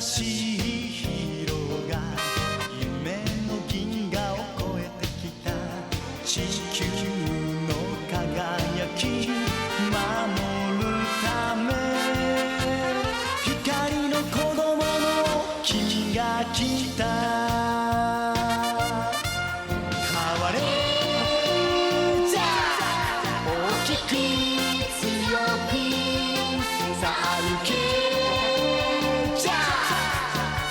しいヒーローが夢の銀河を越えてきた地球の輝き守るため光の子供の君が来た変われじゃ大きく強くさあ歩けじゃ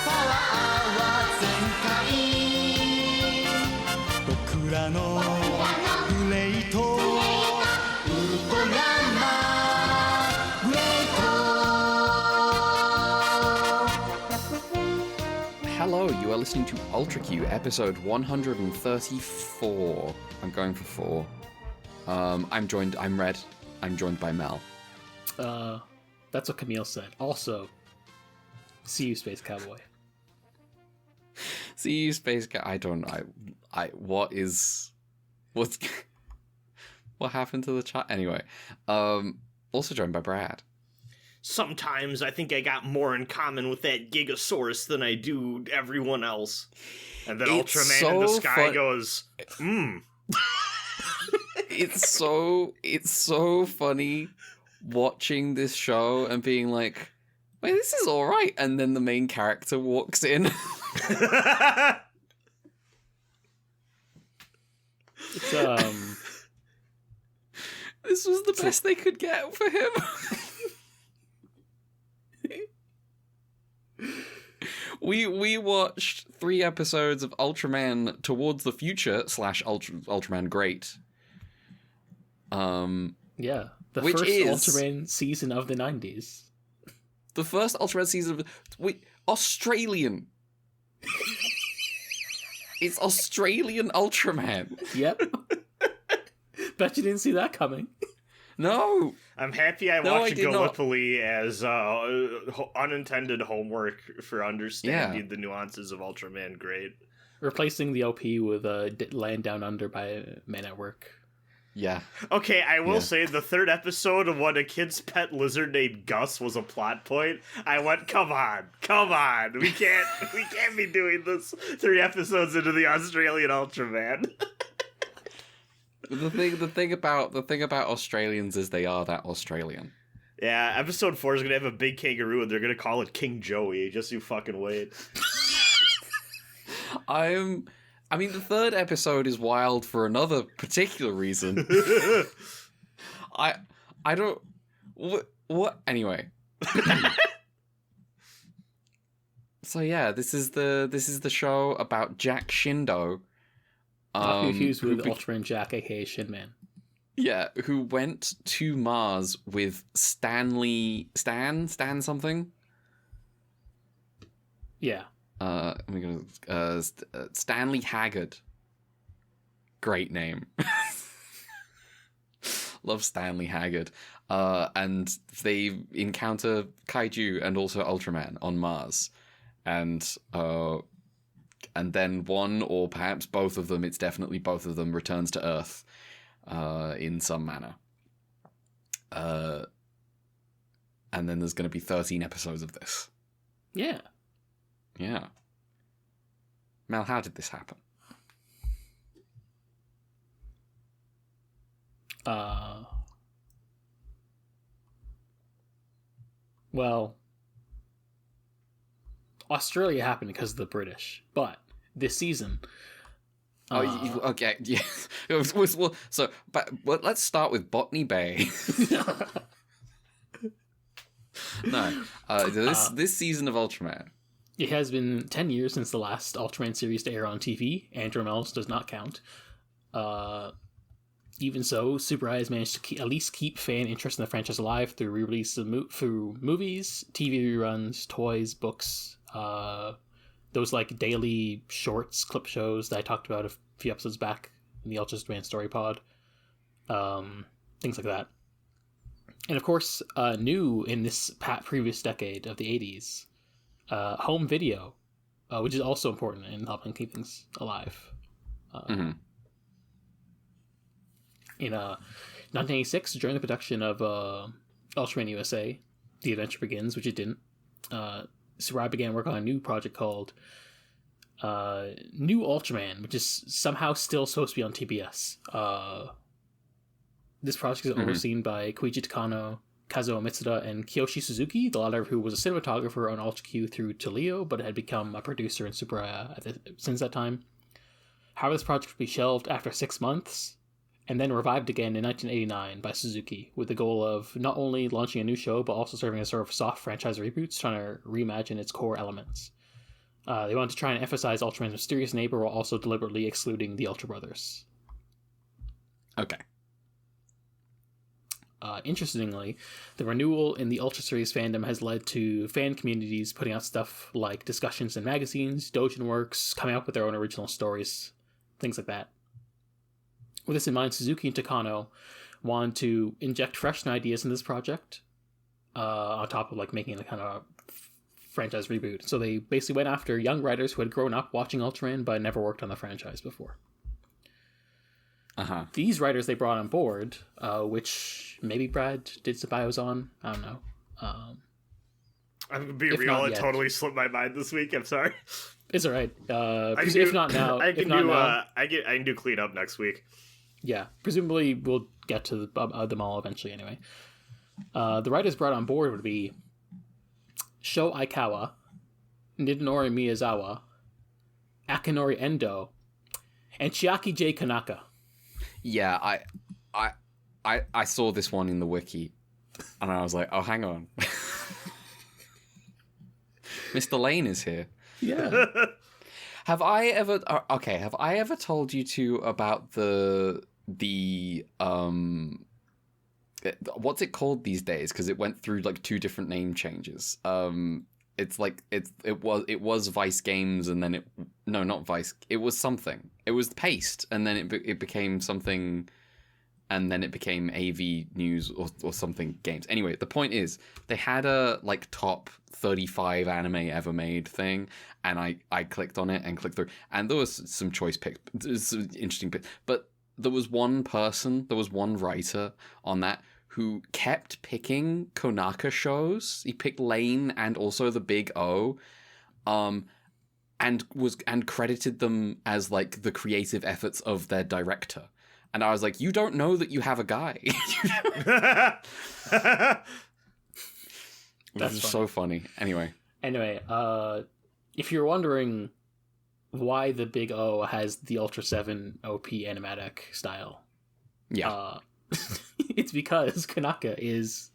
パワーは全開僕らのグレートウルトラマングレート Hello, you are listening to Ultra Q, episode 134. I'm going for 4. I'm Red. I'm joined by Mel. That's what Camille said. Also, see you, Space Cowboy. See you, Space Guy. What happened to the chat? Anyway, also joined by Brad. Sometimes I think I got more in common with that Gigasaurus than I do everyone else. And then It's Ultraman so in the sky fun- goes, It's so funny watching this show and being like, wait, this is alright, and then the main character walks in. It's, This was the best they could get for him. We watched 3 episodes of Ultraman Towards the Future / Ultraman Great. yeah, the Which first is- Ultraman season of the 90s. The first Ultraman season of... Australian. It's Australian Ultraman. Yep. Bet you didn't see that coming. No. I'm happy I No, I watched did not. Gallipoli as unintended homework for understanding Yeah. the nuances of Ultraman Great. Replacing the OP with Land Down Under by Man at Work. Yeah. Okay, I will Yeah. say the third episode of when a kid's pet lizard named Gus was a plot point. I went, come on, we can't be doing this 3 episodes into the Australian Ultraman. The thing about Australians is they are that Australian. Yeah, episode 4 is gonna have a big kangaroo, and they're gonna call it King Joey. Just you fucking wait. I mean, the third episode is wild for another particular reason. I don't... What? Anyway. So yeah, this is the show about Jack Shindo. Not confused with who Ultraman Jack, aka Shinman. Yeah, who went to Mars with Stan something? Yeah. Stanley Haggard. Great name. Love Stanley Haggard. And they encounter Kaiju and also Ultraman on Mars. And then one, or perhaps both of them, it's definitely both of them, returns to Earth in some manner. And then there's going to be 13 episodes of this. Yeah. Yeah. Mel, how did this happen? Well, Australia happened because of the British, but this season... Okay, yeah. But let's start with Botany Bay. No, this season of Ultraman. It has been 10 years since the last Ultraman series to air on TV. Andromels does not count. Even so, Super Eye has managed to at least keep fan interest in the franchise alive through re-release through movies, TV reruns, toys, books, those like daily shorts, clip shows that I talked about a few episodes back in the Ultraman Story Pod. Things like that. And of course, new in this previous decade of the 80s, home video, which is also important in helping keep things alive. In 1986, during the production of Ultraman USA, The Adventure Begins, which it didn't, Sakurai began work on a new project called New Ultraman, which is somehow still supposed to be on TBS. This project is overseen by Koichi Takano, Kazuo Mitsuda, and Kiyoshi Suzuki, the latter of who was a cinematographer on Ultra Q through to Leo, but had become a producer in Superaya since that time. However, this project would be shelved after 6 months, and then revived again in 1989 by Suzuki, with the goal of not only launching a new show, but also serving as sort of soft franchise reboots, trying to reimagine its core elements. They wanted to try and emphasize Ultraman's mysterious neighbor while also deliberately excluding the Ultra Brothers. Okay. Interestingly, the renewal in the Ultra Series fandom has led to fan communities putting out stuff like discussions in magazines, Dojin Works, coming up with their own original stories, things like that. With this in mind, Suzuki and Takano wanted to inject fresh new ideas in this project, on top of like making a kind of franchise reboot. So they basically went after young writers who had grown up watching Ultraman but never worked on the franchise before. These writers they brought on board, which maybe Brad did some bios on. I don't know. I'm gonna be real. It totally slipped my mind this week. I'm sorry. It's all right. If not now, I can do cleanup next week. Yeah, presumably we'll get to them all eventually. Anyway, the writers brought on board would be Sho Aikawa, Nidonori Miyazawa, Akinori Endo, and Chiaki J. Kanaka. Yeah, I saw this one in the wiki, and I was like, oh, hang on. Mr. Lane is here. Yeah. Have I ever told you two about the what's it called these days? Because it went through like 2 different name changes. It's like it was Vice Games, and then not Vice. It was something. It was Paste, and then it became something, and then it became AV News or something Games. Anyway, the point is they had a like top 35 anime ever made thing, and I clicked on it and clicked through, and there was some choice picks. There's some interesting picks, but there was one writer on that who kept picking Konaka shows. He picked Lane and also the Big O, and credited them as like the creative efforts of their director. And I was like, you don't know that you have a guy. That's so funny. Anyway, if you're wondering why the Big O has the Ultra 7 OP animatic style, yeah. It's because Kanaka has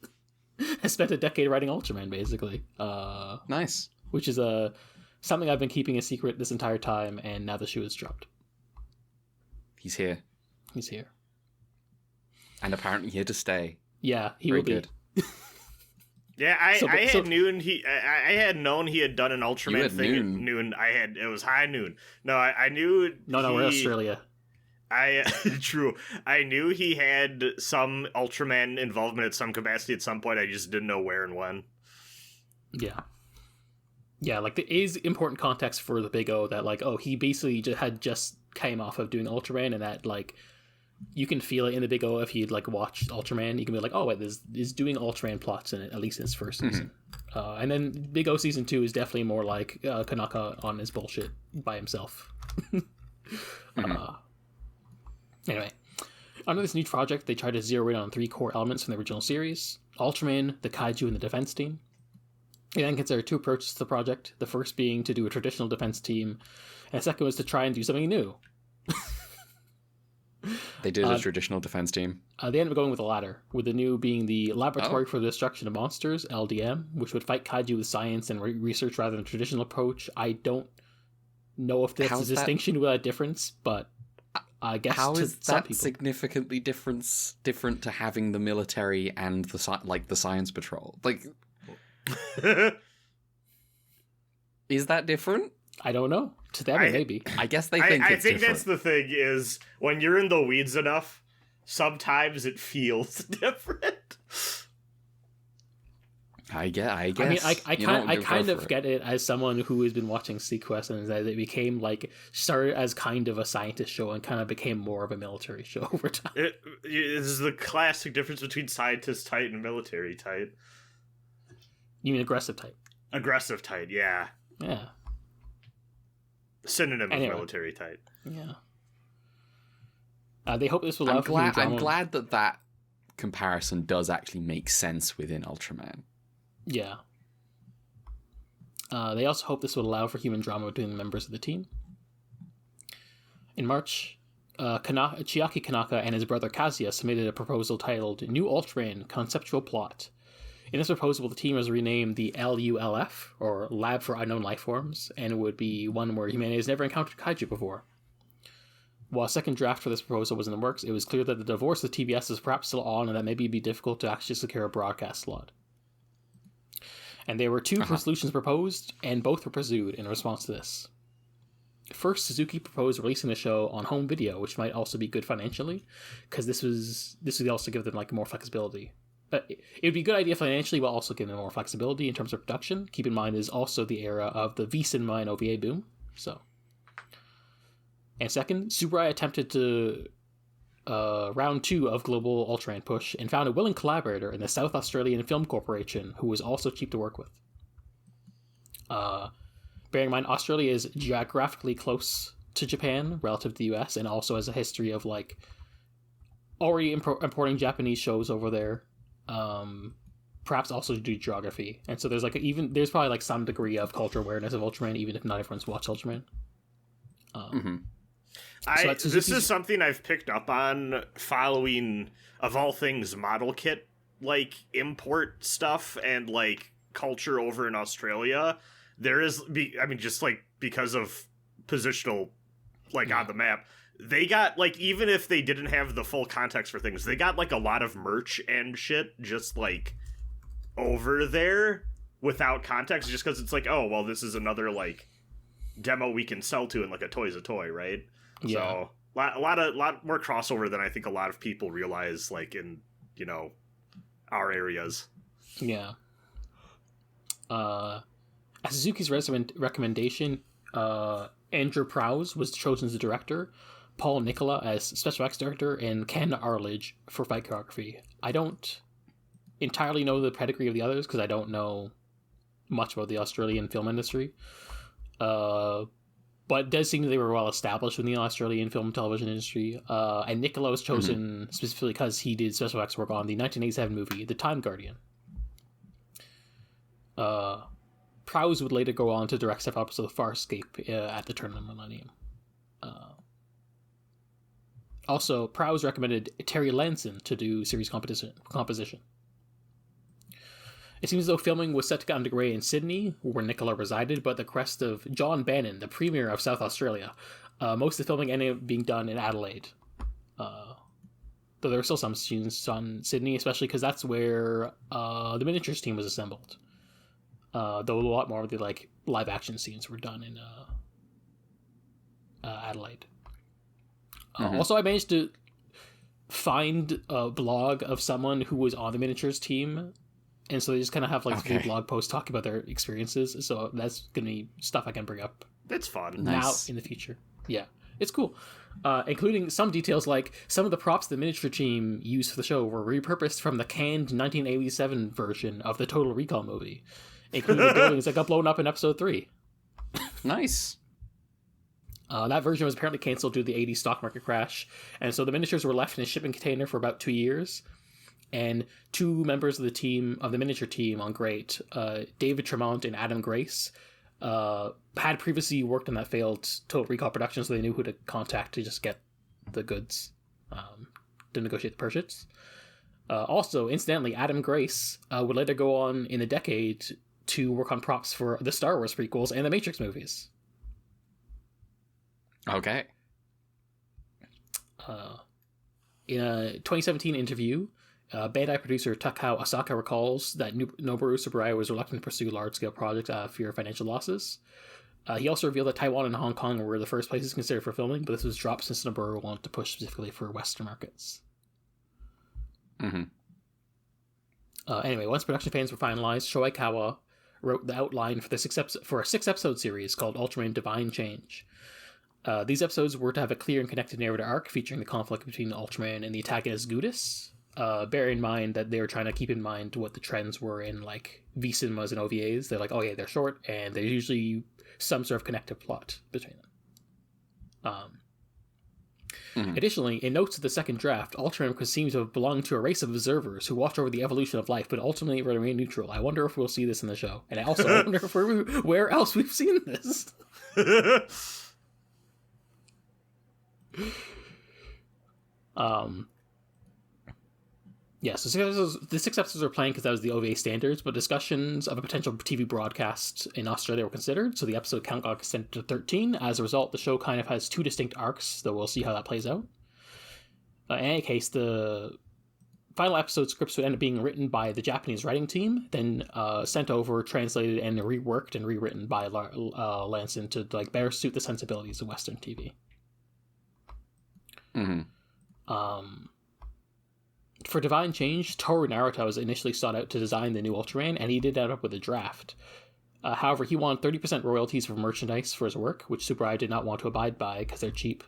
spent a decade writing Ultraman, basically. Nice. Which is something I've been keeping a secret this entire time, and now the shoe is dropped. He's here. He's here. And apparently here to stay. Yeah, he Very will be. good. Yeah, I had known he had done an Ultraman thing noon. at noon. It was high noon. No, I knew. No, we're Australia. True. I knew he had some Ultraman involvement at some capacity at some point. I just didn't know where and when. Yeah, like there is important context for the Big O that like, oh, he basically just came off of doing Ultraman, and that like you can feel it in the Big O if you'd like watched Ultraman. You can be like, oh wait, this is doing Ultraman plots in it, at least in its first season. And then Big O season 2 is definitely more like Kanaka on his bullshit by himself. Anyway, under this new project, they tried to zero in on 3 core elements from the original series: Ultraman, the Kaiju, and the defense team. They then considered 2 approaches to the project, the first being to do a traditional defense team, and the second was to try and do something new. They did a traditional defense team. They ended up going with the latter, with the new being the Laboratory for the Destruction of Monsters, LDM, which would fight kaiju with science and research rather than a traditional approach. I don't know if there's a distinction without a difference, but I guess how to is some that people. significantly different to having the military and the science patrol? Like, is that different? I don't know. To them, maybe. I guess they think I it's think different. that's the thing is when you're in the weeds enough, sometimes it feels different. I guess. I mean, I kind of get it as someone who has been watching Sequest, and that it became like started as kind of a scientist show and kind of became more of a military show over time. This is the classic difference between scientist type and military type. You mean aggressive type? Aggressive tight, yeah. Yeah. Synonym Anyway. of military tight. Yeah. They hope this will allow for human drama. I'm glad that comparison does actually make sense within Ultraman. Yeah. They also hope this would allow for human drama between the members of the team. In March, Chiaki Kanaka and his brother Kazuya submitted a proposal titled New Ultraman Conceptual Plot. In this proposal, the team was renamed the LULF, or Lab for Unknown Life Forms, and it would be one where humanity has never encountered kaiju before. While a second draft for this proposal was in the works, it was clear that the divorce of TBS is perhaps still on and that maybe it'd be difficult to actually secure a broadcast slot. And there were two solutions proposed, and both were pursued in response to this. First, Suzuki proposed releasing the show on home video, which might also be good financially, because this would also give them like more flexibility. But it would be a good idea financially, while also giving them more flexibility in terms of production. Keep in mind, it is also the era of the V-Cinema and OVA boom. So, and second, Tsuburaya attempted to round 2 of Global Ultraman Push and found a willing collaborator in the South Australian Film Corporation, who was also cheap to work with. Bearing in mind, Australia is geographically close to Japan relative to the US, and also has a history of like already importing Japanese shows over there. Perhaps also due to geography, and so there's there's probably like some degree of cultural awareness of Ultraman, even if not everyone's watched Ultraman. This is something I've picked up on following, of all things, model kit like import stuff and like culture over in Australia. There is, just like because of positional, like on the map. They got, like, even if they didn't have the full context for things, they got, like, a lot of merch and shit just, like, over there without context, just because it's like, oh, well, this is another, like, demo we can sell to, and, like, a toy's a toy, right? Yeah. So, a lot more crossover than I think a lot of people realize, like, in, our areas. Yeah. At Suzuki's recommendation, Andrew Prowse was chosen as the director, Paul Nicola as special effects director, and Ken Arledge for fight choreography. I don't entirely know the pedigree of the others because I don't know much about the Australian film industry. But it does seem that they were well established in the Australian film and television industry. And Nicola was chosen specifically because he did special effects work on the 1987 movie The Time Guardian. Prowse would later go on to direct several episodes of Farscape at the turn of the millennium. Also, Prowse recommended Terry Lanson to do series composition. It seems as though filming was set to get underway in Sydney, where Nicola resided, but at the request of John Bannon, the Premier of South Australia, most of the filming ended up being done in Adelaide. Though there were still some scenes on Sydney, especially because that's where the miniatures team was assembled. Though a lot more of the live action scenes were done in Adelaide. Also, I managed to find a blog of someone who was on the miniatures team, and so they just kind of have three blog posts talking about their experiences. So that's gonna be stuff I can bring up. That's fun. Now in the future. Yeah, it's cool. Including some details like some of the props the miniature team used for the show were repurposed from the canned 1987 version of the Total Recall movie, including the buildings that got blown up in episode 3. Nice. That version was apparently cancelled due to the 80s stock market crash, and so the miniatures were left in a shipping container for about 2 years. And 2 members of the team, of the miniature team on Great, David Tremont and Adam Grace, had previously worked on that failed Total Recall production, so they knew who to contact to just get the goods, to negotiate the purchase. Also, incidentally, Adam Grace would later go on in the decade to work on props for the Star Wars prequels and the Matrix movies. Okay. In a 2017 interview, Bandai producer Takao Asaka recalls that Noboru Tsuburaya was reluctant to pursue large-scale projects out of fear of financial losses. He also revealed that Taiwan and Hong Kong were the first places considered for filming, but this was dropped since Noboru wanted to push specifically for Western markets. Anyway, once production plans were finalized, Shoei wrote the outline for a 6-episode series called Ultraman Divine Change. These episodes were to have a clear and connected narrative arc featuring the conflict between Ultraman and the antagonist Gudis, bear in mind that they were trying to keep in mind what the trends were in like V-cinemas and OVAs. They're like, oh yeah, they're short, and there's usually some sort of connective plot between them. Additionally, in notes of the second draft, Ultraman seems to have belonged to a race of observers who watch over the evolution of life, but ultimately remain neutral. I wonder if we'll see this in the show, and I also wonder if where else we've seen this. Yeah, so the 6 episodes are playing because that was the OVA standards, but discussions of a potential TV broadcast in Australia were considered, so the episode count got extended to 13. As a result, the show kind of has 2 distinct arcs, though we'll see how that plays out. In any case, the final episode scripts would end up being written by the Japanese writing team, then sent over, translated, and reworked and rewritten by Lanson to like better suit the sensibilities of Western TV. For Divine Change, Toru Naruto was initially sought out to design the new Ultraman, and he did end up with a draft. However, he wanted 30% royalties for merchandise for his work, which Super Eye did not want to abide by because they're cheap.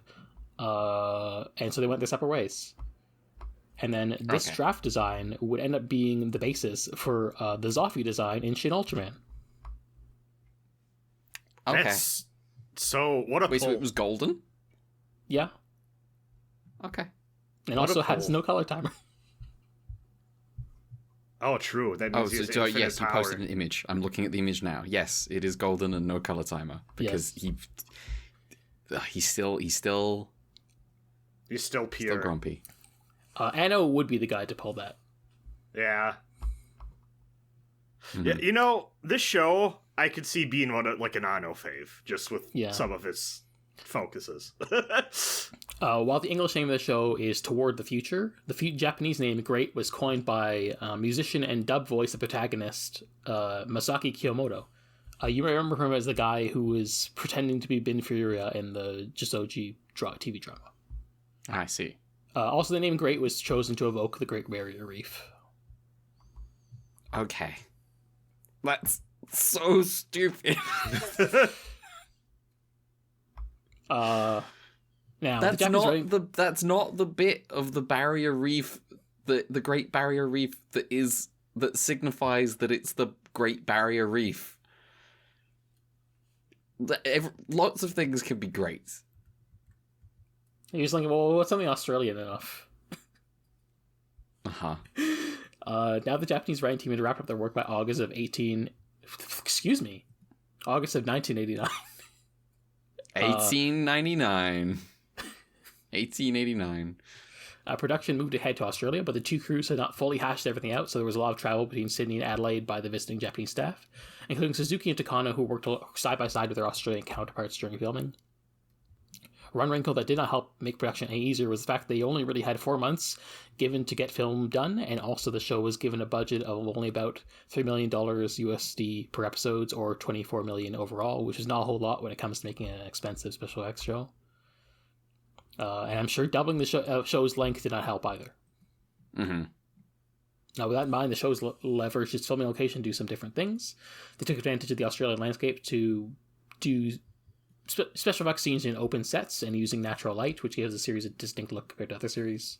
And so they went their separate ways. And then this draft design would end up being the basis for the Zoffy design in Shin Ultraman. Okay. So, what a Wait, so it was golden? Yeah. Okay. And also has no color timer. Oh, true. That means yes, you posted an image. I'm looking at the image now. Yes, it is golden and no color timer because he's still pure. Still grumpy. Anno would be the guy to pull that. Yeah. Yeah, you know, this show I could see being like an Anno fave, just with some of its focuses. While the English name of the show is Toward the Future, the Japanese name Great was coined by musician and dub voice of protagonist Masaki Kiyomoto. You remember him as the guy who was pretending to be Bin Furia in the Jisoji TV drama. I see. Also, the name Great was chosen to evoke the Great Barrier Reef. Okay. That's so stupid. Now that's not the bit of the barrier reef, the Great Barrier Reef that signifies that it's the Great Barrier Reef. Lots of things can be great. He was thinking, well, what's something Australian enough? Uh-huh. Now the Japanese writing team had wrapped up their work by August of 1989. 1899. 1889. Production moved ahead to Australia, but the 2 crews had not fully hashed everything out, so there was a lot of travel between Sydney and Adelaide by the visiting Japanese staff, including Suzuki and Takano, who worked side by side with their Australian counterparts during filming. One wrinkle that did not help make production any easier was the fact they only really had 4 months given to get film done, and also the show was given a budget of only about $3 million USD per episodes, or $24 million overall, which is not a whole lot when it comes to making an expensive special effects show. And I'm sure doubling the show's length did not help either. Mm-hmm. Now, with that in mind, the show's leveraged its filming location to do some different things. They took advantage of the Australian landscape to do special effects scenes in open sets and using natural light, which gives the series a distinct look compared to other series.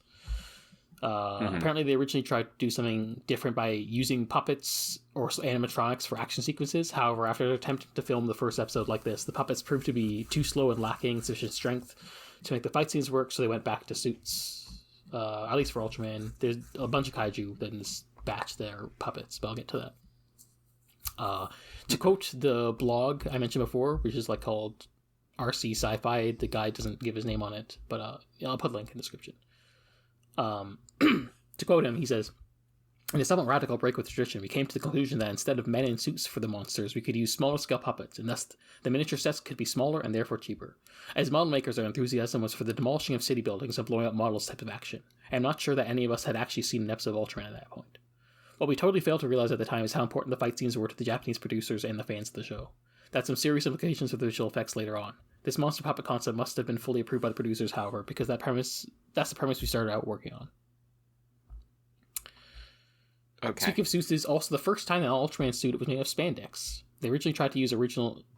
Apparently, they originally tried to do something different by using puppets or animatronics for action sequences. However, after attempting to film the first episode like this, the puppets proved to be too slow and lacking sufficient strength to make the fight scenes work, so they went back to suits. At least for Ultraman. There's a bunch of kaiju that in this batch that are puppets, but I'll get to that. To quote the blog I mentioned before, which is like called RC Sci-Fi, the guy doesn't give his name on it, but I'll put a link in the description. To quote him, he says, "In a somewhat radical break with tradition, we came to the conclusion that instead of men in suits for the monsters, we could use smaller scale puppets, and thus the miniature sets could be smaller and therefore cheaper. As model makers, our enthusiasm was for the demolishing of city buildings and blowing up models type of action. I am not sure that any of us had actually seen an episode of Ultraman at that point. What we totally failed to realize at the time is how important the fight scenes were to the Japanese producers and the fans of the show. That's some serious implications for the visual effects later on. This monster puppet concept must have been fully approved by the producers, however, because that's the premise we started out working on." Okay. Speaking of suits, this is also the first time that an Ultraman suit was made of spandex. They originally tried to use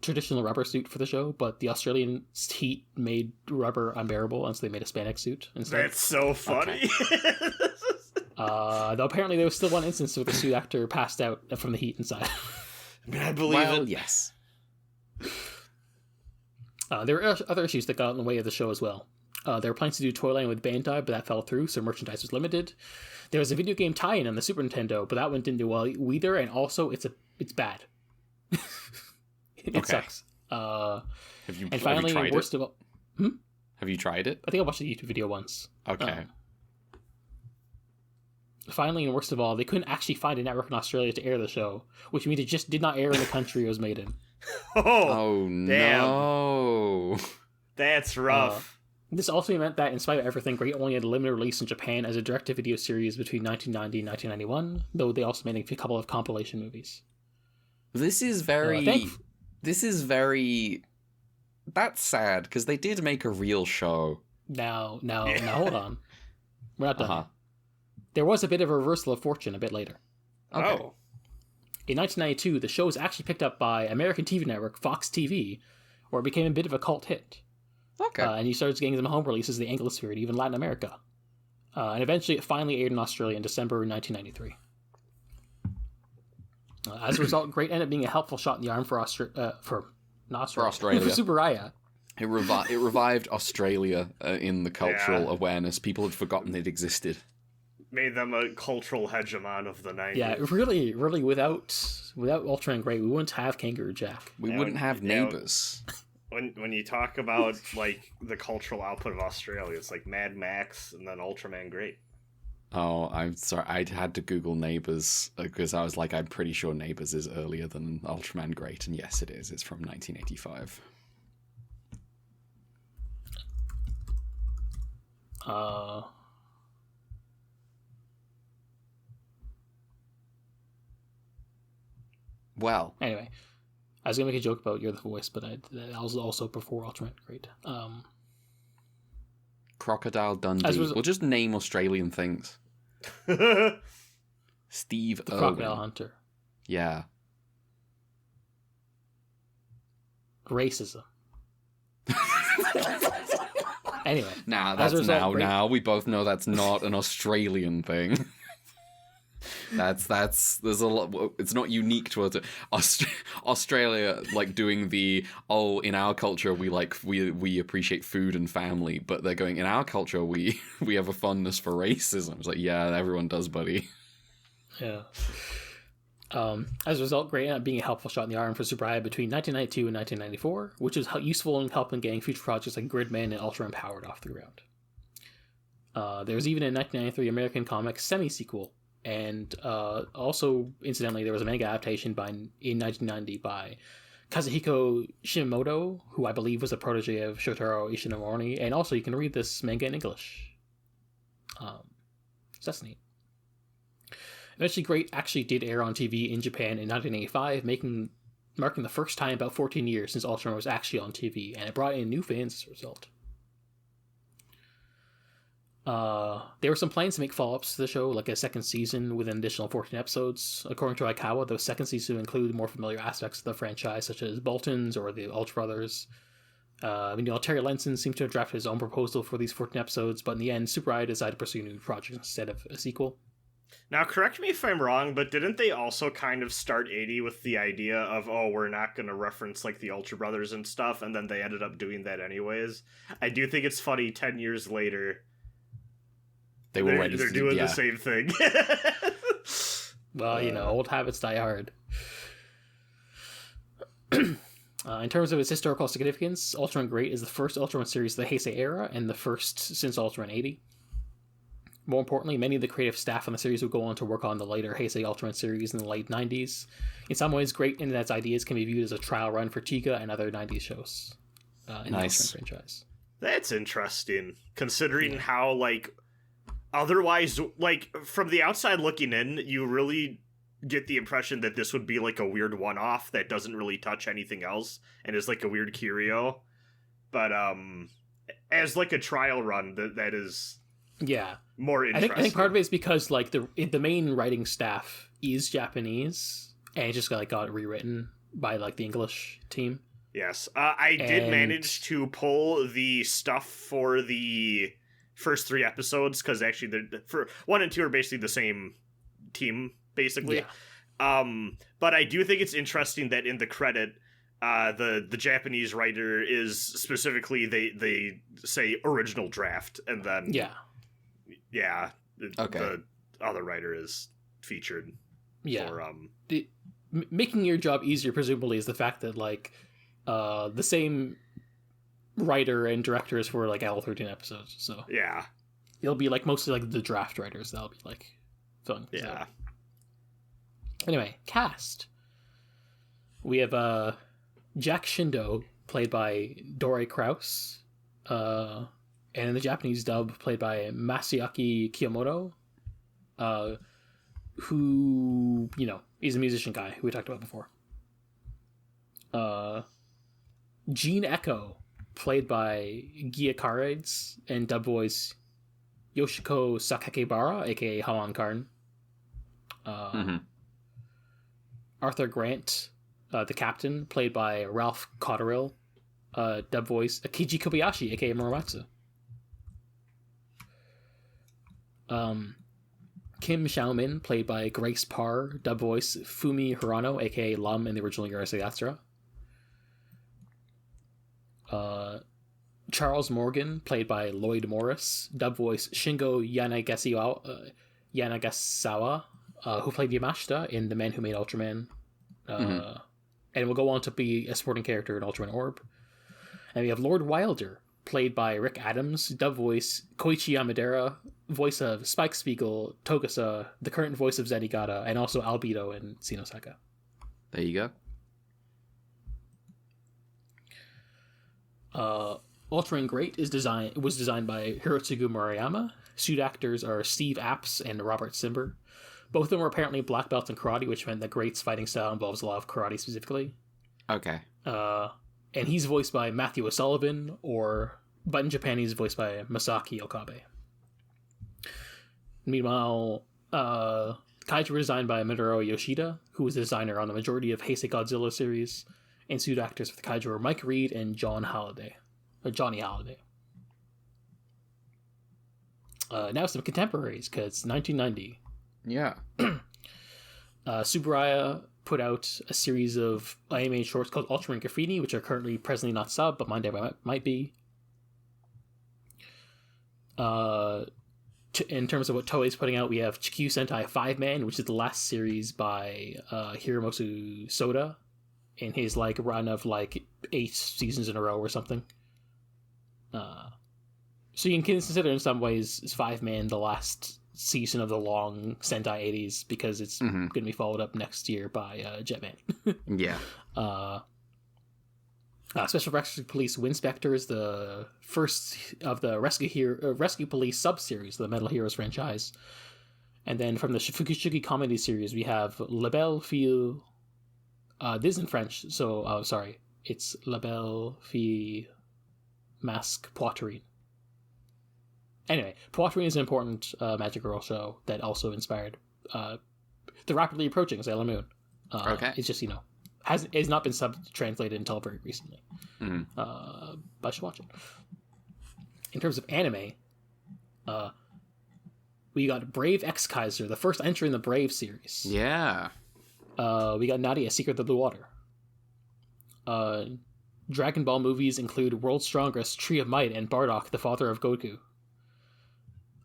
traditional rubber suit for the show, but the Australian heat made rubber unbearable, and so they made a spandex suit instead. That's so funny. Though apparently there was still one instance where the suit actor passed out from the heat inside. I mean, I believe it. Yes. There were other issues that got in the way of the show as well. There were plans to do Toyline with Bandai, but that fell through, so merchandise was limited. There was a video game tie-in on the Super Nintendo, but that one didn't do well either, and also it's bad. It sucks. Have you finally, tried worst it? of all, Have you tried it? I think I watched a YouTube video once. Okay. Finally, and worst of all, they couldn't actually find a network in Australia to air the show, which means it just did not air in the country it was made in. Oh, damn. No. That's rough. This also meant that, in spite of everything, Great only had a limited release in Japan as a direct-to-video series between 1990 and 1991, though they also made a couple of compilation movies. This is very... That's sad, because they did make a real show. Now, hold on. We're not done. Uh-huh. There was a bit of a reversal of fortune a bit later. Okay. Oh. In 1992, the show was actually picked up by American TV network Fox TV, where it became a bit of a cult hit. Okay. And you started getting them home releases in the Anglosphere and even Latin America. And eventually it finally aired in Australia in December 1993. As a result, Great ended up being a helpful shot in the arm for Australia. For Tsuburaya. It revived Australia in the cultural awareness. People had forgotten it existed. Made them a cultural hegemon of the 90s. Yeah, really, without Ultraman Great, we wouldn't have Kangaroo Jack. We wouldn't have neighbors. When you talk about like the cultural output of Australia, it's like Mad Max and then Ultraman Great. Oh, I'm sorry. I had to Google Neighbours because I was like, I'm pretty sure Neighbours is earlier than Ultraman Great, and yes, it is. It's from 1985. Well, anyway, I was gonna make a joke about You're the Voice, but I was also before Ultraman Great. Crocodile Dundee. We'll just name Australian things. Steve the Irwin. Crocodile Hunter. Yeah. Racism. Anyway. Now we both know that's not an Australian thing. There's a lot. It's not unique to us. Australia, like doing the in our culture we appreciate food and family, but they're going in our culture we have a fondness for racism. It's like, yeah, everyone does, buddy. Yeah. As a result, Great ended up being a helpful shot in the arm for Tsuburaya between 1992 and 1994, which was useful in helping getting future projects like Gridman and Ultraman Powered off the ground. There was even a 1993 American comic semi-sequel. And also, incidentally, there was a manga adaptation in 1990 by Kazuhiko Shimomoto, who I believe was a protege of Shotaro Ishinomori, and also you can read this manga in English. So that's neat. Eventually, Great actually did air on TV in Japan in 1985, marking the first time in about 14 years since Ultraman was actually on TV, and it brought in new fans as a result. There were some plans to make follow-ups to the show, like a second season with an additional 14 episodes. According to Aikawa, the second season would include more familiar aspects of the franchise, such as Boltons or the Ultra Brothers. Terry Lenson seemed to have drafted his own proposal for these 14 episodes, but in the end, Tsuburaya decided to pursue new projects instead of a sequel. Now, correct me if I'm wrong, but didn't they also kind of start 80 with the idea of, we're not going to reference, like, the Ultra Brothers and stuff, and then they ended up doing that anyways? I do think it's funny, 10 years later... They're doing the same thing. Well, old habits die hard. In terms of its historical significance, Ultraman Great is the first Ultraman series of the Heisei era and the first since Ultraman 80. More importantly, many of the creative staff on the series would go on to work on the later Heisei Ultraman series in the late 90s. In some ways, Great in its ideas can be viewed as a trial run for Chica and other 90s shows in the Ultraman franchise. That's interesting, considering how, like... Otherwise, like, from the outside looking in, you really get the impression that this would be, like, a weird one-off that doesn't really touch anything else and is, like, a weird curio. But, as, like, a trial run, that is... Yeah. More interesting. I think part of it is because, like, the main writing staff is Japanese, and it just got rewritten by, like, the English team. Yes. I did manage to pull the stuff for the first 3 episodes, because actually for 1 and 2 are basically the same team, basically. Yeah. But I do think it's interesting that in the credit, the Japanese writer is specifically they say original draft, and then the other writer is featured. For, making your job easier, presumably, is the fact that like the same writer and directors for like all 13 episodes. So yeah, it'll be like mostly like the draft writers that'll be like filling. Yeah. Anyway, cast. We have Jack Shindo, played by Dore Kraus, and in the Japanese dub, played by Masayaki Kiyomoto, who, you know, is a musician guy who we talked about before. G-Reco, played by Gyakarides, and dub voice Yoshiko Sakakibara, aka Haman Karn. Arthur Grant, the captain, played by Ralph Cotterill, dub voice Akiji Kobayashi, aka Muramatsu. Kim Xiaomin, played by Grace Parr, dub voice Fumi Hirano, aka Lum in the original Urusei Yatsura. Charles Morgan, played by Lloyd Morris, dub voice Shingo Yanagasawa, who played Yamashita in The Man Who Made Ultraman, and will go on to be a supporting character in Ultraman Orb. And we have Lord Wilder, played by Rick Adams, dub voice Koichi Yamadera, voice of Spike Spiegel, Togasa, the current voice of Zenigata, and also Albedo in Xenosaka. There you go. Ultraman Great was designed by Hirotsugu Murayama. Suit actors are Steve Apps and Robert Simber. Both of them were apparently black belts in karate, which meant that Great's fighting style involves a lot of karate specifically. Okay. And he's voiced by Matthew O'Sullivan, but in Japan he's voiced by Masaki Okabe. Meanwhile, Kaiju were designed by Minoru Yoshida, who was the designer on the majority of Heisei Godzilla series, and suit actors for the Kaiju were Mike Reed and Johnny Halliday. Now some contemporaries, because 1990. Yeah. Subaraya put out a series of animated shorts called Ultraman Graffiti, which are presently not sub, but Monday might be. In terms of what Toei's putting out, we have Chikyu Sentai 5-Man, which is the last series by Hiromasu Soda in his like run of like 8 seasons in a row or something. So you can consider in some ways 5-Man the last season of the long Sentai 80s, because it's going to be followed up next year by Jetman. Yeah. Special Rescue Police Winspector is the first of the Rescue Police sub-series, the Metal Heroes franchise. And then from the Fukushiki comedy series, we have La Belle Fille... this is in French, so... sorry. It's La Belle Fille Masque Poitrine. Anyway, Poitrine is an important Magic Girl show that also inspired the rapidly approaching Sailor Moon. Okay. It's just, has not been sub-translated until very recently. But I should watch it. In terms of anime, we got Brave X Kaiser, the first entry in the Brave series. Yeah. We got Nadia, Secret of the Water. Dragon Ball movies include World's Strongest, Tree of Might, and Bardock, the father of Goku.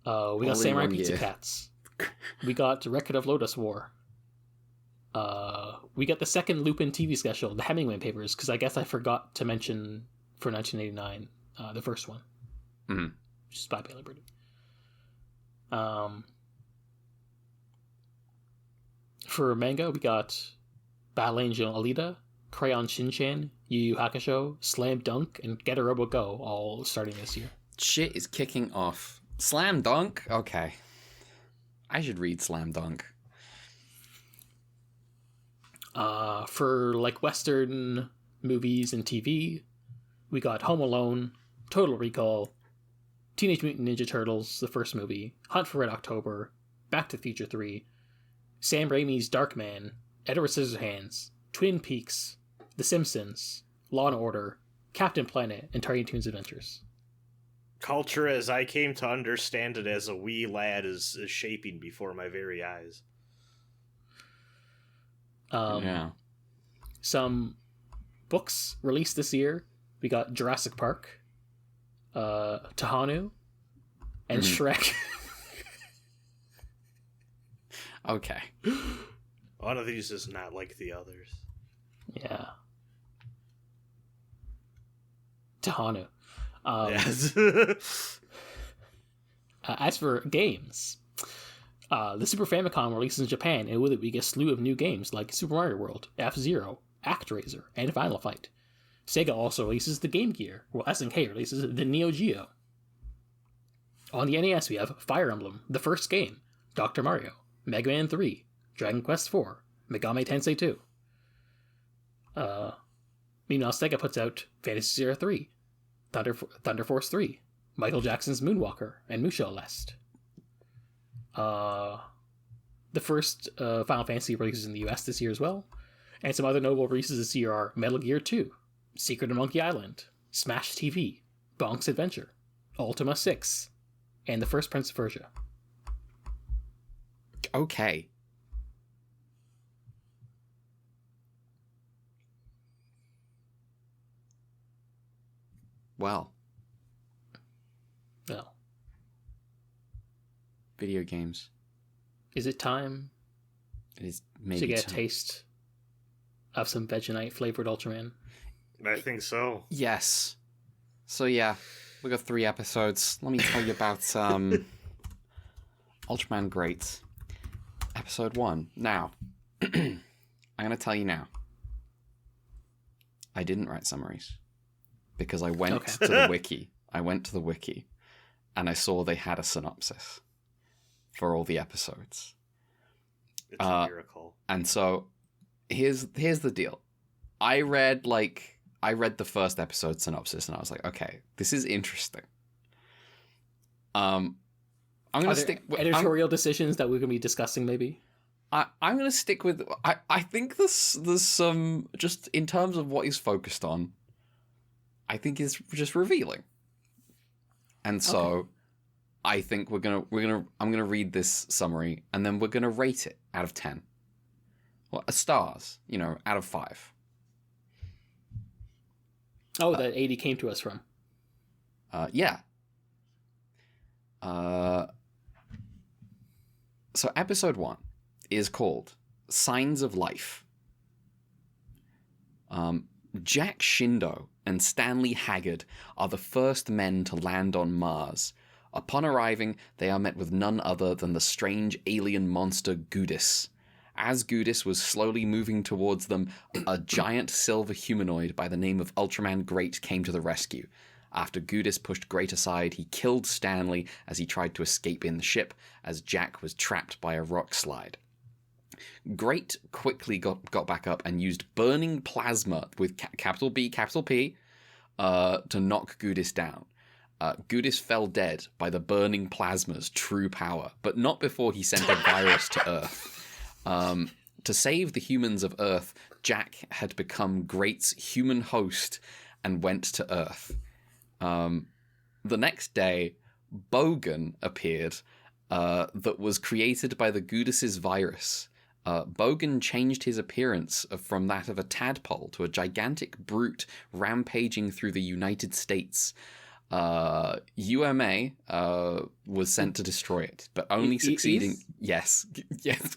We got Samurai Pizza Cats. We got Record of Lotus War. We got the second Lupin TV special, the Hemingway Papers, because I guess I forgot to mention for 1989, the first one, which is by Bailey Burton. For manga, we got Battle Angel Alita, Crayon Shinchan, Yu Yu Hakusho, Slam Dunk, and Get a Robo Go, all starting this year. Shit is kicking off. Slam Dunk? Okay. I should read Slam Dunk. For like Western movies and TV, we got Home Alone, Total Recall, Teenage Mutant Ninja Turtles, the first movie, Hunt for Red October, Back to the Future 3, Sam Raimi's Darkman, Edward Scissorhands, Twin Peaks, The Simpsons, Law & Order, Captain Planet, and Tiny Toons Adventures. Culture, as I came to understand it as a wee lad, is shaping before my very eyes. Yeah. Some books released this year. We got Jurassic Park, Tahanu, and Shrek. Okay. One of these is not like the others. Yeah. Tahanu. Yes. As for games, the Super Famicom releases in Japan, and with it we get a slew of new games like Super Mario World, F-Zero, ActRaiser, and Final Fight. Sega also releases the Game Gear, while SNK releases the Neo Geo. On the NES we have Fire Emblem, the first game, Dr. Mario, Mega Man 3, Dragon Quest IV, Megami Tensei 2. Meanwhile, Sega puts out Fantasy Zero 3, Thunder Force 3, Michael Jackson's Moonwalker, and Musha Celeste. The first Final Fantasy releases in the US this year as well, and some other notable releases this year are Metal Gear 2, Secret of Monkey Island, Smash TV, Bonk's Adventure, Ultima 6, and the first Prince of Persia. Okay. Well, Well, video games. is it time It is maybe to get a time. taste of some Vegemite flavored Ultraman? I think so. Yes. So yeah, we got 3 episodes. Let me tell you about Ultraman Great, episode 1. Now, I'm gonna tell you now. I didn't write summaries because I went to the wiki. I went to the wiki, and I saw they had a synopsis for all the episodes. It's a miracle. And so, here's the deal. I read the first episode synopsis, and I was like, okay, this is interesting. I'm gonna stick with editorial decisions that we're gonna be discussing. Maybe I'm gonna stick with. I think there's some, just in terms of what he's focused on, I think is just revealing. And so, I think I'm gonna read this summary, and then we're gonna rate it out of 10. Well, stars, out of 5. Oh, that 80 came to us from. Yeah. So episode 1 is called Signs of Life. Jack Shindo and Stanley Haggard are the first men to land on Mars. Upon arriving, they are met with none other than the strange alien monster Gudis. As Gudis was slowly moving towards them, a giant silver humanoid by the name of Ultraman Great came to the rescue. After Gudis pushed Great aside, he killed Stanley as he tried to escape in the ship, as Jack was trapped by a rock slide. Great quickly got back up and used burning plasma with capital B, capital P, to knock Gudis down. Gudis fell dead by the burning plasma's true power, but not before he sent a virus to Earth. To save the humans of Earth, Jack had become Great's human host and went to Earth. The next day, Bogan appeared, that was created by the Gudis' virus. Bogan changed his appearance from that of a tadpole to a gigantic brute rampaging through the United States. UMA was sent to destroy it, but only succeeding. Yes,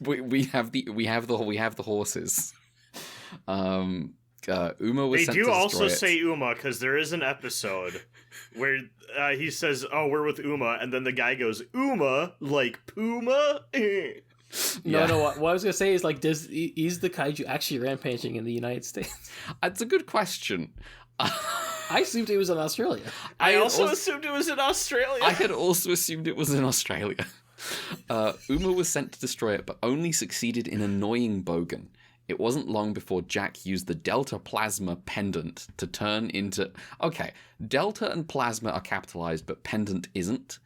we have the horses. Uma was They sent do to destroy also it. say Uma, because there is an episode where he says, "Oh, we're with Uma," and then the guy goes, "Uma, like Puma." No. What I was gonna say is is the kaiju actually rampaging in the United States? It's a good question. I assumed it was in Australia. I also assumed it was in Australia. I had also assumed it was in Australia. Uma was sent to destroy it, but only succeeded in annoying Bogan. It wasn't long before Jack used the Delta Plasma Pendant to turn into... Okay, Delta and Plasma are capitalized, but Pendant isn't.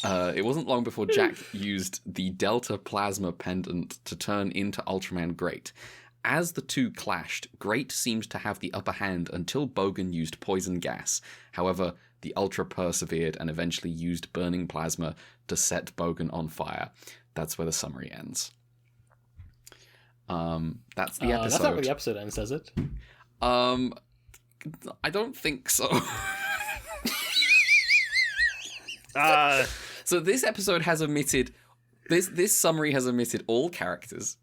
It wasn't long before Jack used the Delta Plasma Pendant to turn into Ultraman Great. As the two clashed, Great seemed to have the upper hand until Bogan used poison gas. However, the Ultra persevered and eventually used burning plasma to set Bogan on fire. That's where the summary ends. That's the episode. That's not where the episode ends, does it? I don't think so. So this episode has omitted... This summary has omitted all characters.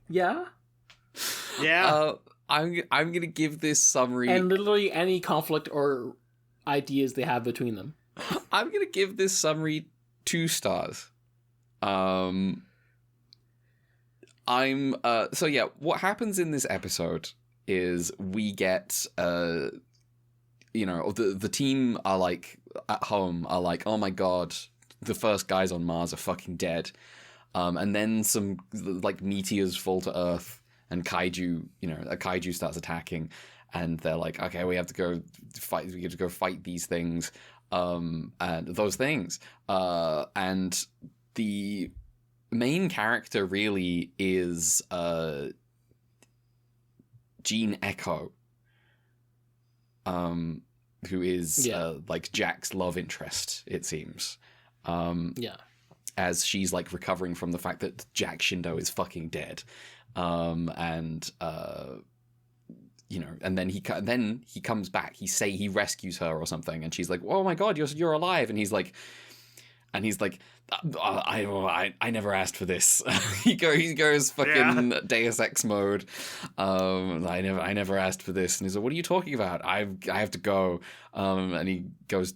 Yeah? Yeah. I'm gonna give this summary... And literally any conflict or ideas they have between them. I'm gonna give this summary 2 stars. So yeah, what happens in this episode is we get the team are like at home are like, oh my god, the first guys on Mars are fucking dead. And then some like meteors fall to Earth and a kaiju starts attacking, and they're like, okay, we have to go fight these things. And those things. And the main character really is G-Reco, who is like Jack's love interest, it seems. As she's like recovering from the fact that Jack Shindo is fucking dead, and then he comes back. He rescues her or something, and she's like, "Oh my god, you're alive!" And he's like, I never asked for this. he goes fucking Deus Ex mode. I never asked for this. And he's like, what are you talking about? I have to go. And he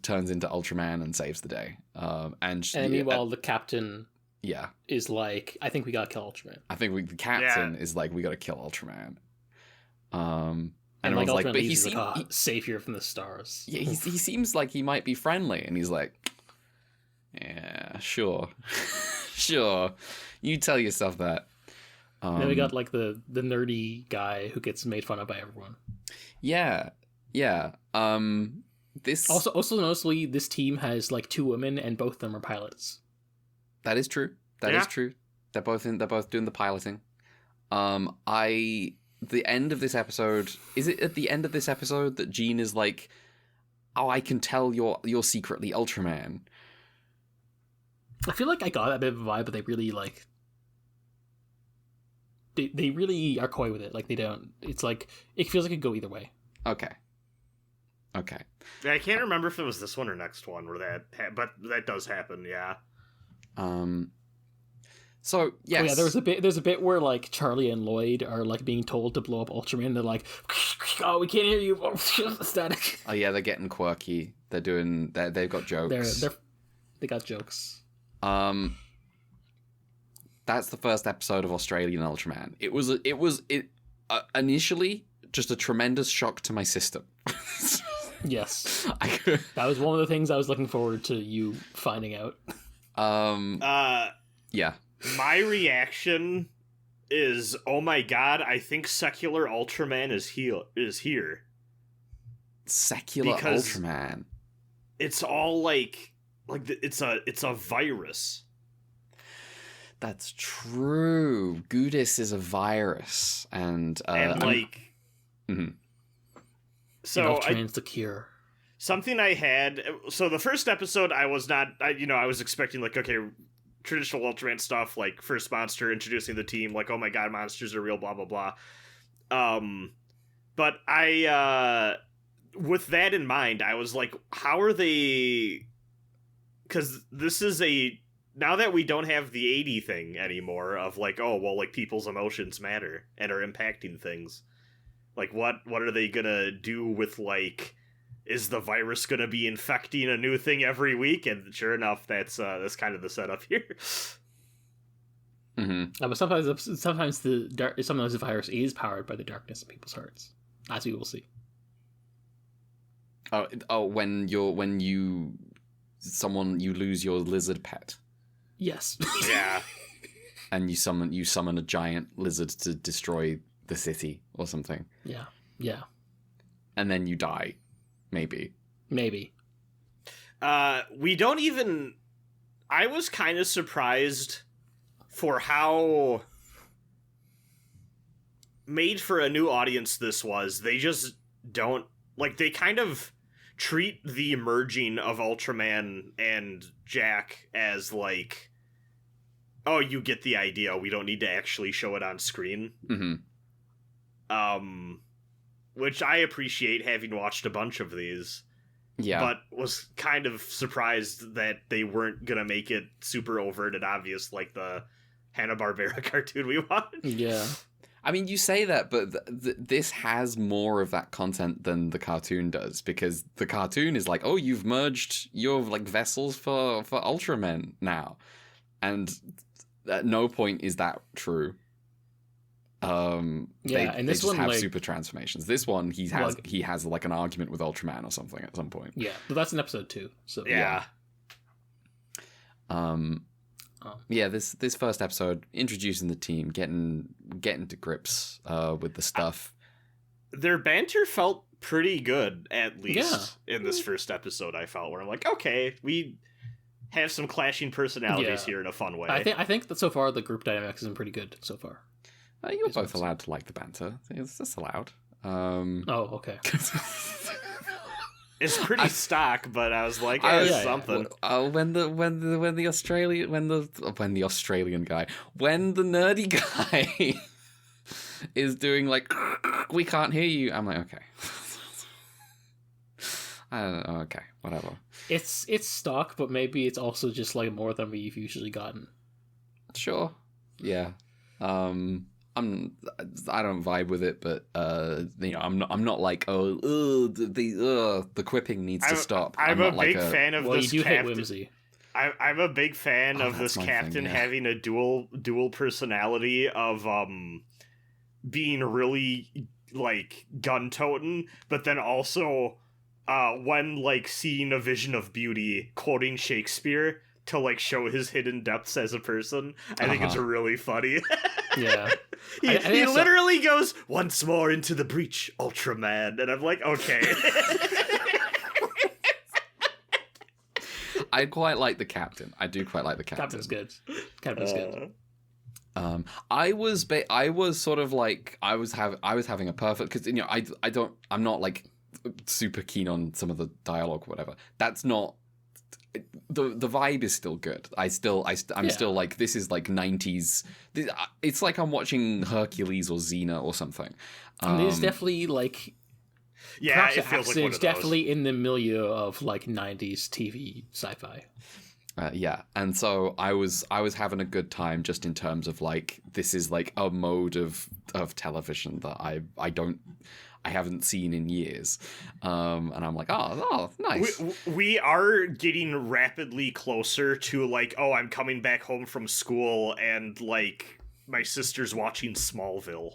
turns into Ultraman and saves the day. And meanwhile, the captain Yeah. is like, I think we gotta kill Ultraman. I think the captain is like, we gotta kill Ultraman. And like, everyone's like, but he's like, savior from the stars. Yeah, he seems like he might be friendly, and he's like, yeah, sure. Sure. You tell yourself that. Then we got like the nerdy guy who gets made fun of by everyone. Yeah. Yeah. This also noticeably, this team has like 2 women, and both of them are pilots. That is true. That is true. They're both doing the piloting. The end of this episode, is it at the end of this episode that Jean is like, oh, I can tell you're secretly Ultraman? I feel like I got that bit of a vibe, but they really like they really are coy with it. Like, they don't, it's like, it feels like it could go either way. Okay. Yeah, I can't remember if it was this one or next one where but that does happen, yeah. So, yes. Oh, yeah, there's a bit where like Charlie and Lloyd are like being told to blow up Ultraman. They're like, oh, we can't hear you. Static. Oh yeah, they're getting quirky. They've got jokes. They got jokes. That's the first episode of Australian Ultraman. It was initially just a tremendous shock to my system. Yes. That was one of the things I was looking forward to you finding out. Yeah. My reaction is, oh my god, I think secular Ultraman is here. Secular because Ultraman. It's all like it's a virus. That's true. Gudis is a virus, and like, mm-hmm. So Ultraman's the cure. Something I had. So the first episode, I was not. I was expecting like, okay, traditional Ultraman stuff, like first monster introducing the team, like, oh my god, monsters are real, blah blah blah. But I, with that in mind, I was like, how are they? Because this is now that we don't have the 80 thing anymore of like, oh well, like people's emotions matter and are impacting things. Like, what are they gonna do with, like, is the virus gonna be infecting a new thing every week? And sure enough, that's kind of the setup here. Mm-hmm. But sometimes the virus is powered by the darkness in people's hearts, as we will see. Oh, when you lose your lizard pet. Yes. Yeah. And you summon a giant lizard to destroy the city or something. Yeah. And then you die. Maybe. We don't even... I was kind of surprised for how made for a new audience this was. They just don't, like, they kind of treat the merging of Ultraman and Jack as, like, oh, you get the idea, we don't need to actually show it on screen. Mm-hmm. Which I appreciate, having watched a bunch of these. Yeah. But was kind of surprised that they weren't gonna make it super overt and obvious like the Hanna-Barbera cartoon we wanted. Yeah. I mean, you say that, but this has more of that content than the cartoon does, because the cartoon is like, oh, you've merged your like vessels for Ultramen now, and at no point is that true. And this they just one have like, super transformations. This one, he has like an argument with Ultraman or something at some point. Yeah, but that's in episode 2. So yeah. Yeah, this first episode, introducing the team, getting to grips with the stuff. Their banter felt pretty good, at least in this first episode. I felt where I'm like, okay, we have some clashing personalities here in a fun way. I think that so far the group dynamics has been pretty good so far. You're both allowed to like the banter. It's allowed. Oh, okay. It's pretty stock, but I was like, something. When the nerdy guy is doing like, we can't hear you, I'm like, okay. I don't know, okay, whatever. It's stock, but maybe it's also just like more than we've usually gotten. Sure. Yeah. I don't vibe with it, but I'm not like, the quipping needs to stop. I'm a big fan of this you captain. hate whimsy. I'm a big fan of this captain having a dual personality of being really like gun-toting, but then also when like seeing a vision of beauty, quoting Shakespeare to like show his hidden depths as a person. I think it's really funny. Yeah. He literally goes, once more into the breach, Ultraman. And I'm like, okay. I quite like the captain. I do quite like the captain. Captain's good. Captain's good. I was sort of like, I was having a perfect, because I'm not like super keen on some of the dialogue or whatever. That's not, the vibe is still good. I'm still like, this is like 90s. It's like I'm watching Hercules or Xena or something. There's definitely like, yeah, it feels like one of those. Definitely in the milieu of like 90s TV sci-fi. Yeah, and so I was having a good time, just in terms of like, this is like a mode of television that I haven't seen in years, and I'm like, oh, nice. We are getting rapidly closer to like, oh, I'm coming back home from school and like my sister's watching Smallville,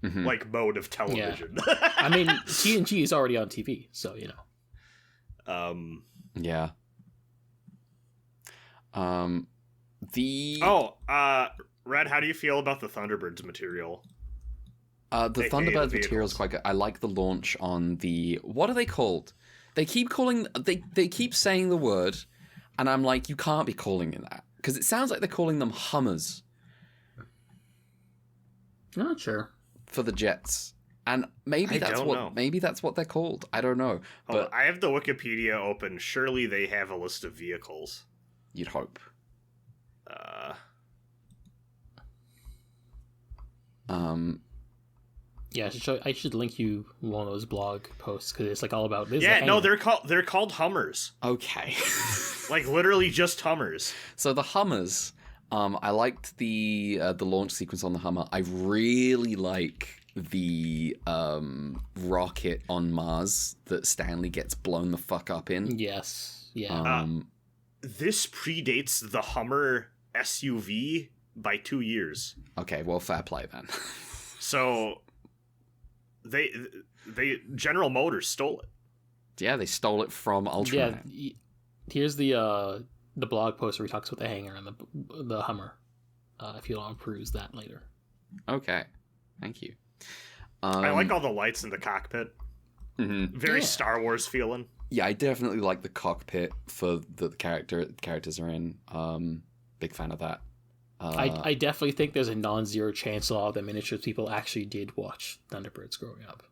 like mode of television. Yeah. I mean, TNG is already on TV, so you know. Yeah. Red, how do you feel about the Thunderbirds material? The Thunderbirds material is quite good. I like the launch on the, what are they called? They keep saying the word, and I'm like, you can't be calling it that, because it sounds like they're calling them Hummers. Not sure. For the jets. And maybe that's what they're called. I don't know. But I have the Wikipedia open. Surely they have a list of vehicles. You'd hope. Yeah, I should link you one of those blog posts, because it's like all about this. Yeah, no, they're called Hummers. Okay. Like literally just Hummers. So the Hummers, I liked the launch sequence on the Hummer. I really like the rocket on Mars that Stanley gets blown the fuck up in. Yes. Yeah. This predates the Hummer SUV by 2 years. Okay, well, fair play then. So they General Motors stole it. Yeah, they stole it from Ultraman. Yeah, here's the blog post where he talks about the hangar and the Hummer. If you want to peruse that later. Okay, thank you. I like all the lights in the cockpit. Mm-hmm. Very Star Wars feeling. Yeah, I definitely like the cockpit for the characters are in. Big fan of that. I definitely think there's a non-zero chance a lot of the miniatures people actually did watch Thunderbirds growing up.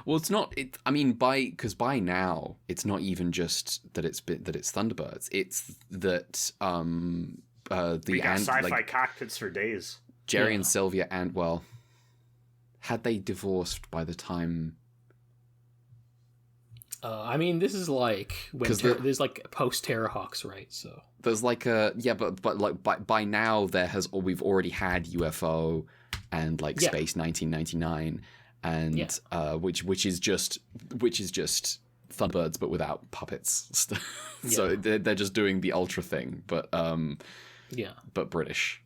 Well, it's not. I mean, because by now it's not even just that it's Thunderbirds. It's that we got sci-fi cockpits for days. Jerry and Sylvia, and well, had they divorced by the time? I mean, this is like when there's like post Terrahawks, right? So there's like but like by now we've already had UFO and like Space 1999 and which is just Thunderbirds but without puppets. So they're just doing the Ultra thing, but British.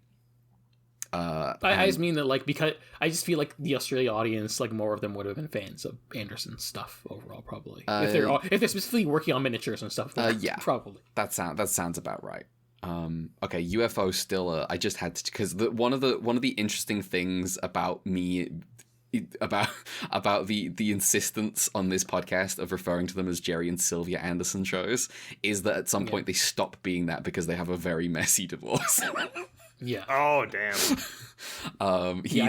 I just mean that, like, because I just feel like the Australia audience, like, more of them would have been fans of Anderson's stuff overall, probably. If they're specifically working on miniatures and stuff, probably. That sounds about right. Okay, UFO still. I just had to, because one of the interesting things about me about the insistence on this podcast of referring to them as Jerry and Sylvia Anderson shows is that at some point they stop being that because they have a very messy divorce. Yeah. Oh damn. He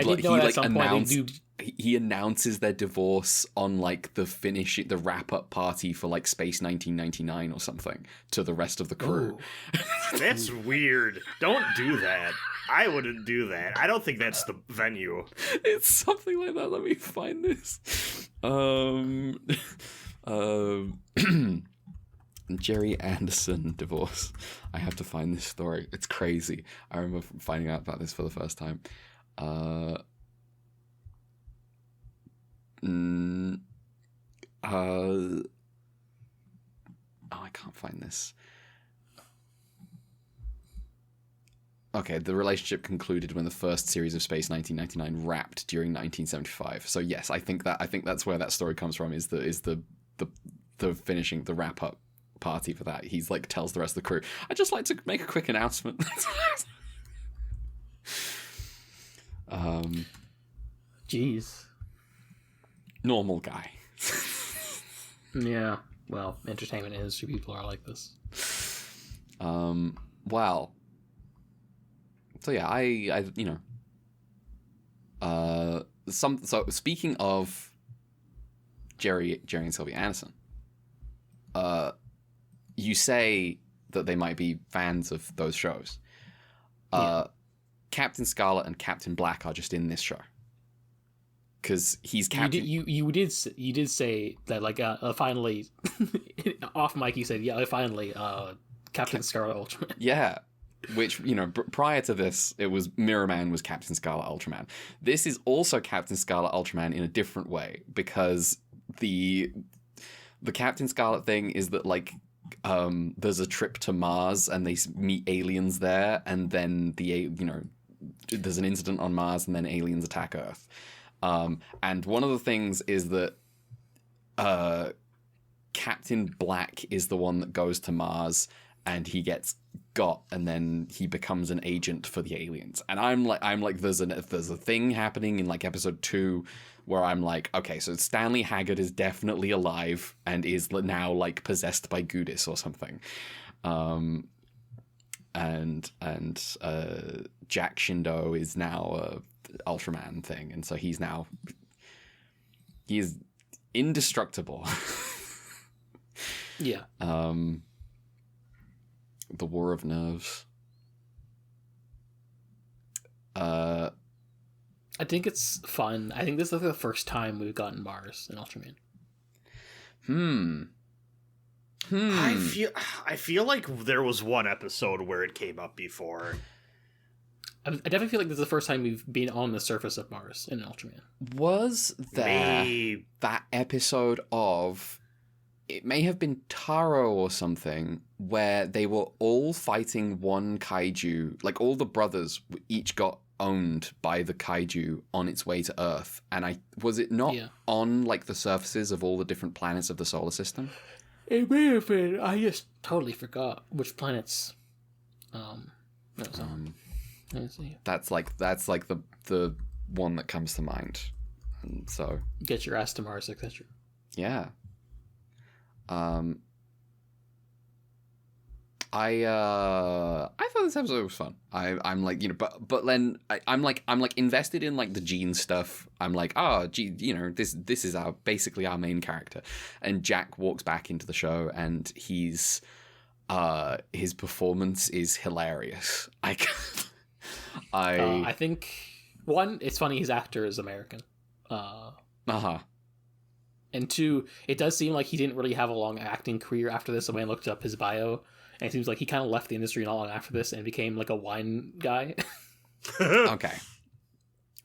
announces their divorce on like the wrap up party for like Space 1999 or something to the rest of the crew. That's weird. Don't do that. I wouldn't do that. I don't think that's the venue. It's something like that. Let me find this. Jerry Anderson divorce. I have to find this story. It's crazy. I remember finding out about this for the first time. Oh, I can't find this. Okay, the relationship concluded when the first series of Space 1999 wrapped during 1975. So yes, I think that's where that story comes from. Is the finishing, the wrap up party for that. He's like tells the rest of the crew, I'd just like to make a quick announcement. Jeez. Normal guy. Yeah. Well, entertainment industry people are like this. Well. So yeah, I so speaking of Jerry and Sylvia Anderson, you say that they might be fans of those shows. Captain Scarlet and Captain Black are just in this show because he's Captain. You did say that, like, finally off mic. You said finally Captain Scarlet Ultraman. Yeah. Which, prior to this, it was Mirrorman was Captain Scarlet Ultraman. This is also Captain Scarlet Ultraman in a different way because the Captain Scarlet thing is that, like, there's a trip to Mars and they meet aliens there, and then there's an incident on Mars and then aliens attack Earth. And one of the things is that Captain Black is the one that goes to Mars and he gets got, and then he becomes an agent for the aliens. And I'm like, there's a thing happening in like episode 2 where I'm like, okay, so Stanley Haggard is definitely alive and is now like possessed by Gudis or something. And Jack Shindo is now a Ultraman thing, and so he is indestructible. Yeah. The War of Nerves. I think it's fun. I think this is the first time we've gotten Mars in Ultraman. I feel like there was one episode where it came up before. I definitely feel like this is the first time we've been on the surface of Mars in Ultraman. Was there that episode of... It may have been Taro or something, where they were all fighting one kaiju. Like, all the brothers each got owned by the kaiju on its way to Earth. And was it not on, like, the surfaces of all the different planets of the solar system? It may have been. I just totally forgot which planets. That's like the one that comes to mind. And so... Get your ass to Mars, etc. Yeah. I thought this episode was fun. I'm like, but then I'm like invested in like the Gene stuff. I'm like, this is basically our main character, and Jack walks back into the show, and his performance is hilarious. I think one, it's funny his actor is American. And two, it does seem like he didn't really have a long acting career after this. So when I looked up his bio, and it seems like he kind of left the industry not long after this and became like a wine guy. Okay.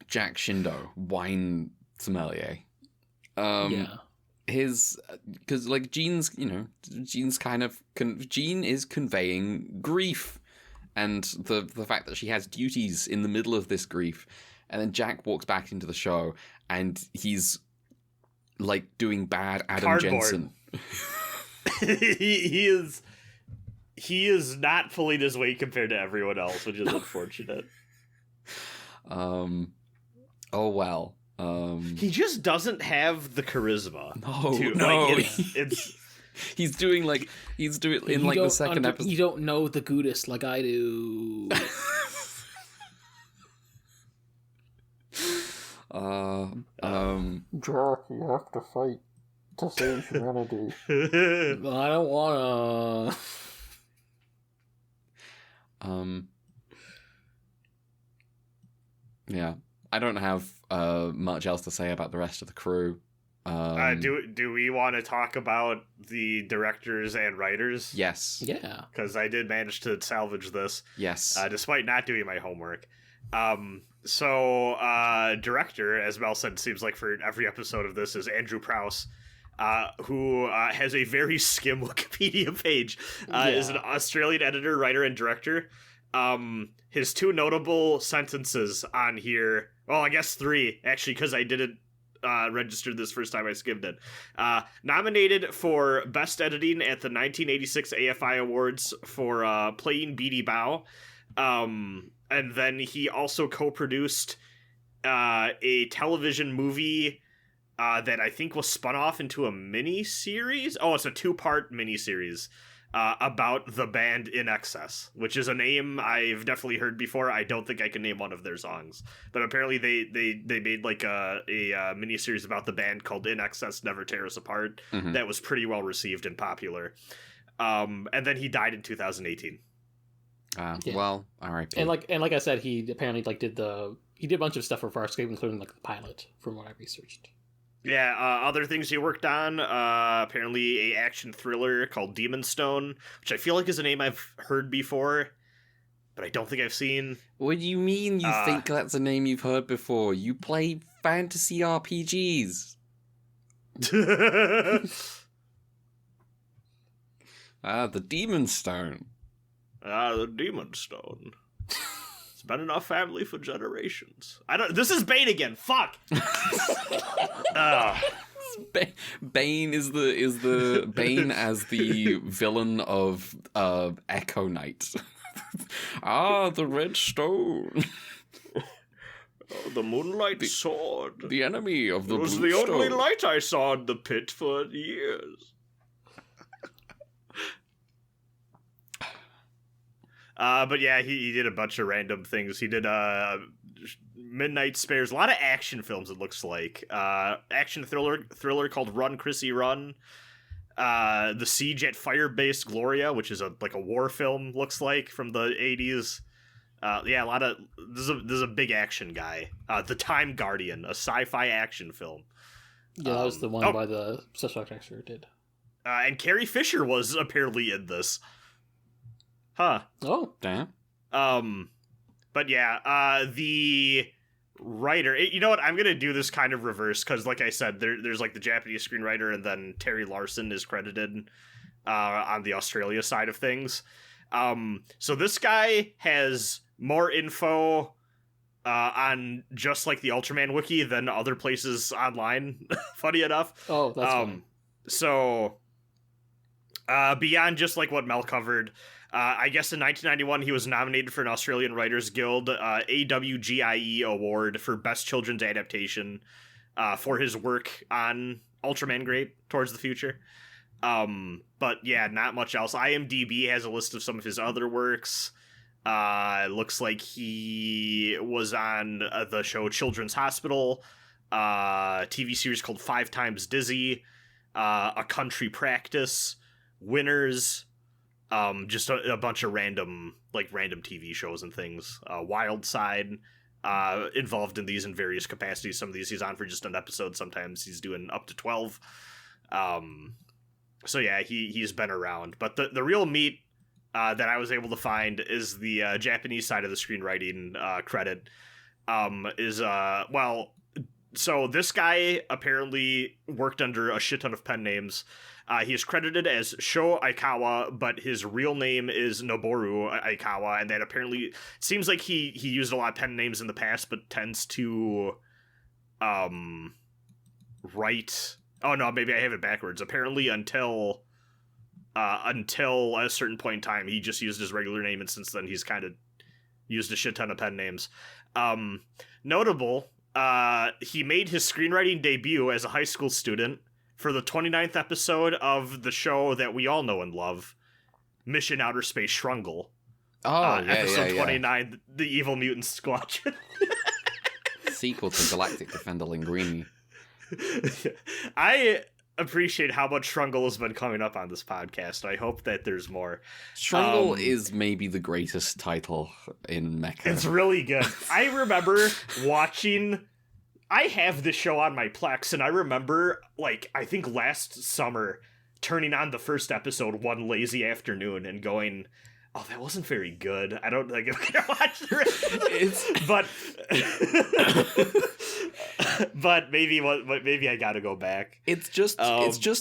Jack Shindo, wine sommelier. Yeah. Because like Gene's Gene is conveying grief, and the fact that she has duties in the middle of this grief, and then Jack walks back into the show, and he's like doing bad Adam Cardboard. Jensen. He is not pulling his weight compared to everyone else, which is unfortunate. Oh well. He just doesn't have the charisma. No. It's he's doing in like the second episode. You don't know the Goodest like I do. Jack, you have to fight to save humanity. I don't wanna. Yeah, I don't have much else to say about the rest of the crew. do we want to talk about the directors and writers? Yes. Yeah. Because I did manage to salvage this. Yes. Despite not doing my homework. Director, as Mel said, seems like for every episode of this, is Andrew Prouse, who has a very skim Wikipedia page. Is an Australian editor, writer, and director. His two notable sentences on here, well, I guess three, actually, because I didn't register this first time I skimmed it. Nominated for Best Editing at the 1986 AFI Awards for playing Beady Bow. And then he also co-produced a television movie that I think was spun off into a mini-series. Oh, it's a 2-part mini-series about the band In Excess, which is a name I've definitely heard before. I don't think I can name one of their songs, but apparently they made like a mini-series about the band called In Excess Never Tear Us Apart. Mm-hmm. That was pretty well received and popular. And then he died in 2018. Well, R.I.P. And like I said, he apparently did a bunch of stuff for Farscape, including like the pilot, from what I researched. Yeah, other things he worked on, apparently a action thriller called Demon Stone, which I feel like is a name I've heard before, but I don't think I've seen. What do you mean you think that's a name you've heard before? You play fantasy RPGs. The Demon Stone. The Demon Stone. It's been in our family for generations. This is Bane again. Fuck. Bane is the Bane as the villain of Echo Knight. The Red Stone. The Moonlight Sword. The enemy of the Blue Stone. It was the only light I saw in the pit for years. But yeah, he did a bunch of random things. He did Midnight Spares, a lot of action films. It looks like action thriller called Run Chrissy Run. The Siege at Firebase Gloria, which is a war film, looks like, from the 80s. Yeah, a lot of this is a big action guy. The Time Guardian, a sci-fi action film. Yeah, that was the one by the special effects actor did. And Carrie Fisher was apparently in this. Huh. Oh, damn. But yeah, the writer, you know what, I'm gonna do this kind of reverse, because like I said, there's like the Japanese screenwriter, and then Terry Larson is credited on the Australia side of things. So this guy has more info on just like the Ultraman wiki than other places online, funny enough. Oh, that's funny. So beyond just like what Mel covered, I guess in 1991 he was nominated for an Australian Writers Guild AWGIE award for Best Children's Adaptation for his work on Ultraman Great Towards the Future. But yeah, not much else. IMDb has a list of some of his other works. Looks like he was on the show Children's Hospital, TV series called 5 Times Dizzy, A Country Practice, Winners, just a bunch of random TV shows and things. Wild Side, involved in these in various capacities. Some of these he's on for just an episode. Sometimes he's doing up to 12. So yeah, he's been around. But the real meat that I was able to find is the Japanese side of the screenwriting credit. So this guy apparently worked under a shit ton of pen names. He is credited as Sho Aikawa, but his real name is Noboru Aikawa, and that apparently seems like he used a lot of pen names in the past, but tends to write. Oh no, maybe I have it backwards. Apparently, until a certain point in time, he just used his regular name, and since then he's kind of used a shit ton of pen names. Notable. He made his screenwriting debut as a high school student for the 29th episode of the show that we all know and love, Mission Outer Space Shrungle. Episode 29, The Evil Mutant Squadron. Sequel to Galactic Defender Linguini. I appreciate how much Shrungle has been coming up on this podcast. I hope that there's more. Shrungle is maybe the greatest title in Mecha. It's really good. I remember watching... I have this show on my Plex, and I remember, I think last summer, turning on the first episode one lazy afternoon and going, oh, that wasn't very good. I don't think I'm going to watch the rest. But maybe I got to go back. It's just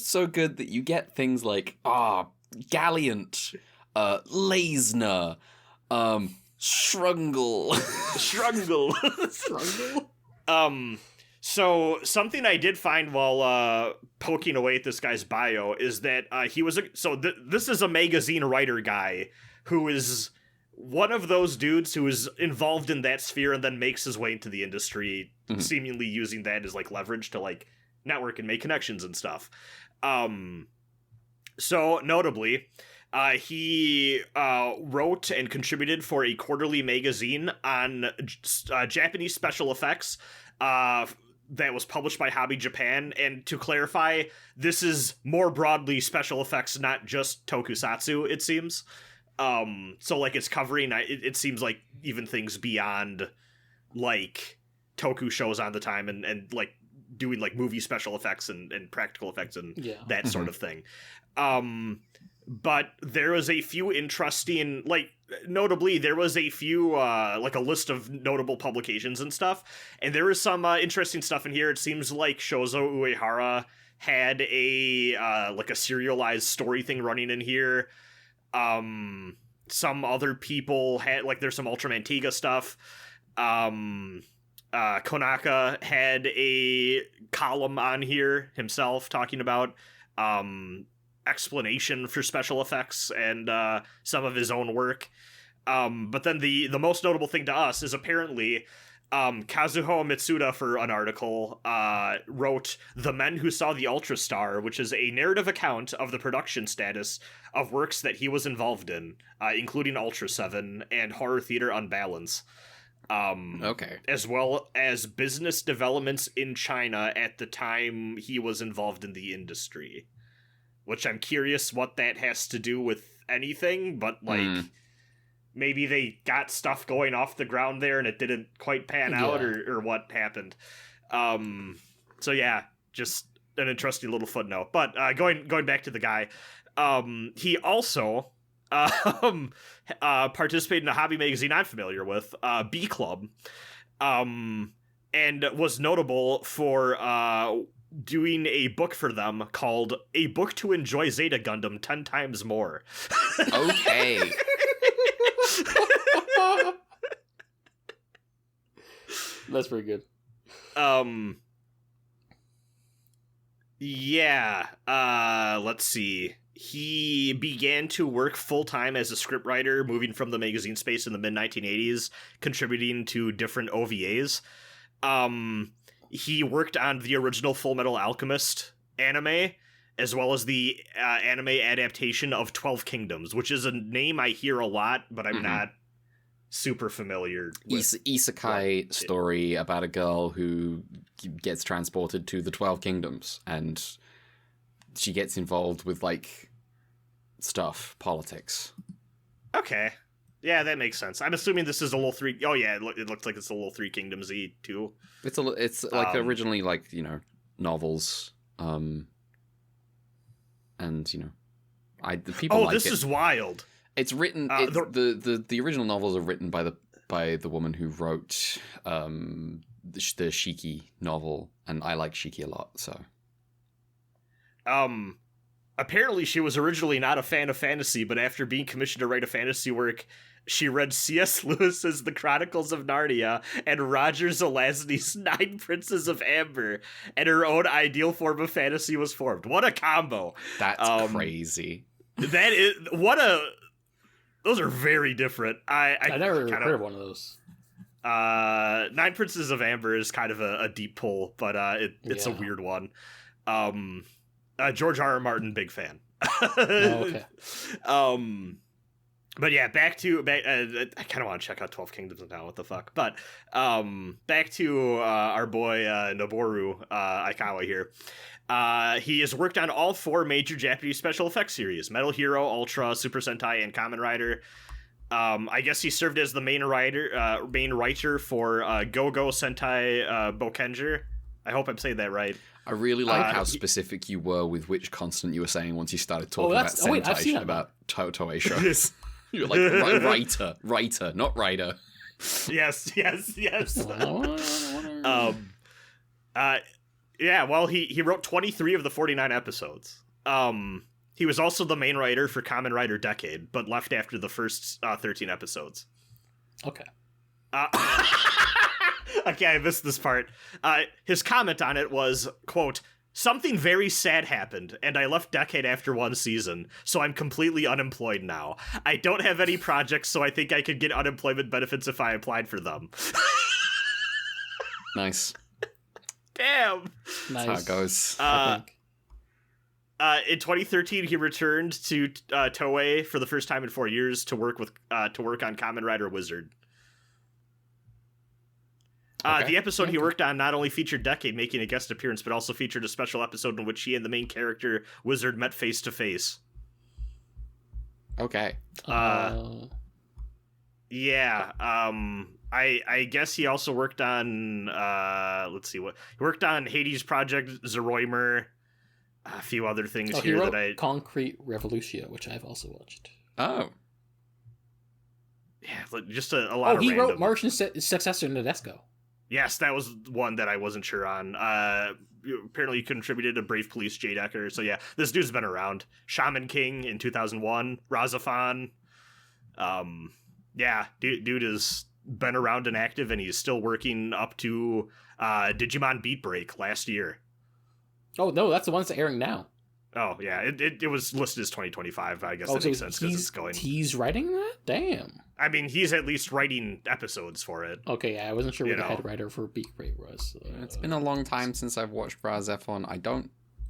so good that you get things like Galliant, Leisner, Shrungle. So something I did find while poking away at this guy's bio is that he was this is a magazine writer guy who is one of those dudes who is involved in that sphere and then makes his way into the industry, seemingly using that as leverage to network and make connections and stuff. So notably, he wrote and contributed for a quarterly magazine on Japanese special effects that was published by Hobby Japan. And to clarify, this is more broadly special effects, not just tokusatsu, it seems. So it's covering, it seems like even things beyond toku shows on the time and doing movie special effects and practical effects and that sort of thing. But there was a few interesting, notably, there was a few, a list of notable publications and stuff, and there was some interesting stuff in here. It seems like Shozo Uehara had a serialized story thing running in here. Some other people had, there's some Ultraman Tiga stuff. Konaka had a column on here himself talking about, explanation for special effects and some of his own work. But then the most notable thing to us is apparently Kazuho Mitsuda, for an article, wrote The Men Who Saw the Ultra Star, which is a narrative account of the production status of works that he was involved in, including Ultra 7 and Horror Theater Unbalance. Okay. As well as business developments in China at the time he was involved in the industry. Which I'm curious what that has to do with anything, but maybe they got stuff going off the ground there and it didn't quite pan out or what happened. So yeah, just an interesting little footnote. But going back to the guy, he also participated in a hobby magazine I'm familiar with, B Club, and was notable for doing a book for them called A Book to Enjoy Zeta Gundam 10 Times More. Okay. That's pretty good. Let's see. He began to work full-time as a scriptwriter, moving from the magazine space in the mid-1980s, contributing to different OVAs. He worked on the original Full Metal Alchemist anime, as well as the anime adaptation of 12 Kingdoms, which is a name I hear a lot, but I'm not super familiar with. Isekai story about a girl who gets transported to the 12 Kingdoms, and she gets involved with, like, politics. Okay. Yeah, that makes sense. I'm assuming this is a little three. Oh yeah, it looks like it's a little Three Kingdoms-y too. It's like originally, like, you know, novels, and you know, the people. Oh, like this it. is wild. It's written. The original novels are written by the woman who wrote the Shiki novel, and I like Shiki a lot. So, apparently she was originally not a fan of fantasy, but after being commissioned to write a fantasy work, she read C.S. Lewis's The Chronicles of Narnia and Roger Zelazny's Nine Princes of Amber, and her own ideal form of fantasy was formed. What a combo! That's crazy. That is those are very different. I never heard of one of those. Nine Princes of Amber is kind of a deep pull, but it's a weird one. George R. R. Martin, big fan. Okay. But yeah, back. I kind of want to check out 12 Kingdoms now. What the fuck? But back to our boy Noboru Aikawa here. He has worked on all 4 major Japanese special effects series: Metal Hero, Ultra, Super Sentai, and Kamen Rider. I guess he served as the main writer for Go-Go Sentai Bokenger. I hope I'm saying that right. I really like how specific you were with which consonant you were saying once you started talking about Sentai, about Toei shows. You're like, writer, not writer. Yes. Yeah, well, he wrote 23 of the 49 episodes. He was also the main writer for Kamen Rider Decade, but left after the first 13 episodes. Okay. Okay, I missed this part. His comment on it was, quote, "Something very sad happened, and I left Decade after 1 season, so I'm completely unemployed now. I don't have any projects, so I think I could get unemployment benefits if I applied for them." Nice. Damn. Nice. That's how it goes. In 2013, he returned to Toei for the first time in 4 years to work on Kamen Rider Wizard. The episode he worked on not only featured Decade making a guest appearance, but also featured a special episode in which he and the main character, Wizard, met face to face. Okay. Yeah. I guess he also worked on, he worked on Hades Project, Zeroimer, a few other things he wrote Concrete Revolution, which I've also watched. Oh. Yeah, just a lot of he random... wrote Martian's successor to Nadesco. Yes, that was one that I wasn't sure on. Apparently he contributed to Brave Police J. Decker. So yeah, this dude's been around. Shaman King in 2001. Razafan. Yeah, dude has been around and active, and he's still working up to Digimon Beat Break last year. Oh, no, that's the one that's airing now. Oh, yeah, it was listed as 2025. I guess that makes sense because it's going... He's writing that? Damn. I mean, he's at least writing episodes for it. Okay, yeah, I wasn't sure what the head writer for Beat Break was. It's been a long time since I've watched Razafon.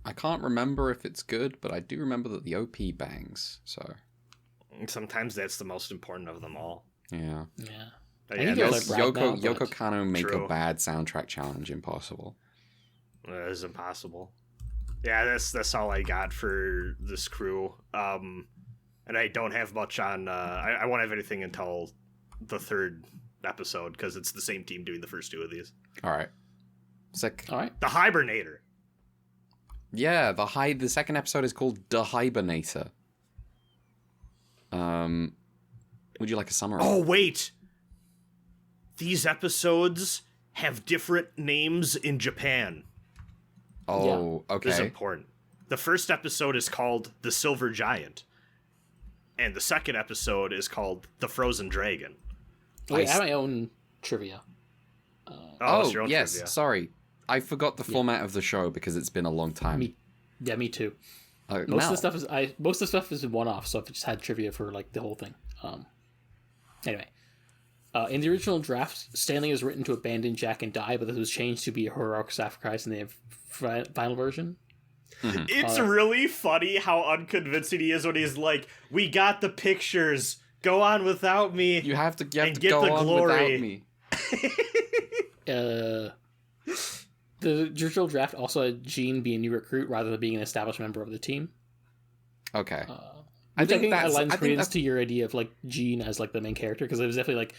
I can't remember if it's good, but I do remember that the OP bangs, so... Sometimes that's the most important of them all. Yeah. Yeah. Yoko Kanno make a bad soundtrack challenge impossible. It is impossible. Yeah, that's all I got for this crew. And I don't have much on... I won't have anything until the 3rd episode, because it's the same team doing the first 2 of these. Alright. Sick. Alright. The Hibernator. Yeah, the 2nd episode is called The Hibernator. Would you like a summary? Oh, wait! These episodes have different names in Japan. Oh, okay. This is important. The first episode is called The Silver Giant. And the second episode is called The Frozen Dragon. Wait, I have my own trivia. Your own trivia. Sorry. I forgot the format of the show because it's been a long time. Me too. Most of the stuff is one-off, so I've just had trivia for like the whole thing. Anyway, in the original draft, Stanley was written to abandon Jack and die, but this was changed to be a heroic sacrifice in the final version. It's really funny how unconvincing he is when he's like, "We got the pictures. Go on without me. You have to get go the on glory." without me. The original draft also had Jean be a new recruit rather than being an established member of the team. Okay. I think that lends credence to your idea of like Jean as like the main character, because it was definitely like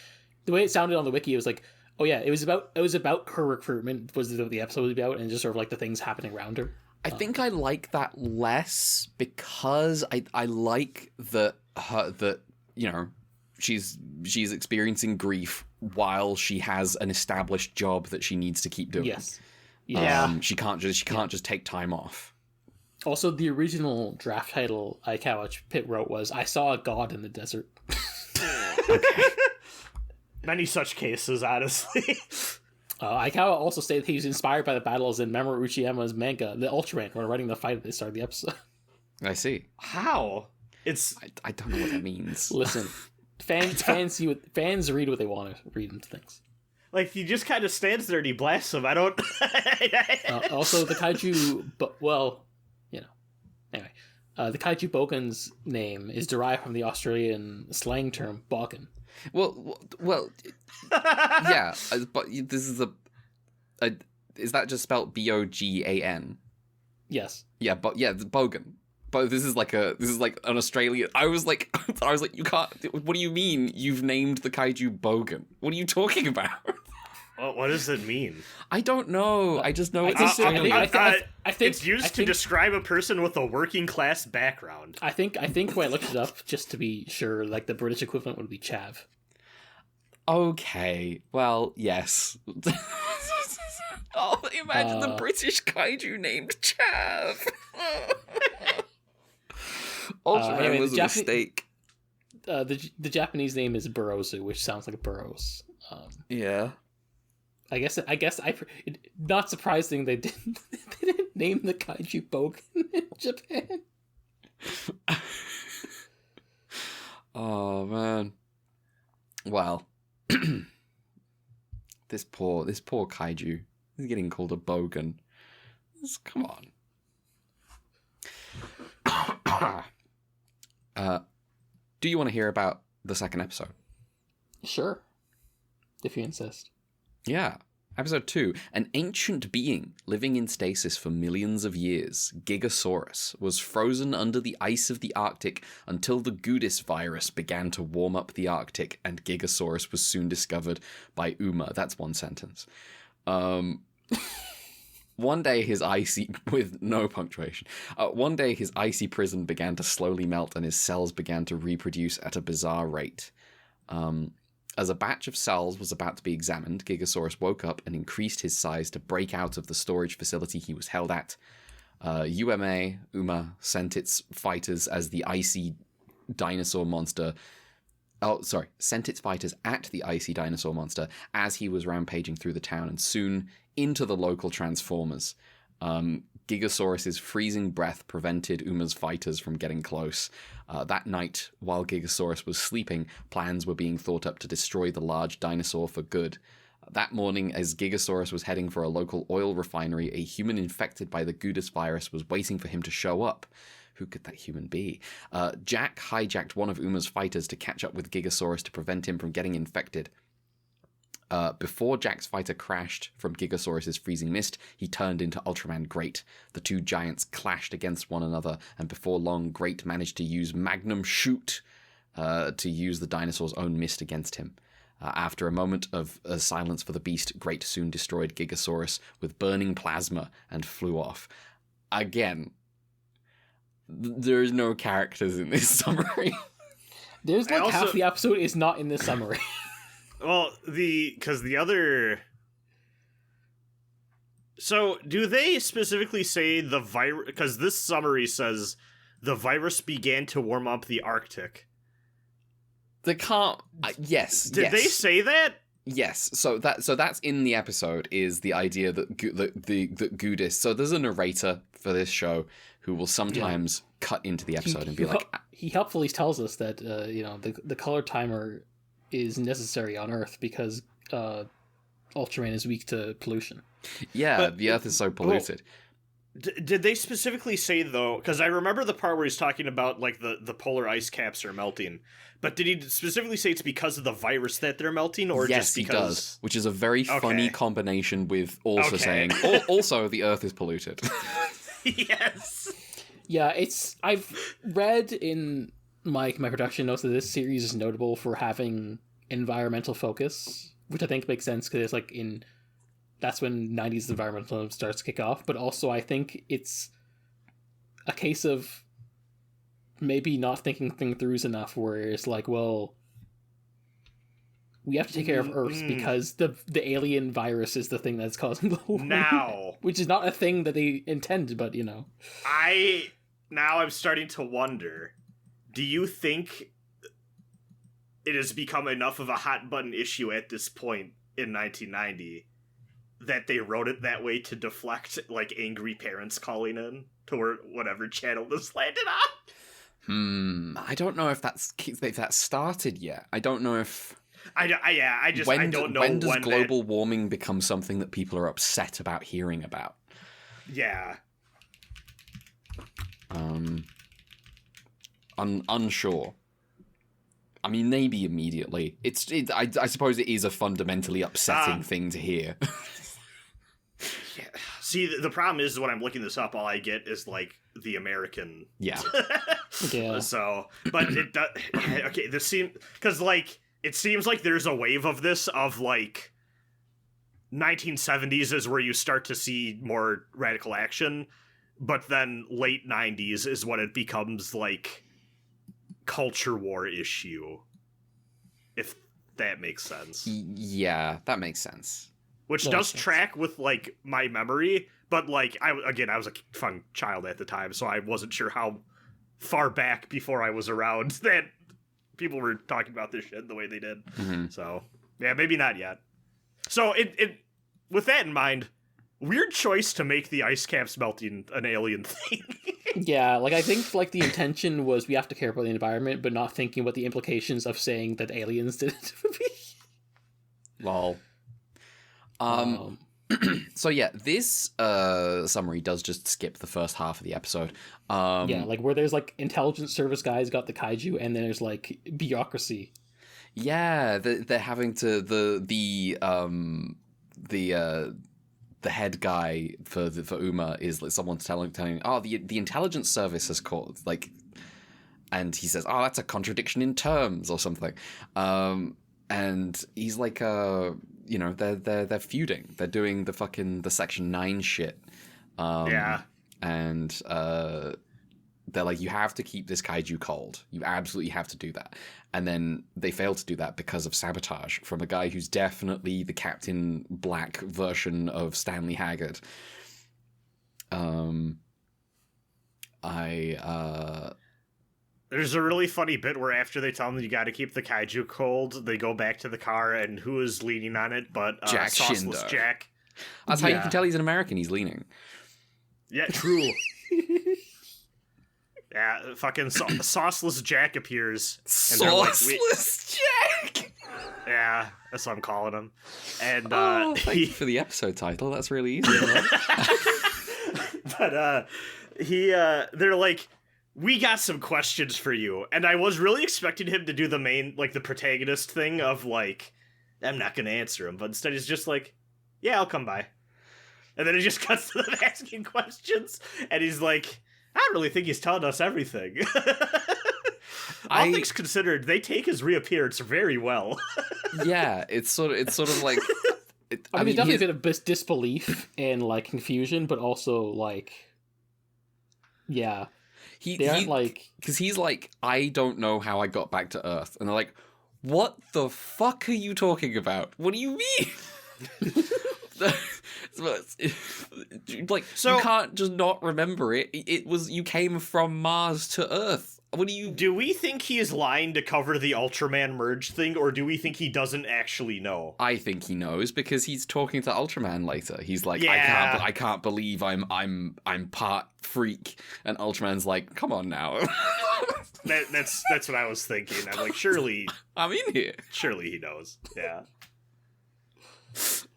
the way it sounded on the wiki. It was like, oh yeah, it was about her recruitment was what the episode was about, and just sort of like the things happening around her. I think I like that less because I like that you know, she's experiencing grief while she has an established job that she needs to keep doing. Yes. Yeah. She can't just take time off. Also, the original draft title Aikawa Pitt wrote was "I saw a god in the desert." Many such cases, honestly. Aikawa also stated he was inspired by the battles in Mamoru Uchiyama's manga, The Ultraman, when writing the fight at the start of the episode. I see. How? I don't know what that means. Listen, fans read what they want to read into things. Like, he just kind of stands there and he blasts them. I don't... Also, the kaiju... Anyway. The kaiju Boken's name is derived from the Australian slang term Boken. Well, yeah, but this is is that just spelled Bogan? Yes. Yeah, but yeah, the Bogan. But this is like an Australian. I was like, you can't. What do you mean you've named the kaiju Bogan? What are you talking about? What does it mean? I don't know. I just know it's I think it's used to describe a person with a working class background. I think when I looked it up, just to be sure, like the British equivalent would be chav. Okay. Well, yes. Oh, imagine the British kaiju named Chav. Ultraman was a mistake. The Japanese name is Burroughs, which sounds like Burroughs. Yeah. I guess not surprising they didn't name the kaiju Boken in Japan. Oh man. Well, this poor kaiju is getting called a Bogan. Come on. Do you want to hear about the second episode? Sure, if you insist. Yeah. Episode 2. An ancient being living in stasis for millions of years, Gigasaurus, was frozen under the ice of the Arctic until the Gudis virus began to warm up the Arctic, and Gigasaurus was soon discovered by Uma. That's one sentence. One day his icy... with no punctuation. One day his icy prison began to slowly melt and his cells began to reproduce at a bizarre rate. As a batch of cells was about to be examined, Gigasaurus woke up and increased his size to break out of the storage facility he was held at. Uma, sent its fighters as the icy dinosaur monster... sent its fighters at the icy dinosaur monster as he was rampaging through the town and soon into the local transformers. Gigasaurus's freezing breath prevented Uma's fighters from getting close. That night, while Gigasaurus was sleeping, plans were being thought up to destroy the large dinosaur for good. That morning, as Gigasaurus was heading for a local oil refinery, a human infected by the Gudis virus was waiting for him to show up. Who could that human be? Jack hijacked one of Uma's fighters to catch up with Gigasaurus to prevent him from getting infected. Before Jack's fighter crashed from Gigasaurus's freezing mist, he turned into Ultraman Great. The two giants clashed against one another, and before long, Great managed to use Magnum Shoot to use the dinosaur's own mist against him. After a moment of silence for the beast, Great soon destroyed Gigasaurus with burning plasma and flew off. Again, there's no characters in this summary. There's like half the episode is not in this summary. Well, because the other... So, do they specifically say the virus... Because this summary says the virus began to warm up the Arctic. They can't... yes. Did they say that? Yes. So that's in the episode, is the idea that that Gudis... So there's a narrator for this show who will sometimes cut into the episode and be like... He helpfully tells us that, the color timer is necessary on Earth because Ultraman is weak to pollution. Yeah, the Earth is so polluted. Did they specifically say, though, because I remember the part where he's talking about, like, the polar ice caps are melting, but did he specifically say it's because of the virus that they're melting, or yes, just because... he does, which is a very funny combination with also saying, also the Earth is polluted. Yes. Yeah, I've read in my production notes that this series is notable for having environmental focus, which I think makes sense, because it's like that's when 90s environmentalism starts to kick off, but also I think it's a case of maybe not thinking things through enough, where it's like, well, we have to take care of Earth because the alien virus is the thing that's causing the whole Now, which is not a thing that they intended, but you know. I'm starting to wonder, do you think it has become enough of a hot button issue at this point in 1990 that they wrote it that way to deflect, like, angry parents calling in to whatever channel this landed on? I don't know if that started yet. I don't know if... I don't know when does global warming become something that people are upset about hearing about? Yeah. Unsure. I mean, maybe immediately. I suppose it is a fundamentally upsetting thing to hear. Yeah. See, the problem is when I'm looking this up, all I get is, like, the American. Yeah. Yeah. So, but it does. Okay, this seems, because, like, it seems like there's a wave of this, of, like, 1970s is where you start to see more radical action, but then late 90s is when it becomes, like, culture war issue, if that makes sense. Yeah, that makes sense. Which does track with, like, my memory, but, like, I was a fun child at the time, so I wasn't sure how far back before I was around that people were talking about this shit the way they did. Mm-hmm. So, yeah, maybe not yet. So, it with that in mind, weird choice to make the ice caps melting an alien thing. Yeah, like, I think, like, the intention was we have to care about the environment, but not thinking about the implications of saying that aliens did it. Lol. So yeah, this summary does just skip the first half of the episode. Yeah, like, where there's, like, intelligence service guys got the kaiju, and then there's, like, bureaucracy. Yeah, they're having to the head guy for Uma is, like, someone telling the intelligence service has called, like, and he says, that's a contradiction in terms or something, and he's like, they're feuding, they're doing the Section 9 shit, Yeah. and they're like, you have to keep this kaiju cold. You absolutely have to do that. And then they fail to do that because of sabotage from a guy who's definitely the Captain Black version of Stanley Haggard. There's a really funny bit where after they tell them you gotta keep the kaiju cold, they go back to the car, and who is leaning on it but Jack Sauceless Shindo. Jack. That's how you can tell he's an American. He's leaning. Yeah, true. Yeah, fucking Sauceless Jack appears. And they're like, Sauceless Jack! Yeah, that's what I'm calling him. And thank you for the episode title. That's really easy. But they're like, we got some questions for you. And I was really expecting him to do the main, like, the protagonist thing of, like, I'm not gonna answer him, but instead he's just like, yeah, I'll come by. And then it just cuts to them asking questions, and he's like, I don't really think he's telling us everything. All things considered, they take his reappearance very well. Yeah, it's sort of like... I mean, definitely a bit of disbelief and, like, confusion, but also, like... Yeah. They aren't, like... Because he's like, I don't know how I got back to Earth. And they're like, what the fuck are you talking about? What do you mean? Like, so, you can't just not remember it. It was, you came from Mars to Earth. What do you... Do we think he is lying to cover the Ultraman merge thing, or do we think he doesn't actually know? I think he knows, because he's talking to Ultraman later. He's like, yeah. I can't believe I'm part freak. And Ultraman's like, come on now. That's what I was thinking. I'm like, surely I'm in here. Surely he knows. Yeah.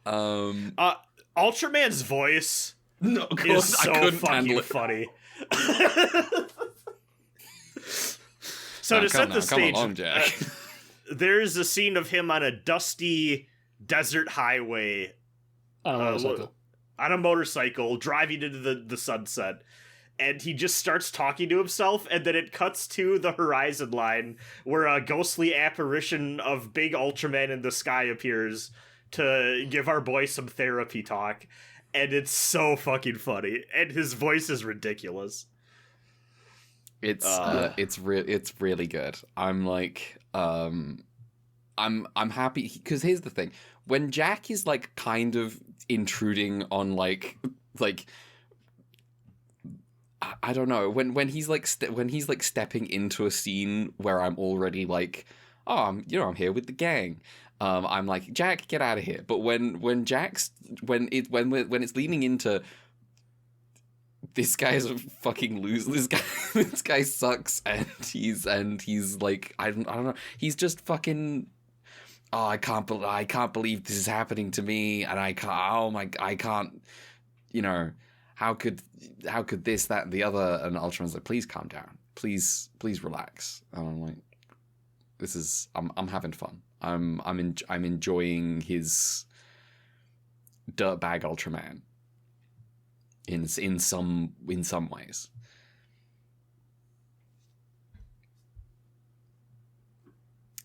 Um Ultraman's voice No, of is course, so I couldn't handle fucking it. funny. So to set the stage, come along, Jack. There's a scene of him on a dusty desert highway on a motorcycle driving into the sunset, and he just starts talking to himself, and then it cuts to the horizon line where a ghostly apparition of big Ultraman in the sky appears to give our boy some therapy talk, and it's so fucking funny, and his voice is ridiculous. It's really good. I'm like, I'm happy because here's the thing: when Jack is like kind of intruding on like I don't know, when he's like stepping into a scene where I'm already like, oh, I'm here with the gang. I'm like, Jack, get out of here. But when it's leaning into, this guy's a fucking loser. This guy sucks, and he's like, I don't know. He's just fucking. Oh, I can't believe this is happening to me, and I can't. Oh my, I can't. You know, how could this, that, and the other? And Ultraman's like, please calm down, please relax. And I'm like, this is. I'm having fun. I'm enjoying his dirtbag Ultraman. In some ways.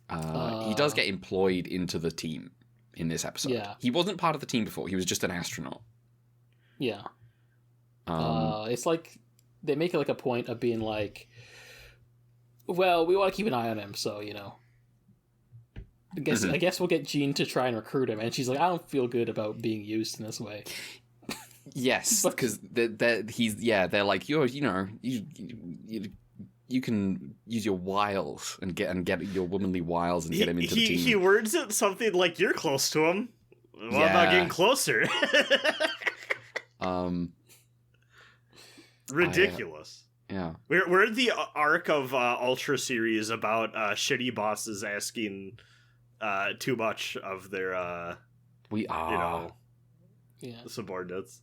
He does get employed into the team in this episode. Yeah. He wasn't part of the team before. He was just an astronaut. Yeah. It's like they make it like a point of being like, well, we want to keep an eye on him, so you know. I guess we'll get Jean to try and recruit him, and she's like, I don't feel good about being used in this way. Yes, because they're like, you can use your wiles and get your womanly wiles and get him into the team. He words it something like, "You're close to him. What about getting closer?" Ridiculous. Yeah, we're in the arc of Ultra series about shitty bosses asking too much of their subordinates.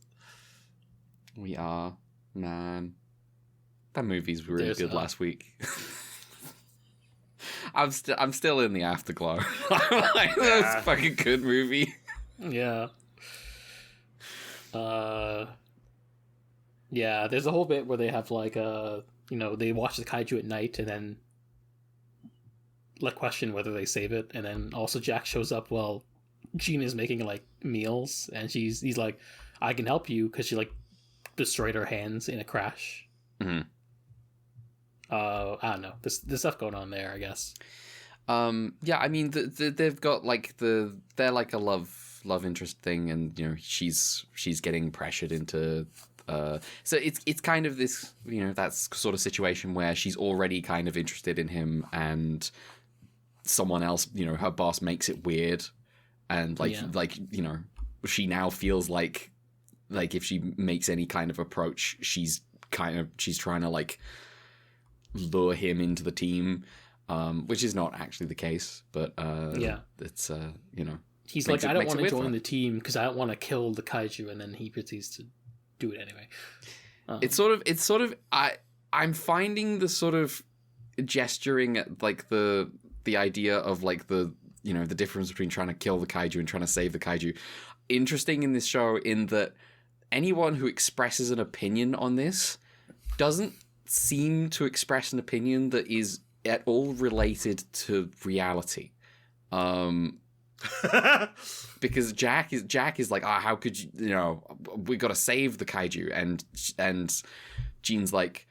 We are, man. That movie's really good last week. I'm still in the afterglow. I'm like, that's a fucking good movie. Yeah. Yeah, there's a whole bit where they have like they watch the kaiju at night and then like question whether they save it, and then also Jack shows up while Jean is making like meals, and he's like, I can help you because she like destroyed her hands in a crash. Mm-hmm. I don't know. There's stuff going on there, I guess. Yeah, I mean, they've got like they're like a love interest thing, and you know she's getting pressured into. So it's kind of this, you know, that sort of situation where she's already kind of interested in him, and someone else, you know, her boss makes it weird, and like you know, she now feels like if she makes any kind of approach, she's trying to like lure him into the team, which is not actually the case, but it's you know, he's like, I don't want to join the team because I don't want to kill the kaiju, and then he proceeds to do it anyway. It's sort of I'm finding the sort of gesturing at like the idea of like the, you know, the difference between trying to kill the kaiju and trying to save the kaiju interesting in this show, in that anyone who expresses an opinion on this doesn't seem to express an opinion that is at all related to reality. Because Jack is like, how could you know, we got to save the kaiju, and Jean's like,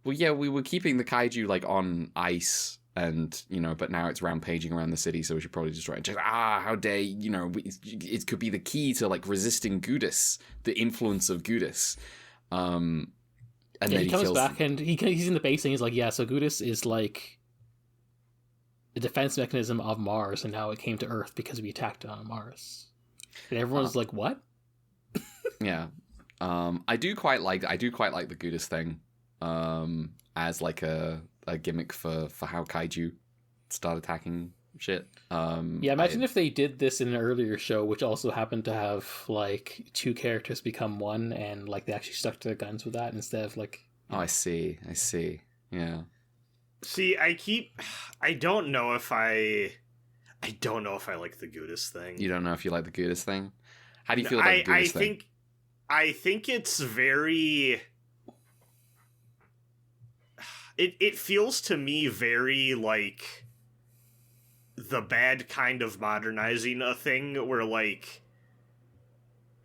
well, yeah, we were keeping the kaiju like on ice, and you know, but now it's rampaging around the city, so we should probably destroy it. Just, how dare, you know, it could be the key to like resisting Gudis, the influence of Gudis. And then he comes back and he's in the base and he's like, yeah, so Gudis is like the defense mechanism of Mars, and now it came to Earth because we attacked on Mars. And everyone's like, what? Yeah. I do quite like the Gudis thing as like a gimmick for how kaiju start attacking shit. Yeah, imagine if they did this in an earlier show, which also happened to have like two characters become one, and like they actually stuck to their guns with that instead of like. Oh, I see. Yeah. See, I don't know if I like the Gudis thing. You don't know if you like the Gudis thing? How do you feel about the Gudis thing? I think it's very... It feels to me very like the bad kind of modernizing a thing where like,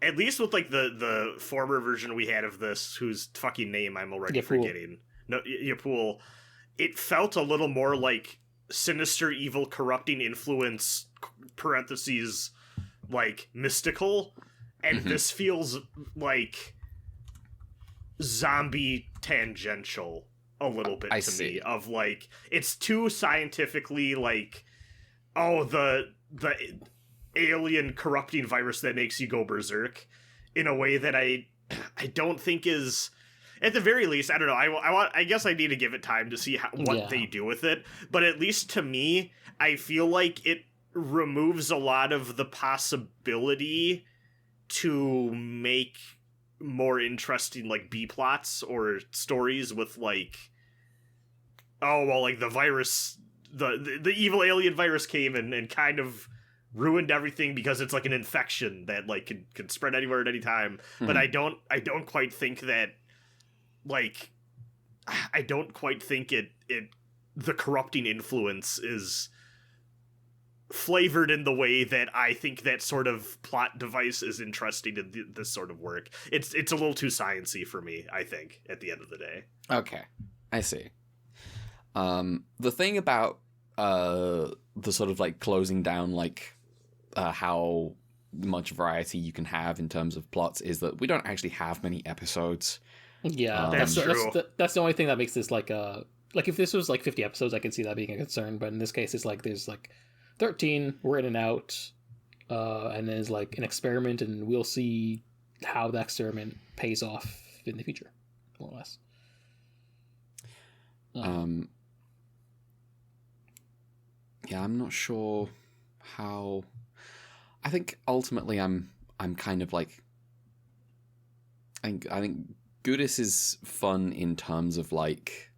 at least with like the former version we had of this, whose fucking name I'm already forgetting. No, Yapul. It felt a little more like sinister, evil, corrupting influence, parentheses, like mystical. And this feels like zombie tangential a little bit to me. Of like, it's too scientifically like, oh, the alien corrupting virus that makes you go berserk in a way that I don't think is... At the very least, I don't know. I guess I need to give it time to see what they do with it. But at least to me, I feel like it removes a lot of the possibility to make more interesting like B plots or stories with like, oh well, like the virus, the evil alien virus came and kind of ruined everything because it's like an infection that like can spread anywhere at any time. But I don't quite think that. Like, I don't quite think the corrupting influence is flavored in the way that I think that sort of plot device is interesting in this sort of work. It's a little too sciencey for me, I think, at the end of the day. Okay, I see. The thing about the sort of like closing down like how much variety you can have in terms of plots is that we don't actually have many episodes. Yeah, that's true. That's the only thing that makes this like if this was like 50 episodes, I could see that being a concern. But in this case, it's like there's like 13, we're in and out, and there's like an experiment, and we'll see how the experiment pays off in the future, more or less. Yeah, I'm not sure how. I think ultimately, I'm kind of like. I think Gudis is fun in terms of like,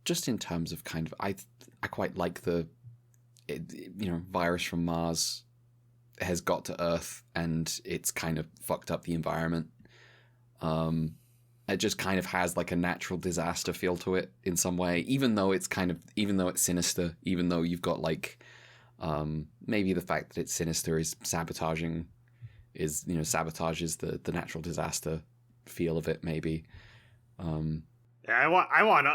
just in terms of kind of I quite like virus from Mars has got to Earth and it's kind of fucked up the environment. It just kind of has like a natural disaster feel to it in some way, even though it's sinister, even though you've got like. Maybe the fact that it's sinister is sabotages the natural disaster feel of it, maybe. I want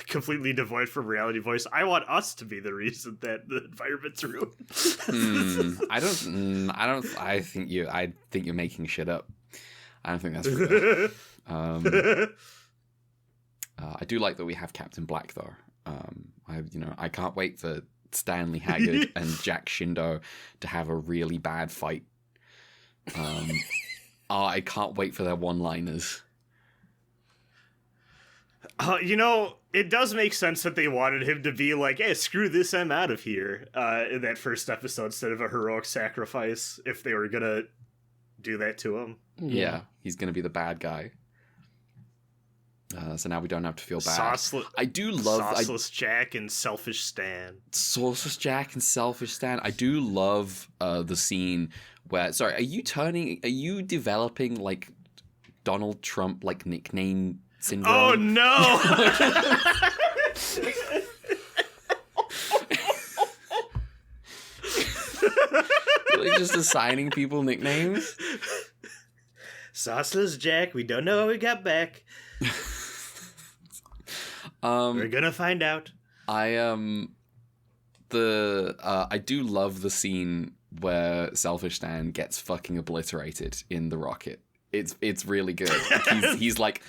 completely devoid from reality voice. I want us to be the reason that the environment's ruined. I think you're making shit up. I don't think that's real. I do like that we have Captain Black though. I can't wait for Stanley Haggard and Jack Shindo to have a really bad fight. I can't wait for their one-liners. It does make sense that they wanted him to be like, hey, screw this, I'm out of here, in that first episode instead of a heroic sacrifice if they were gonna do that to him. Yeah, he's gonna be the bad guy. So now we don't have to feel bad. I do love Sauceless Jack and Selfish Stan. Sauceless Jack and Selfish Stan. I do love the scene where. Sorry, are you developing like Donald Trump like nickname syndrome? Oh no! Like just assigning people nicknames. Sauceless Jack, we don't know how we got back. We're gonna find out. I do love the scene where Selfish Stan gets fucking obliterated in the rocket. It's really good. He's like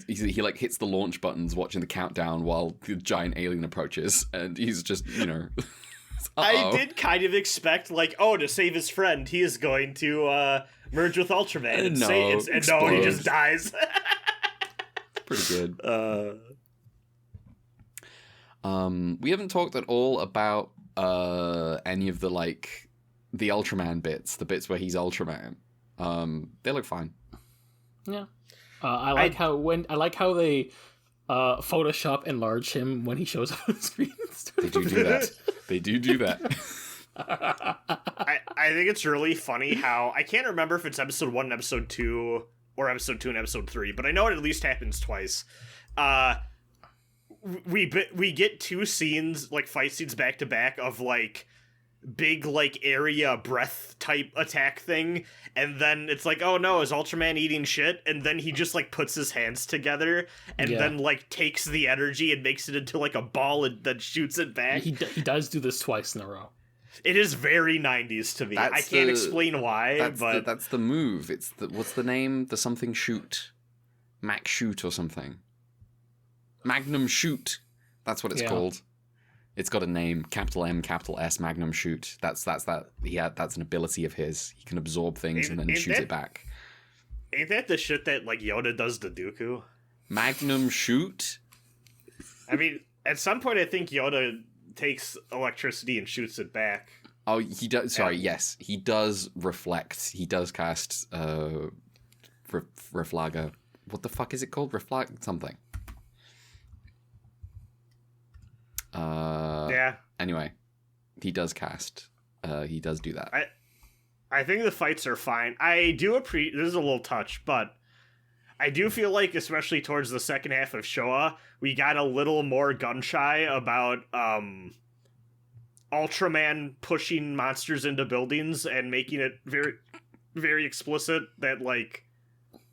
he hits the launch buttons watching the countdown while the giant alien approaches, and he's just I did kind of expect, like, oh, to save his friend, he is going to merge with Ultraman. And no, he just dies. Pretty good. We haven't talked at all about any of the, like, the Ultraman bits, the bits where he's Ultraman. They look fine. Yeah. I like how they Photoshop enlarge him when he shows up on the screen. They do that. They do that. I think it's really funny how I can't remember if it's episode 1 and episode 2 or episode 2 and episode 3, but I know it at least happens twice. We get 2 scenes, like fight scenes back to back of like big like area breath type attack thing, and then it's like, oh no, is Ultraman eating shit? And then he just like puts his hands together and then like takes the energy and makes it into like a ball and then shoots it back. He does do this twice in a row. It is very 90s to me. I can't explain why, but that's the move. It's the, what's the name? The something shoot, Mac shoot or something. Magnum shoot. That's what it's called. It's got a name, capital M, capital S, Magnum shoot. That's an ability of his. He can absorb things and then shoot it back. Ain't that the shit that like Yoda does to Dooku? Magnum shoot? I mean, at some point I think Yoda takes electricity and shoots it back. Oh, he does. Sorry, yes. He does reflect. He does cast Reflaga. What the fuck is it called? Reflect something. Yeah. Anyway, he does cast. He does do that. I think the fights are fine. I do appreciate. This is a little touch, but I do feel like, especially towards the second half of Showa, we got a little more gun shy about Ultraman pushing monsters into buildings and making it very, very explicit that like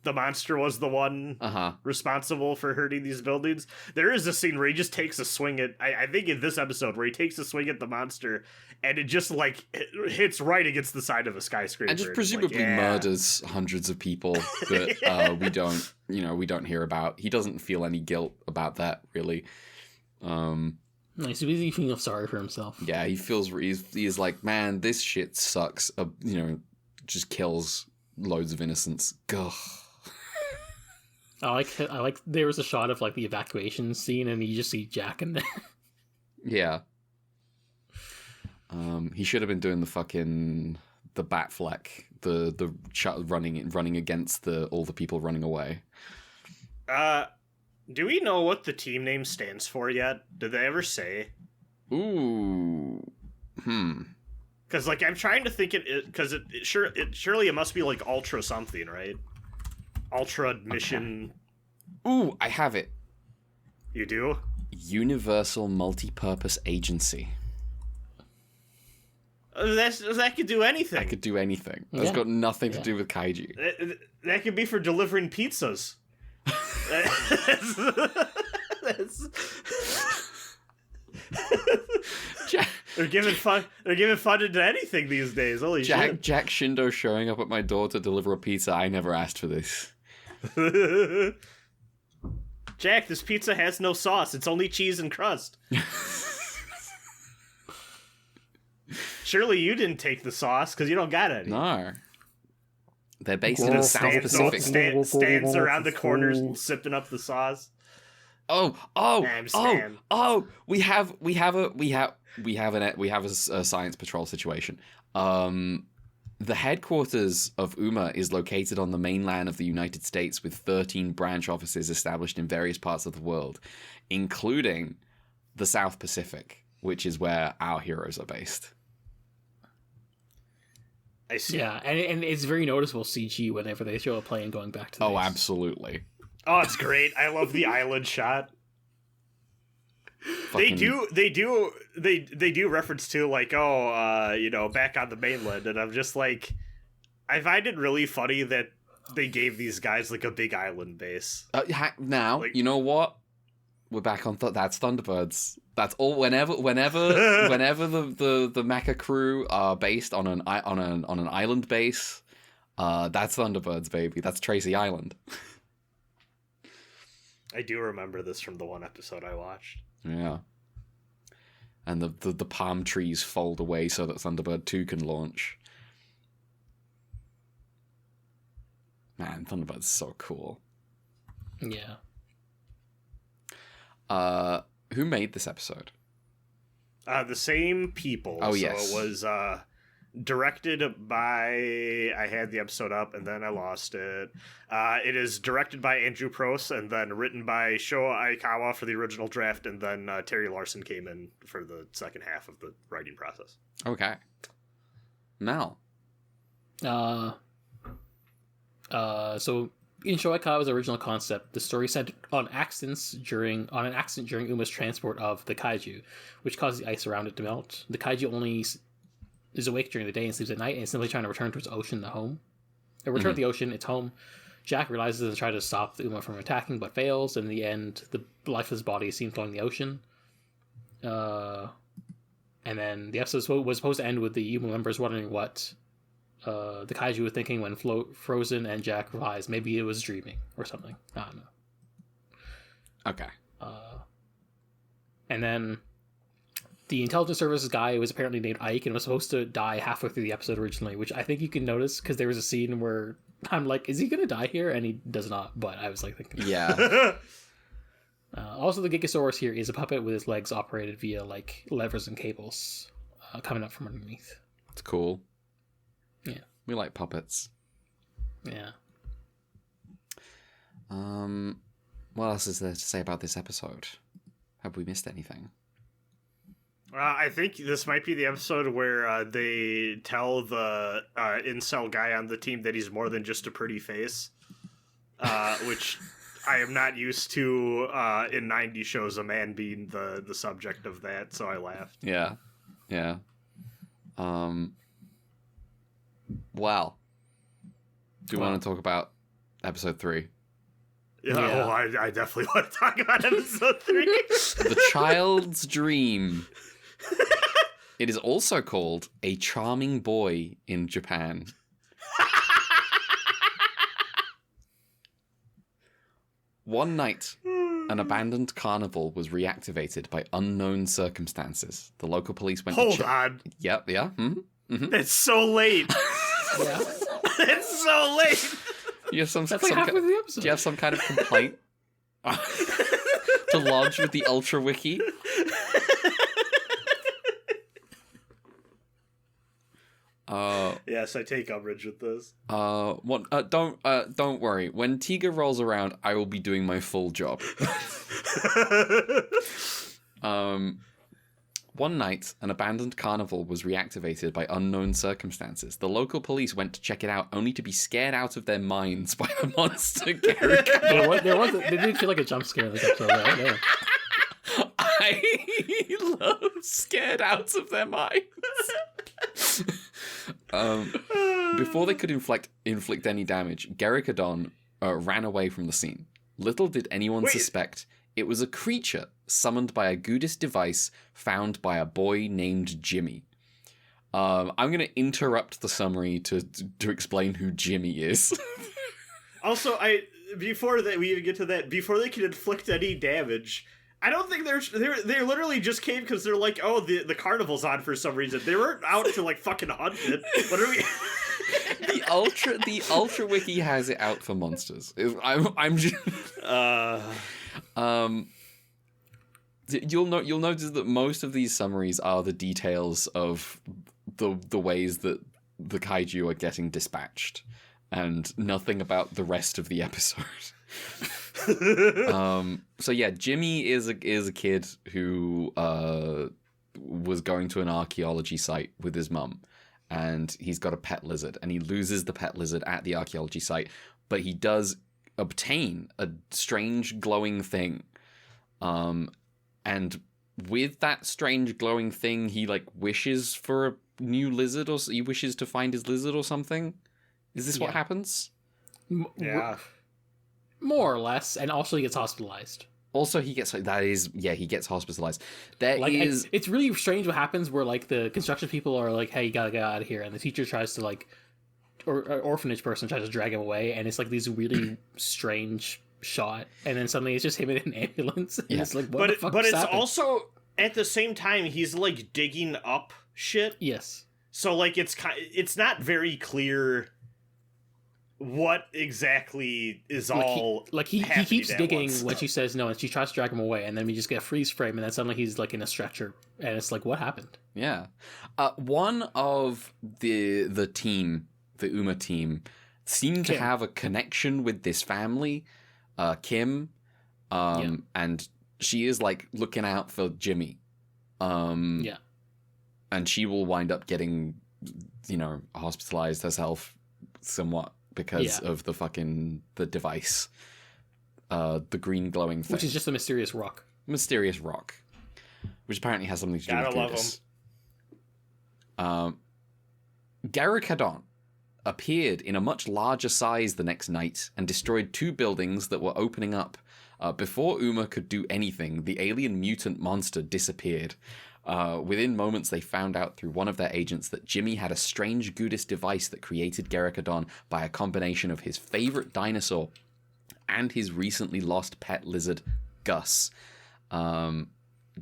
the monster was the one responsible for hurting these buildings. There is a scene where he just takes a swing at, I think in this episode, where he takes a swing at the monster and it just like hits right against the side of a skyscraper. And just presumably murders hundreds of people that we don't hear about. He doesn't feel any guilt about that, really. Nice. He feels sorry for himself. Yeah, he's like, man, this shit sucks. Just kills loads of innocents. Gah. I like there was a shot of like the evacuation scene and you just see Jack in there. Yeah. He should have been doing the bat fleck, the running against all the people running away. Do we know what the team name stands for yet? Did they ever say? Ooh. Because like I'm trying to think because surely it must be like Ultra something, right? Ultra Mission. Ooh, I have it. You do? Universal Multi-Purpose Agency. That could do anything. That could do anything. That's got nothing to do with kaiju. That could be for delivering pizzas. They're giving fun to anything these days. Holy shit. Jack Shindo showing up at my door to deliver a pizza. I never asked for this. Jack, this pizza has no sauce. It's only cheese and crust. Surely you didn't take the sauce because you don't got any. No. They're based in the South Pacific. Stands around the corners sipping up the sauce. We have a science patrol situation. The headquarters of UMA is located on the mainland of the United States with 13 branch offices established in various parts of the world, including the South Pacific, which is where our heroes are based. I see. Yeah, and it's very noticeable CG whenever they show a plane going back to the base. Absolutely. Oh, it's great. I love the island shot. They do reference to like, back on the mainland, and I'm just like, I find it really funny that they gave these guys like a big island base. Now, you know what? We're back on that's Thunderbirds. That's all. Whenever the mecha crew are based on an island base, that's Thunderbirds, baby. That's Tracy Island. I do remember this from the one episode I watched. Yeah. and the palm trees fold away so that Thunderbird 2 can launch. Man, Thunderbird's so cool. Yeah. Who made this episode? The same people. Oh, so yes. It was directed by... I had the episode up, and then I lost it. It is directed by Andrew Pross, and then written by Sho Aikawa for the original draft, and then Terry Larson came in for the second half of the writing process. Okay. Mal. So in Sho Aikawa's original concept, the story centered on an accident during Uma's transport of the kaiju, which caused the ice around it to melt. The kaiju only is awake during the day and sleeps at night, and is simply trying to return to its ocean, to the ocean, its home. Jack realizes and tries to stop the Uma from attacking, but fails. In the end, the lifeless body is seen floating in the ocean. And then the episode was supposed to end with the Uma members wondering what the kaiju were thinking when Frozen and Jack realized maybe it was dreaming or something. I don't know. Okay. And then the intelligence services guy was apparently named Ike and was supposed to die halfway through the episode originally, which I think you can notice because there was a scene where I'm like, is he going to die here? And he does not, but I was like thinking. Yeah. Also, the Gigasaurus here is a puppet with his legs operated via like levers and cables coming up from underneath. It's cool. Yeah. We like puppets. Yeah. What else is there to say about this episode? Have we missed anything? I think this might be the episode where they tell the incel guy on the team that he's more than just a pretty face, which I am not used to in 90s shows, a man being the subject of that, so I laughed. Yeah. Yeah. Wow. Do you want to talk about episode 3? Yeah, Yeah. Oh, I definitely want to talk about episode 3. The Child's Dream. It is also called A Charming Boy in Japan. One night, an abandoned carnival was reactivated by unknown circumstances. The local police went Hold to on. Yep, yeah. Mm-hmm. It's so late. Yeah. It's so late. You have some, That's like some halfway through the episode. do you have some kind of complaint to lodge with the Ultra Wiki? Yes, I take umbrage with this. Don't worry. When Tiga rolls around, I will be doing my full job. One night, an abandoned carnival was reactivated by unknown circumstances. The local police went to check it out, only to be scared out of their minds by the monster G-Reco. They did feel like a jump scare in this episode. Right? Yeah. I love scared out of their minds. Before they could inflict any damage, Gericodon ran away from the scene. Little did anyone suspect it was a creature summoned by a Gudis device found by a boy named Jimmy. I'm going to interrupt the summary to explain who Jimmy is. Also, before that we even get to that, before they can inflict any damage, I don't think they literally just came because they're like, oh, the carnival's on for some reason. They weren't out to like fucking hunt it. What are we? The Ultra Wiki has it out for monsters. I'm just. You'll notice that most of these summaries are the details of the ways that the kaiju are getting dispatched, and nothing about the rest of the episode. So yeah, Jimmy is a kid who was going to an archaeology site with his mum, and he's got a pet lizard, and he loses the pet lizard at the archaeology site, but he does obtain a strange glowing thing, and with that strange glowing thing, he like wishes for a new lizard, or he wishes to find his lizard or something. Is this what happens? Yeah. More or less, and also he gets hospitalized. Also, he gets he gets hospitalized. It's really strange what happens where like the construction people are like, "Hey, you gotta get out of here," and the teacher tries to like, or orphanage person tries to drag him away, and it's like these really strange shot, and then suddenly it's just him in an ambulance. And it's like, what the fuck but just it's happened? at the same time, he's like digging up shit. Yes. So like it's not very clear what exactly is he happening keeps at digging once. when she says no, and she tries to drag him away, and then we just get a freeze frame, and then suddenly he's like in a stretcher, and it's like, what happened? Yeah. One of the team, the Uma team, seemed to Kim. have a connection with this family, Kim, and she is like looking out for Jimmy. Yeah. And she will wind up getting, hospitalized herself somewhat because of the device, the green glowing thing, Which is just a mysterious rock. Mysterious rock, which apparently has something to do with Goodis. Garricadon appeared in a much larger size the next night and destroyed 2 buildings that were opening up. Before Uma could do anything, the alien mutant monster disappeared. Within moments, they found out through one of their agents that Jimmy had a strange Goodis device that created Garricadon by a combination of his favorite dinosaur and his recently lost pet lizard, Gus.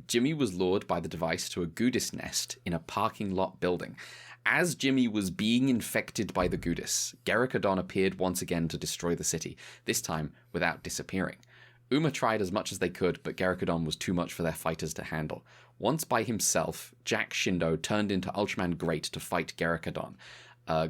Jimmy was lured by the device to a Goodis nest in a parking lot building. As Jimmy was being infected by the Goodis, Garricadon appeared once again to destroy the city, this time without disappearing. Uma tried as much as they could, but Garricadon was too much for their fighters to handle. Once by himself, Jack Shindo turned into Ultraman Great to fight Garricadon.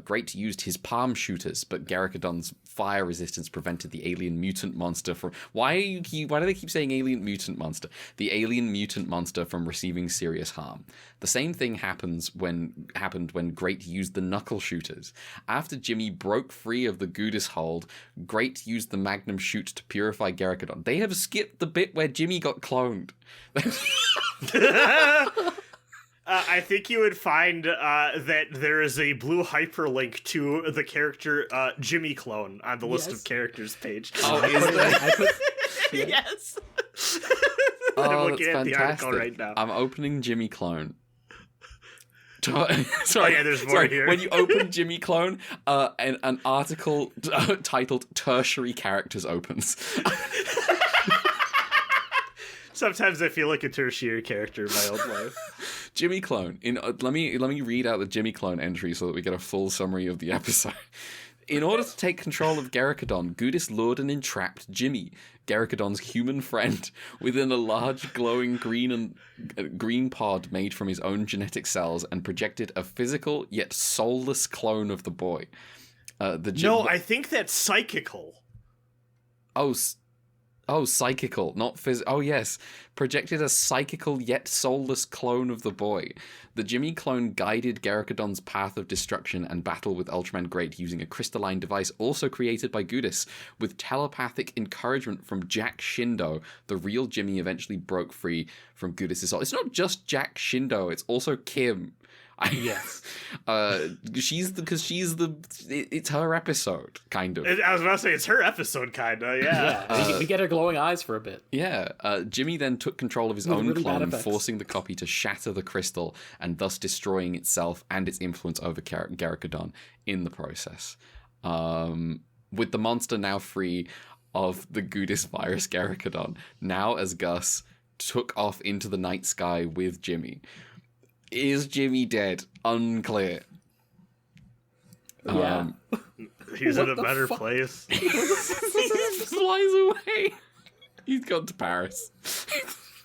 Great used his palm shooters, but Garricadon's fire resistance prevented the alien mutant monster from... Why do they keep saying alien mutant monster? The alien mutant monster from receiving serious harm. The same thing happened when Great used the knuckle shooters. After Jimmy broke free of the Goodis hold, Great used the magnum shoot to purify Garricadon. They have skipped the bit where Jimmy got cloned. I think you would find that there is a blue hyperlink to the character Jimmy Clone on the list of characters page. Oh, is there? Yes. Oh, I'm looking that's at the fantastic. article right now. I'm opening Jimmy Clone. Sorry, there's more here. When you open Jimmy Clone, an article titled "Tertiary Characters" opens. Sometimes I feel like a tertiary character in my own life. Jimmy Clone. Let me read out the Jimmy Clone entry so that we get a full summary of the episode. In order to take control of Garricadon, Goodis lured and entrapped Jimmy, Garricadon's human friend, within a large glowing green pod made from his own genetic cells and projected a physical yet soulless clone of the boy. I think that's psychical. Oh, psychical, not Oh, yes. Projected a psychical yet soulless clone of the boy. The Jimmy clone guided Garricadon's path of destruction and battle with Ultraman Great using a crystalline device also created by Goodis. With telepathic encouragement from Jack Shindo, the real Jimmy eventually broke free from Goodis' assault. It's not just Jack Shindo, it's also Kim. Yes. It's her episode, kind of. I was about to say, it's her episode, kind of, yeah. We get her glowing eyes for a bit. Yeah. Jimmy then took control of his own clone, forcing the copy to shatter the crystal and thus destroying itself and its influence over Garricadon in the process. With the monster now free of the Goodis virus, Garricadon, now as Gus, took off into the night sky with Jimmy. Is Jimmy dead? Unclear. Yeah. He's in a better place. He just flies away. He's gone to Paris.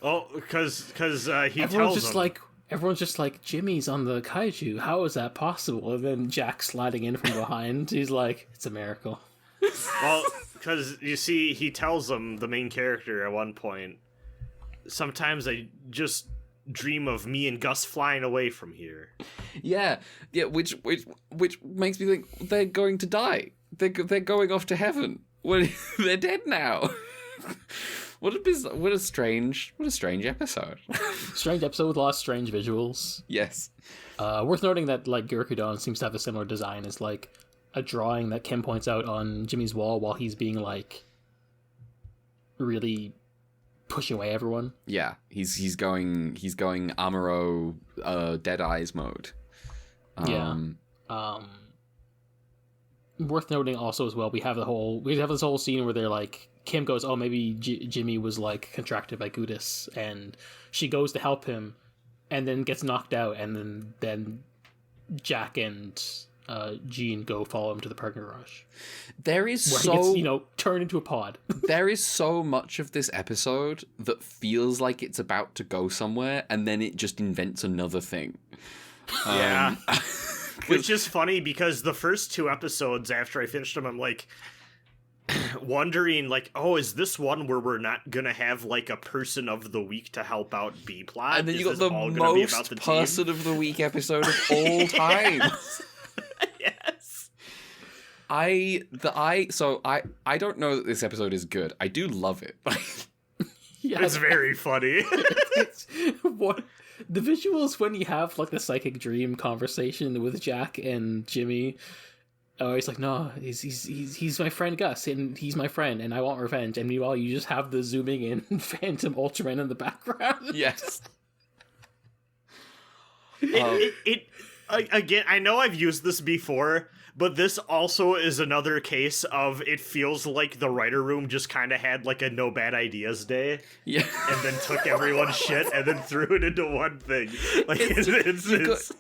Oh, because he Everyone's tells just him. everyone's just like, Jimmy's on the kaiju. How is that possible? And then Jack sliding in from behind. He's like, it's a miracle. Well, because you see, he tells him, the main character, at one point, sometimes I just dream of me and Gus flying away from here. Yeah, which makes me think they're going to die. They're going off to heaven. They're dead now. What a strange episode. Strange episode with a lot of strange visuals. Yes. Worth noting that like Garricadon seems to have a similar design as like a drawing that Kim points out on Jimmy's wall while he's being like really pushing away everyone. Yeah, he's going Amuro Dead Eyes mode. worth noting also as well, we have this whole scene where they're like, Kim goes, oh, maybe Jimmy was like contracted by Gudis, and she goes to help him, and then gets knocked out, and then Jack and Jean go follow him to the parking garage. There is where he gets, turned into a pod. There is so much of this episode that feels like it's about to go somewhere, and then it just invents another thing. Yeah. Which is funny because the first 2 episodes after I finished them, I'm like wondering, like, oh, is this one where we're not gonna have like a person of the week to help out B plot? And then you got the most person of the week episode of all time. Yes. I don't know that this episode is good. I do love it. Yeah, it's very funny. What the visuals when you have like the psychic dream conversation with Jack and Jimmy. Oh, he's like, no, he's my friend Gus, and he's my friend, and I want revenge. And meanwhile, you just have the zooming in Phantom Ultraman in the background. Yes. Again, I know I've used this before, but this also is another case of it feels like the writer room just kind of had like a no bad ideas day. Yeah. And then took everyone's shit and then threw it into one thing. Like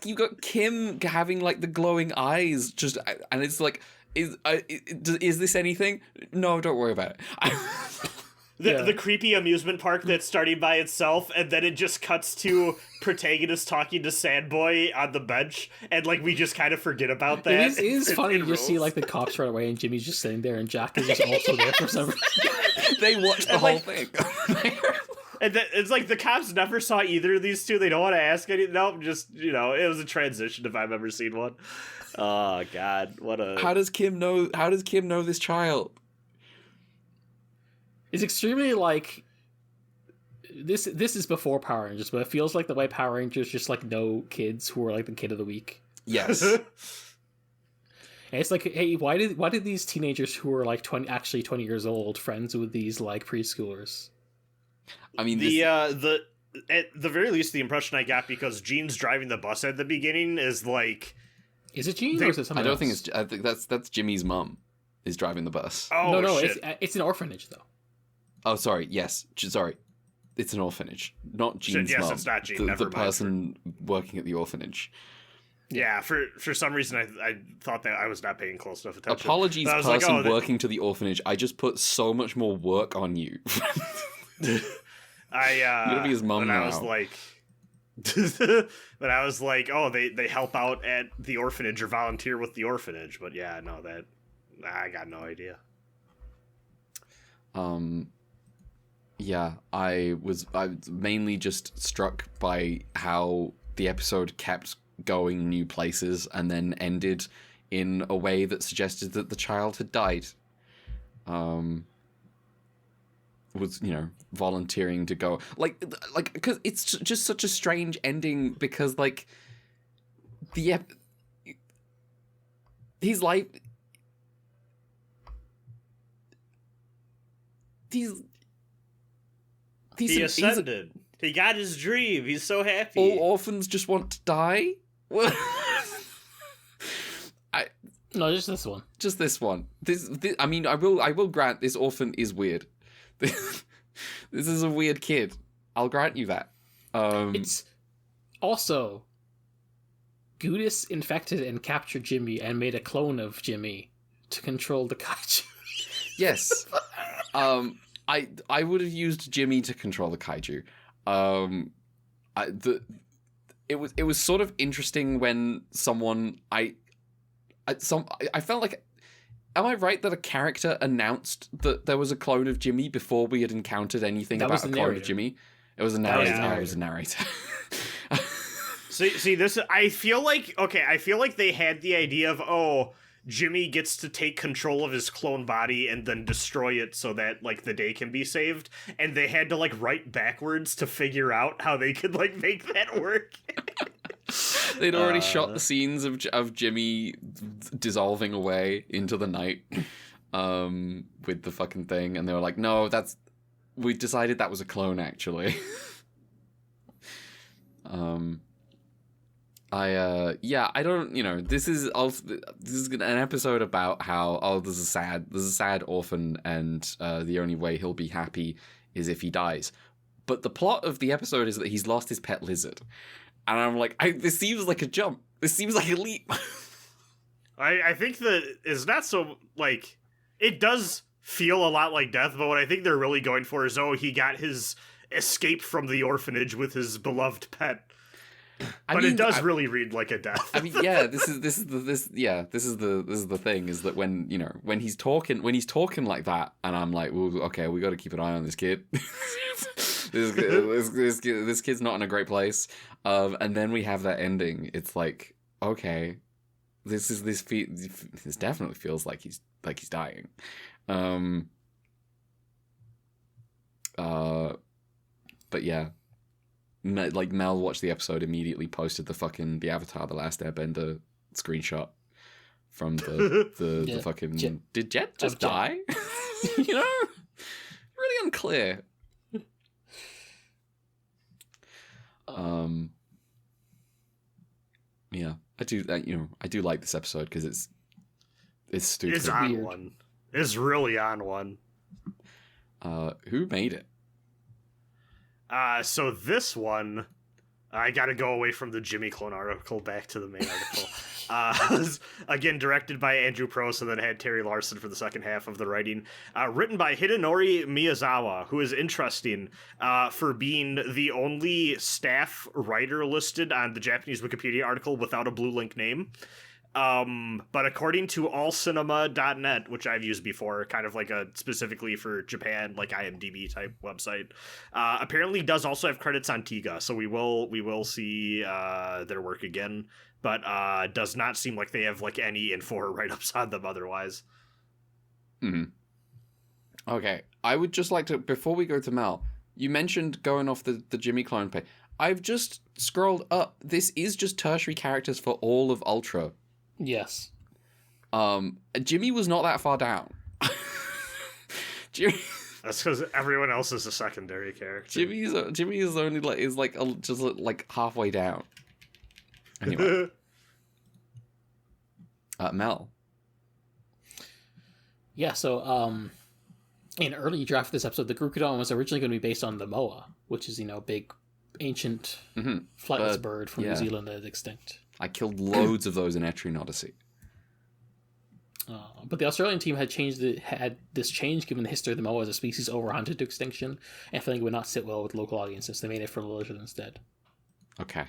you got Kim having like the glowing eyes, just, and it's like, is this anything? No, don't worry about it. The creepy amusement park that's starting by itself, and then it just cuts to protagonist talking to Sandboy on the bench, and like we just kind of forget about that. It is funny to just see like the cops run away, and Jimmy's just sitting there, and Jack is just also there for some reason. They watch the whole thing. And it's like the cops never saw either of these two. They don't want to ask any. Nope, just it was a transition if I've ever seen one. Oh God, what a. How does Kim know this child? It's extremely like this is before Power Rangers, but it feels like the way Power Rangers just like know kids who are like the kid of the week. Yes. And it's like, hey, why did these teenagers who are like 20 years old friends with these like preschoolers? I mean, at the very least, the impression I got, because Jean's driving the bus at the beginning, is like, is it Jean or is it something else? I think that's Jimmy's mum is driving the bus. Oh no, shit. it's an orphanage though. Oh, sorry. Yes, sorry. It's an orphanage, not Jean's mum. Yes, it's not Jean. The person working at the orphanage. Yeah, for some reason I thought that I was not paying close enough attention. Apologies, person working to the orphanage. I just put so much more work on you. You're gonna be his mum now. I was like, but I was like, oh, they help out at the orphanage or volunteer with the orphanage. But yeah, no, I got no idea. Yeah, I was mainly just struck by how the episode kept going new places and then ended in a way that suggested that the child had died. Was volunteering to go like because it's just such a strange ending, because like his life. He ascended. He got his dream. He's so happy. All orphans just want to die? No, just this one. Just this one. This I mean, I will grant this orphan is weird. This is a weird kid. I'll grant you that. It's also Gudis infected and captured Jimmy and made a clone of Jimmy to control the kaiju. Yes. I would have used Jimmy to control the kaiju. It was sort of interesting when someone I felt like, am I right that a character announced that there was a clone of Jimmy before we had encountered anything about a clone of Jimmy? It was a narrator. Yeah. It was a narrator. See this. I feel like they had the idea of, oh, Jimmy gets to take control of his clone body and then destroy it so that like the day can be saved, and they had to like write backwards to figure out how they could like make that work. They'd already shot the scenes of Jimmy dissolving away into the night with the fucking thing, and they were like, no, we decided that was a clone actually. I don't, this is an episode about how there's a sad orphan, and the only way he'll be happy is if he dies. But the plot of the episode is that he's lost his pet lizard, and I'm like, this seems like a jump. This seems like a leap. I think that it's not so, like, it does feel a lot like death, but what I think they're really going for is, he got his escape from the orphanage with his beloved pet. But it does really read like a death. I mean, yeah, this is the thing, is that when he's talking like that, and I'm like, well, okay, we got to keep an eye on this kid. this kid's not in a great place. And then we have that ending. It's like, okay, this definitely feels like he's dying. But yeah. Like, Mel watched the episode, immediately posted the Avatar: The Last Airbender screenshot from the fucking... Did Jet just die? Really unclear. Yeah, I do like this episode because it's stupid. It's on one. It's really on one. Who made it? So this one, I gotta go away from the Jimmy Clone article back to the main article. Again, directed by Andrew Prost, and then had Terry Larson for the second half of the writing. Written by Hidenori Miyazawa, who is interesting for being the only staff writer listed on the Japanese Wikipedia article without a blue link name. But according to allcinema.net, which I've used before, kind of like a specifically for Japan, like IMDb type website, apparently does also have credits on Tiga, so we will see their work again, but does not seem like they have like any info or write-ups on them otherwise. Okay, I would just like to, before we go to Mel, you mentioned going off the Jimmy Clone page. I've just scrolled up. This is just tertiary characters for all of Ultra. Yes. Jimmy was not that far down. Jimmy... That's because everyone else is a secondary character. Jimmy is only just halfway down. Anyway, Mel. Yeah. So, in early draft of this episode, the Gurukudon was originally going to be based on the moa, which is big, ancient, flightless bird from New Zealand that is extinct. I killed loads of those in Etrian Odyssey. But the Australian team had this change given the history of the moa as a species overhunted to extinction, and feeling it would not sit well with local audiences. They made it for the lizard instead. Okay.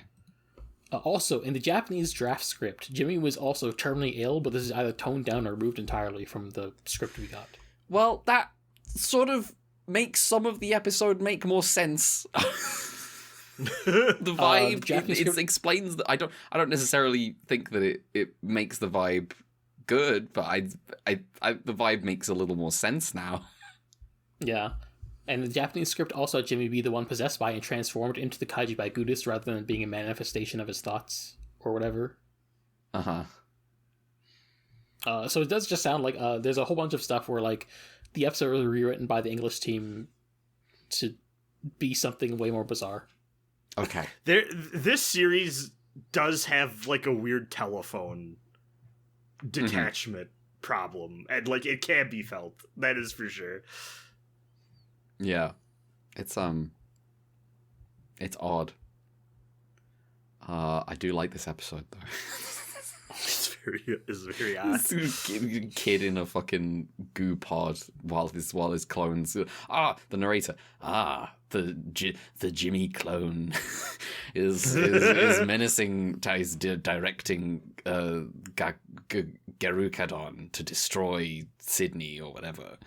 Also, in the Japanese draft script, Jimmy was also terminally ill, but this is either toned down or removed entirely from the script we got. Well, that sort of makes some of the episode make more sense. The vibe it explains that I don't necessarily think that it makes the vibe good, but I the vibe makes a little more sense now. Yeah. And the Japanese script also had Jimmy be the one possessed by and transformed into the kaiju by Gudis rather than being a manifestation of his thoughts or whatever. So it does just sound like there's a whole bunch of stuff where like the episode was rewritten by the English team to be something way more bizarre. Okay. This series does have like a weird telephone detachment problem, and like it can be felt. That is for sure. Yeah, it's odd. I do like this episode though. It's very odd. Kid in a fucking goo pod while his clones. The narrator. The Jimmy clone is menacing. Is directing Garukadon to destroy Sydney or whatever.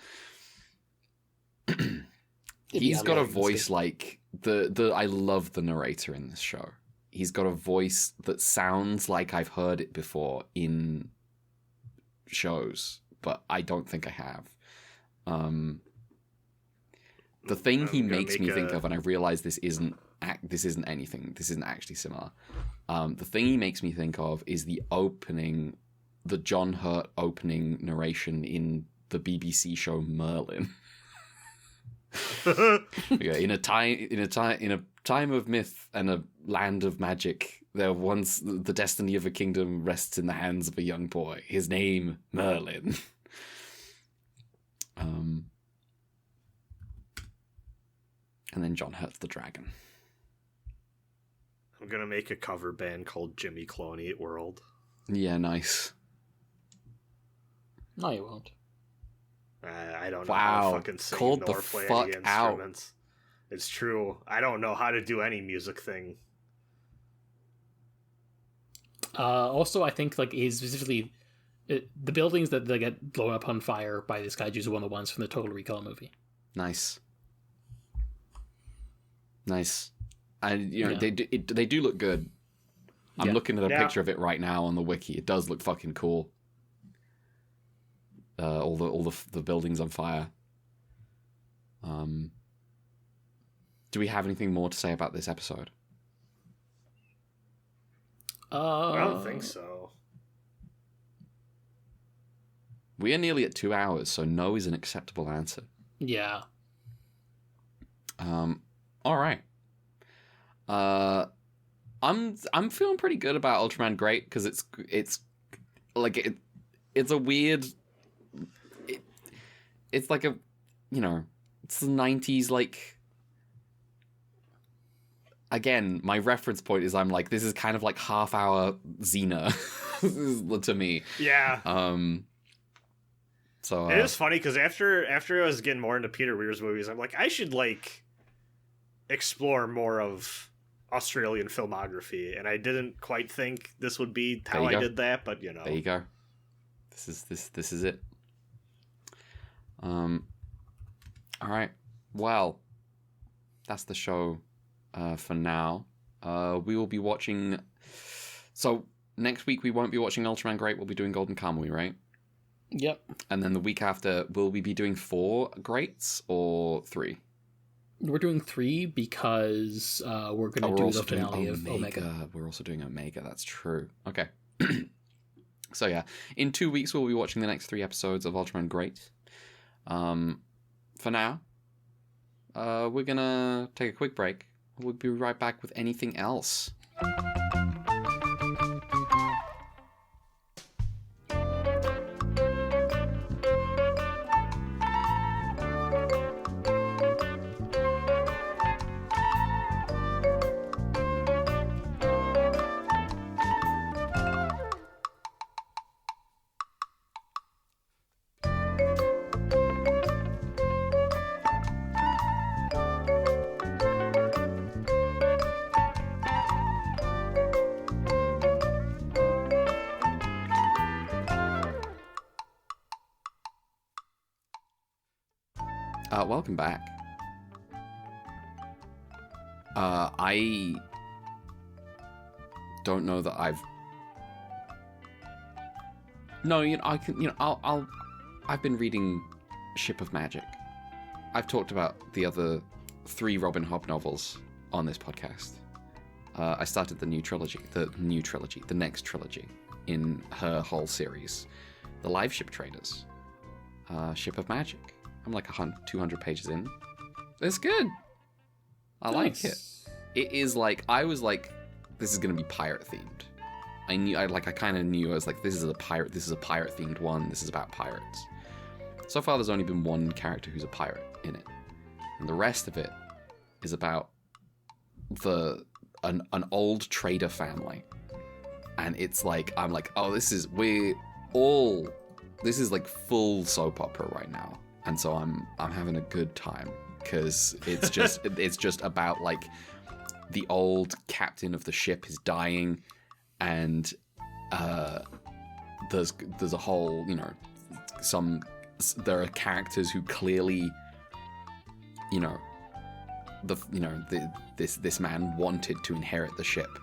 He's got a voice like the. I love the narrator in this show. He's got a voice that sounds like I've heard it before in shows, but I don't think I have. The thing he makes me think of, and I realize this isn't anything. This isn't actually similar. The thing he makes me think of is the John Hurt opening narration in the BBC show Merlin. In a time of myth and a land of magic, There once the destiny of a kingdom rests in the hands of a young boy. His name, Merlin. And then John hurts the dragon. I'm gonna make a cover band called Jimmy Clone Eat World. Yeah, nice. No, you won't. I don't know how to fucking sing Called nor the play fuck any out. instruments. It's true. I don't know how to do any music thing. Also, I think like is specifically the buildings that they get blown up on fire by this kaiju is one of the ones from the Total Recall movie. Nice. And you know, Yeah. they do look good. I'm Yeah. looking at a Yeah. picture of it right now on the wiki. It does look fucking cool. All the buildings on fire. Do we have anything more to say about this episode? I don't think so. We are nearly at 2 hours, so no is an acceptable answer. Yeah. All right. I'm feeling pretty good about Ultraman Great because it's like it's a weird. It's like a, you know, it's the 90s, like. Again, my reference point is I'm like, this is kind of like half-hour Xena to me. Yeah. So it is funny because after I was getting more into Peter Weir's movies, I'm like, I should like explore more of Australian filmography, and I didn't quite think this would be how I did that, but you know. There you go. This is it. All right. Well, that's the show for now. We will be watching. So next week we won't be watching Ultraman Great. We'll be doing Golden Kamuy, right? Yep. And then the week after, will we be doing 4 Greats or 3? We're doing 3 because we're going to do the finale of Omega. We're also doing Omega. That's true. Okay. So yeah, in 2 weeks we'll be watching the next 3 episodes of Ultraman Great. For now, we're gonna take a quick break. We'll be right back with anything else. Welcome back. I don't know that I've. No, you know, I can. You know, I've been reading Ship of Magic. I've talked about the other 3 Robin Hobb novels on this podcast. I started the next trilogy in her whole series, the Live Ship Traders, Ship of Magic. I'm like 200 pages in. It's good. I like it. It is like, I was like, this is gonna be pirate themed. I kind of knew. I was like, this is a pirate themed one. This is about pirates. So far, there's only been one character who's a pirate in it, and the rest of it is about an old trader family. And it's like, I'm like, oh, this is like full soap opera right now. And so I'm having a good time because it's just it's just about like the old captain of the ship is dying, and there's a whole, you know, there are characters who clearly, you know, this man wanted to inherit the ship,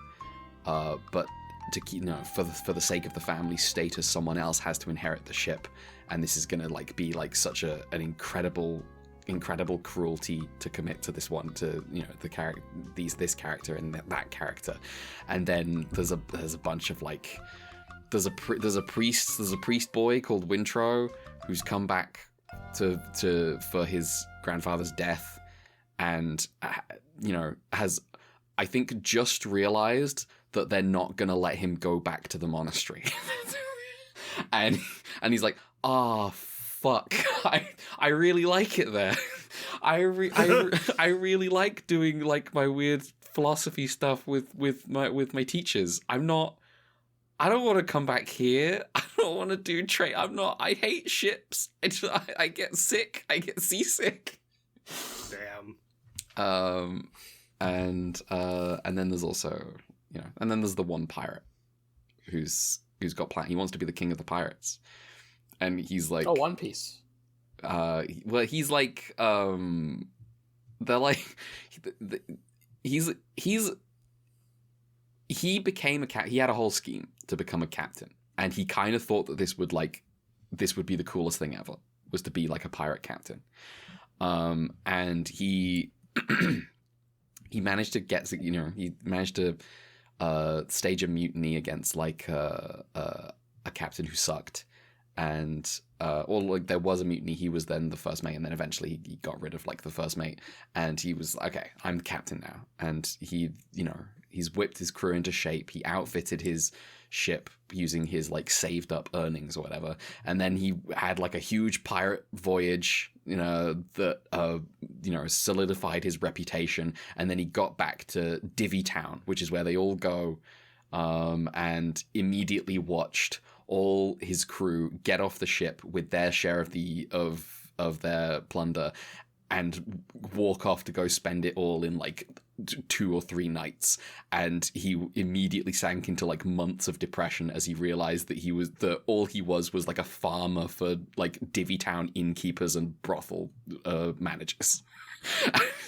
but to keep, you know, for the sake of the family status, someone else has to inherit the ship. And this is gonna like be like such an incredible cruelty to commit to this one, to, you know, the character, this character and that character. And then there's a bunch of like there's a priest boy called Wintro who's come back for his grandfather's death, and you know, has, I think, just realized that they're not gonna let him go back to the monastery. and he's like, "Ah, fuck, I really like it there. I really like doing like my weird philosophy stuff with my teachers. I don't want to come back here. I don't want to do trade. I hate ships. I get sick. I get seasick." Damn. And then there's also, and then there's the one pirate who's got plan. He wants to be the king of the pirates, and he's like, One Piece. Well, he's like, they're like, he became a cat. He had a whole scheme to become a captain, and he kind of thought that this would be the coolest thing ever, was to be like a pirate captain. And he he managed to get, stage a mutiny against like a captain who sucked, and there was a mutiny. He was then the first mate, and then eventually he got rid of like the first mate, and he was okay, I'm the captain now. And he's whipped his crew into shape. He outfitted his ship using his like saved up earnings or whatever, and then he had like a huge pirate voyage, that solidified his reputation. And then he got back to Divvy Town, which is where they all go, and immediately watched all his crew get off the ship with their share of their plunder and walk off to go spend it all in like 2 or 3 nights. And he immediately sank into like months of depression as he realized that all he was like a farmer for like Divvy Town innkeepers and brothel managers.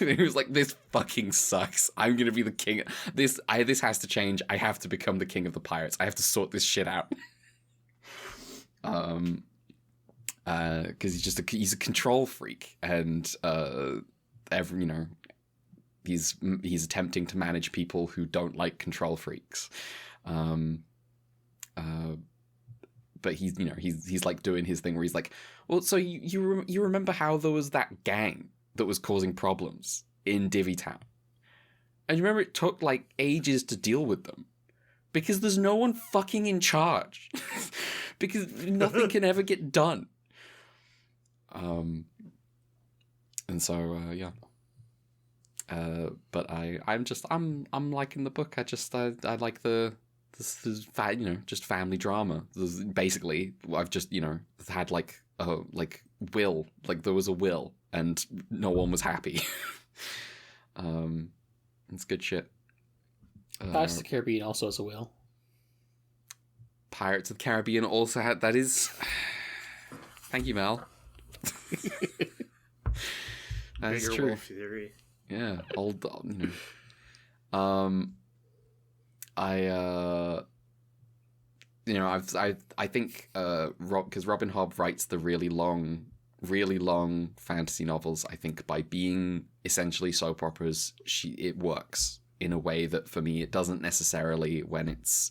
And he was like, this fucking sucks. I'm gonna be the king. This has to change. I have to become the king of the pirates. I have to sort this shit out. Because he's a control freak, and he's attempting to manage people who don't like control freaks. But he's like doing his thing where he's like, well, so you remember how there was that gang that was causing problems in Divvy Town, and you remember it took like ages to deal with them because there's no one fucking in charge. Because nothing can ever get done. And so yeah. But I'm liking the book. I like this just family drama. Basically, I've just had like will, like there was a will and no one was happy. It's good shit. Pirates of the Caribbean also has a will. Pirates of the Caribbean also had, that is, thank you, Mel. That's Bigger true. Wolf Theory. Yeah, old, I think because Robin Hobb writes the really long fantasy novels, I think by being essentially soap operas, it works in a way that for me it doesn't necessarily when it's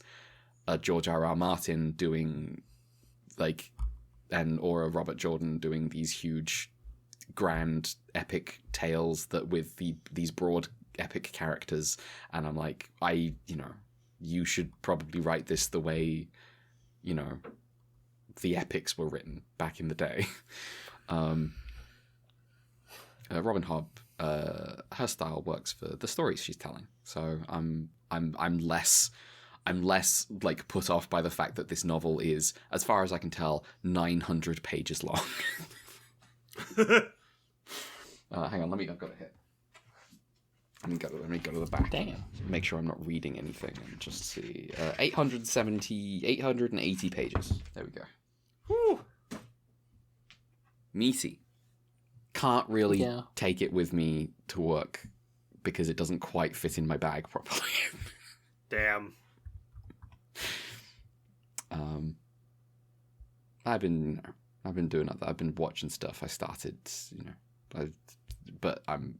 a George R.R. Martin doing or a Robert Jordan doing these huge, grand, epic tales that with these broad, epic characters, and I'm like, you should probably write this the way, the epics were written back in the day. Robin Hobb, her style works for the stories she's telling, so I'm less like put off by the fact that this novel is, as far as I can tell, 900 pages long. Hang on, I've got it here. Let me go to the back. Damn. Make sure I'm not reading anything and just see. 880 pages. There we go. Whew. Meaty. Can't really take it with me to work because it doesn't quite fit in my bag properly. Damn. I've been doing other. I've been watching stuff. I started, but I'm,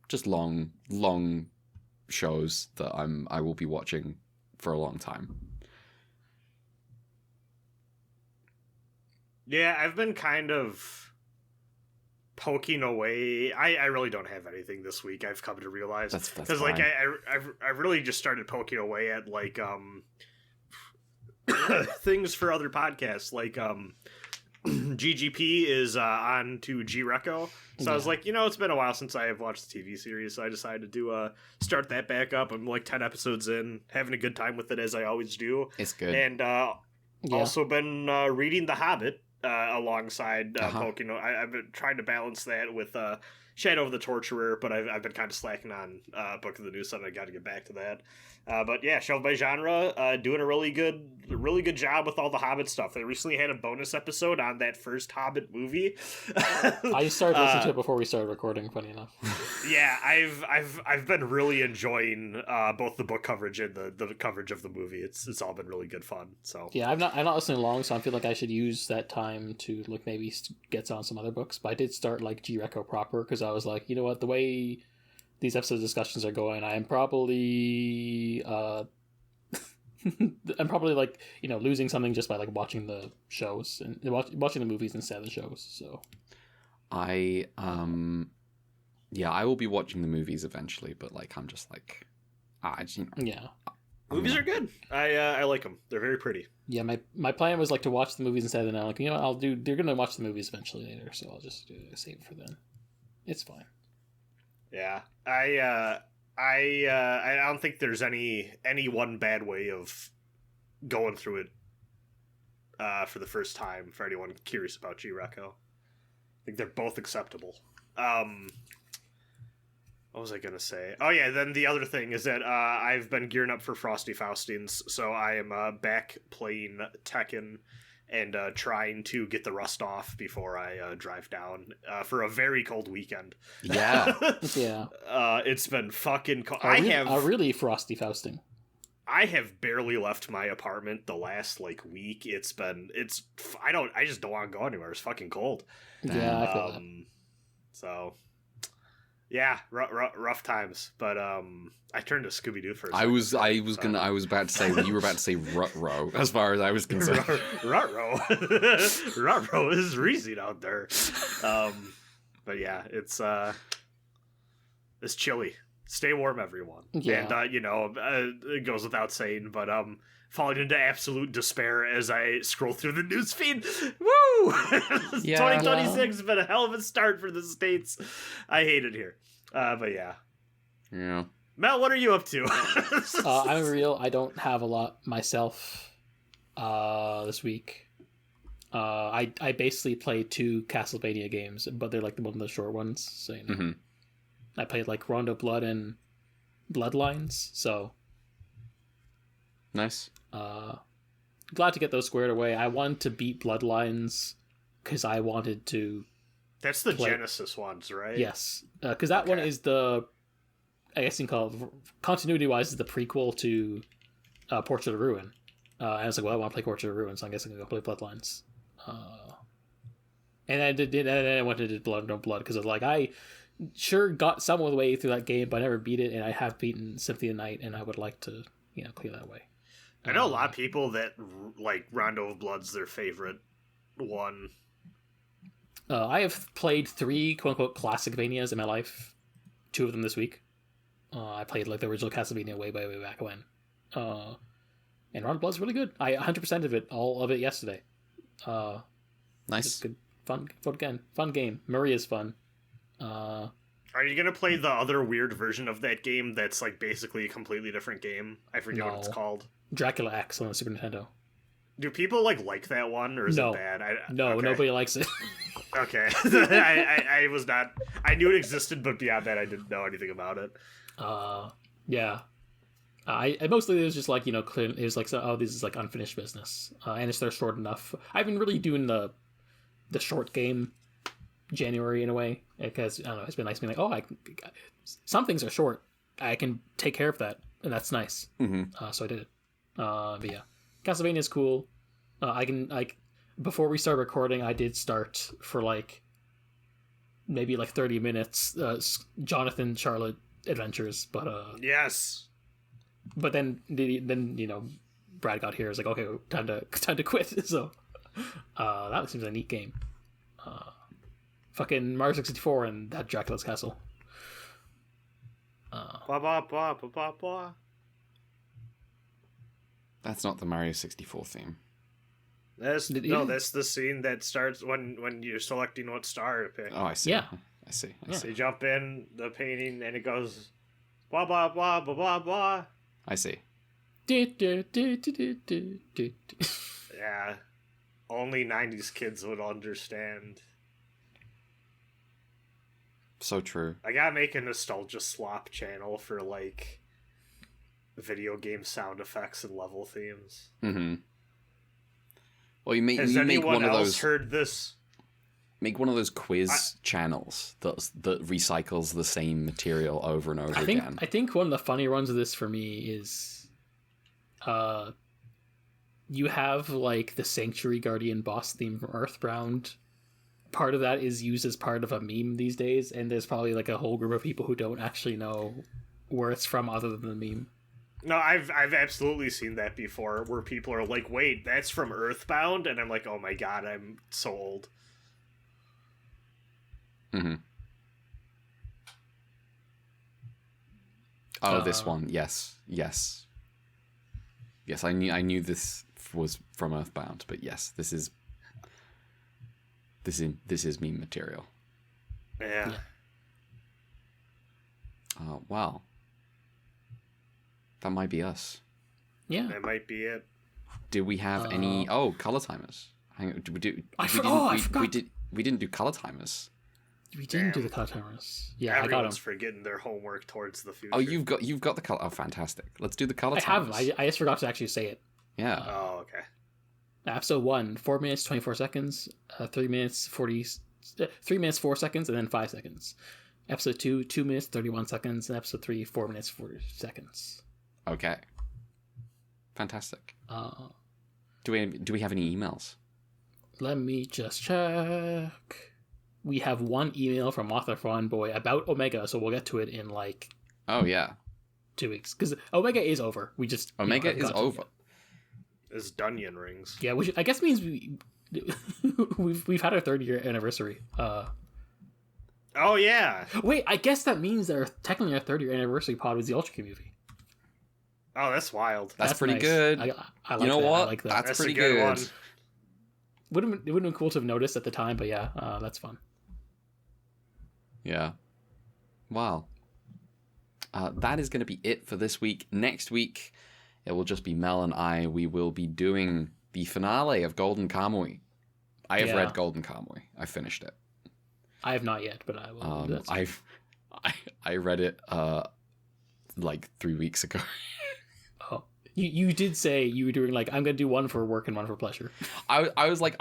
just long shows that I will be watching for a long time. Yeah, I've been kind of poking away. I really don't have anything this week. I've come to realize That's because like fine. I really just started poking away at like things for other podcasts. Like GGP is on to G-Reco. So I was like, it's been a while since I have watched the TV series, so I decided to start that back up. I'm like 10 episodes in, having a good time with it as I always do. It's good. And also been reading The Hobbit alongside poking. I've been trying to balance that with Shadow of the Torturer, but I've been kind of slacking on Book of the New Sun. I got to get back to that. But yeah, Shelved by Genre doing a really good job with all the Hobbit stuff. They recently had a bonus episode on that first Hobbit movie. I started listening to it before we started recording. Funny enough. Yeah, I've been really enjoying both the book coverage and the coverage of the movie. It's all been really good fun. So yeah, I'm not listening long, so I feel like I should use that time to like maybe get on some other books. But I did start like G-Reco proper because I was like, you know what, the way these episode discussions are going, I'm probably like losing something just by like watching the shows and watching the movies instead of the shows. So I will be watching the movies eventually, but like I'm just like yeah. Movies are good. I like them. They're very pretty. Yeah, my plan was like to watch the movies instead, and I'm like, what, they're gonna watch the movies eventually later, so I'll just save it for then. It's fine. Yeah, I don't think there's any one bad way of going through it for the first time for anyone curious about G-Reco. I think they're both acceptable. What was I gonna say? Oh yeah, then the other thing is that I've been gearing up for Frosty Faustines, so I am back playing Tekken and trying to get the rust off before I drive down for a very cold weekend. Yeah. Yeah. It's been fucking cold. A really frosty Fausting. I have barely left my apartment the last like week. I just don't want to go anywhere. It's fucking cold. Yeah, I feel that. So yeah, rough times. But I turned to Scooby Doo first. I was about to say when you were about to say Rut-Row, as far as I was concerned. Ruh-roh. Ruh-roh is freezing out there. But yeah, it's chilly. Stay warm, everyone. Yeah. And it goes without saying, but falling into absolute despair as I scroll through the newsfeed. Woo! Yeah. 2026 has been a hell of a start for the States. I hate it here. But yeah. Yeah. Mel, what are you up to? I'm real. I don't have a lot myself this week. I basically played 2 Castlevania games, but they're like one of the short ones. So I played like Rondo Blood and Bloodlines. So Nice. glad to get those squared away. I wanted to beat Bloodlines because I wanted to. That's the Genesis ones, right? Yes, because that one is the, I guess you can call it, continuity-wise, is the prequel to Portrait of Ruin. And I was like, well, I want to play Portrait of Ruin, so I guess I'm going to go play Bloodlines. And I did, and then I went to do Blood No Blood, because like, I sure got some of the way through that game, but I never beat it, and I have beaten Symphony of the Night, and I would like to, clear that way. I know a lot of people that like Rondo of Blood's their favorite one. I have played 3 quote-unquote classic-vanias in my life. 2 of them this week. I played like the original Castlevania way back when. And Rondo Blood's really good. I 100% of it, all of it yesterday. Nice. Good, fun game. Maria's fun. Are you gonna play the other weird version of that game that's like basically a completely different game? I forget what it's called. Dracula X on the Super Nintendo. Do people like that one, or is it bad? Nobody likes it. Okay. I was not. I knew it existed, but beyond that, I didn't know anything about it. Yeah. I mostly it was just like clear. It was like, oh, this is like unfinished business, and they're short enough. I've been really doing the short game January in a way, because I don't know, it's been nice being like, some things are short. I can take care of that, and that's nice. So I did it. But yeah, Castlevania is cool. I can before we start recording, I did start for like maybe like 30 minutes. Jonathan Charlotte Adventures, but yes. But then Brad got here. It's like, okay, time to quit. So that seems a neat game. fucking Mario 64 and that Dracula's Castle. Blah, blah, blah, blah, blah, blah. That's not the Mario 64 theme. That's the scene that starts when you're selecting what star to pick. Oh, I see. Yeah. I see. So you jump in the painting and it goes blah blah blah blah blah blah. I see. Yeah. Yeah, only 90s kids would understand. So true. I gotta make a nostalgia slop channel for like video game sound effects and level themes. Mm-hmm. Well, you make Has make anyone one of else those. heard this? Make one of those quiz channels that recycles the same material over and over again. I think one of the funny ones of this for me is, you have like the Sanctuary Guardian boss theme from Earthbound. Part of that is used as part of a meme these days, and there's probably like a whole group of people who don't actually know where it's from other than the meme. No, I've absolutely seen that before, where people are like, "Wait, that's from Earthbound," and I'm like, "Oh my god, I'm so old." Mm-hmm. Oh, this one. Yes. I knew this was from Earthbound, but yes, this is meme material. Yeah. Wow. That might be us. Yeah. That might be it. Did we have any? Oh, color timers. Hang on. Did we do? I forgot. We didn't do color timers. We didn't do the color timers. Yeah, Everyone's I got them. forgetting their homework towards the future. Oh, you've got the color. Oh, fantastic. Let's do the color I timers. have. I just forgot to actually say it. Yeah. Oh, okay. Episode 1, 4 minutes 24 seconds. 3 minutes 40. 3 minutes 4 seconds, and then 5 seconds. Episode 2, 2 minutes 31 seconds, and episode 3, 4 minutes 40 seconds. Okay. Fantastic. Uh, Do we have any emails? Let me just check. We have one email from Author Fanboy about Omega, so we'll get to it in like Oh yeah. 2 weeks, because Omega is over. We just Omega is over. It's Dunyan rings. Yeah, which I guess means we've had our 3rd-year anniversary. Oh yeah. Wait, I guess that means that technically our 3rd-year anniversry pod was the Ultra Q movie. Oh, that's wild. That's pretty nice. good. I like You know that. what? I like that. That's a pretty good good. one. It would have been cool to have noticed at the time, but yeah, that's fun. Yeah. Wow. That is going to be it for this week. Next week, it will just be Mel and I. We will be doing the finale of Golden Kamuy. I have read Golden Kamuy. I finished it. I have not yet, but I will. I read it like 3 weeks ago. Oh, you did say you were doing like, I'm gonna do one for work and one for pleasure. I was like,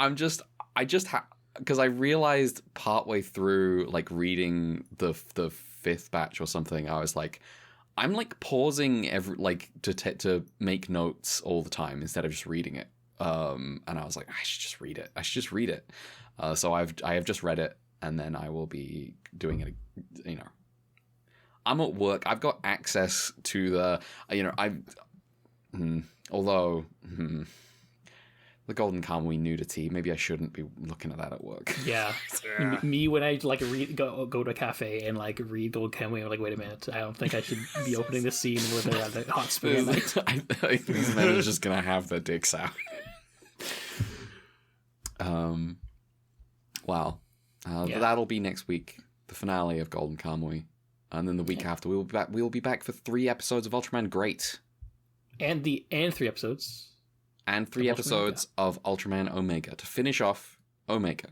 because I realized partway through like reading the 5th batch or something, I was like, I'm like pausing to make notes all the time instead of just reading it. And I was like, I should just read it. So I have just read it, and then I will be doing it. You know, I'm at work. I've got access to the. Although the Golden Kamuy nudity, maybe I shouldn't be looking at that at work. Yeah. Yeah. Me when I like go to a cafe and like read Gold Kamuy, I'm like, wait a minute, I don't think I should be opening the scene where they're at the hot spoon. I think these men are just gonna have their dicks out. Wow. That'll be next week, the finale of Golden Kamuy, and then the week after we'll be back for 3 episodes of Ultraman Great, and 3 episodes. And 3 episodes of Ultraman Omega to finish off Omega.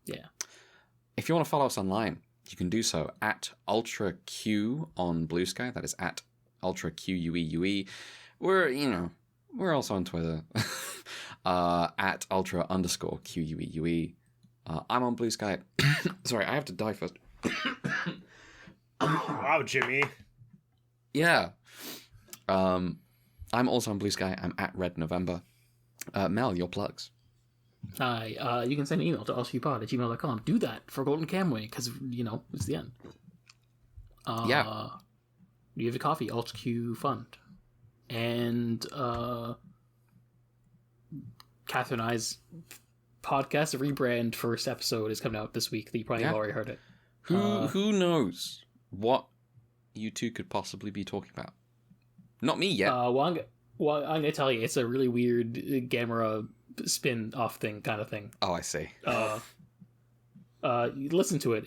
Yeah. If you want to follow us online, you can do so at UltraQ on Blue Sky. That is at UltraQUEUE. We're also on Twitter at Ultra_QUEUE. I'm on Blue Sky. Sorry, I have to die first. Wow, Jimmy. Yeah. I'm also on Blue Sky. I'm at Red November. Mel, your plugs. Hi. You can send an email to ultrapod@gmail.com. Do that for Golden Kamuy, because, it's the end. Yeah. You have a coffee, UltraQ Fund. And Catherine and I's podcast rebrand first episode is coming out this week. You probably have already heard it. Who knows what you two could possibly be talking about? Not me yet. I'm gonna tell you, it's a really weird Gamera spin-off thing kind of thing. Oh, I see. Listen to it.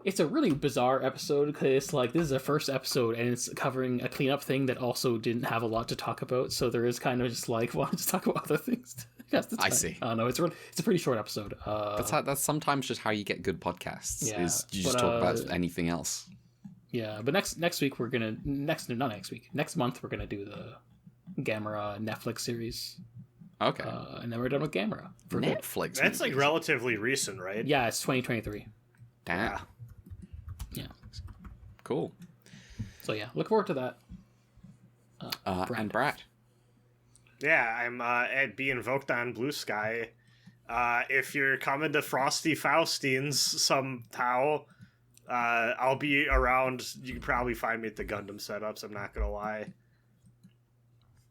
It's a really bizarre episode because it's like this is a first episode and it's covering a cleanup thing that also didn't have a lot to talk about. So there is kind of just like, well, just talk about other things. I see. I don't know. It's a pretty short episode. That's sometimes just how you get good podcasts. Yeah, is you just talk about anything else. Yeah, but next month we're gonna do the Gamera Netflix series. Okay. And then we're done with Gamera. For good. Netflix. That's like relatively recent, right? Yeah, it's 2023. Damn. Yeah. Cool. So yeah, look forward to that. And Brad. Yeah, I'm at Be Invoked on Blue Sky. If you're coming to Frosty Faustines somehow, I'll be around. You can probably find me at the Gundam setups, I'm not gonna lie.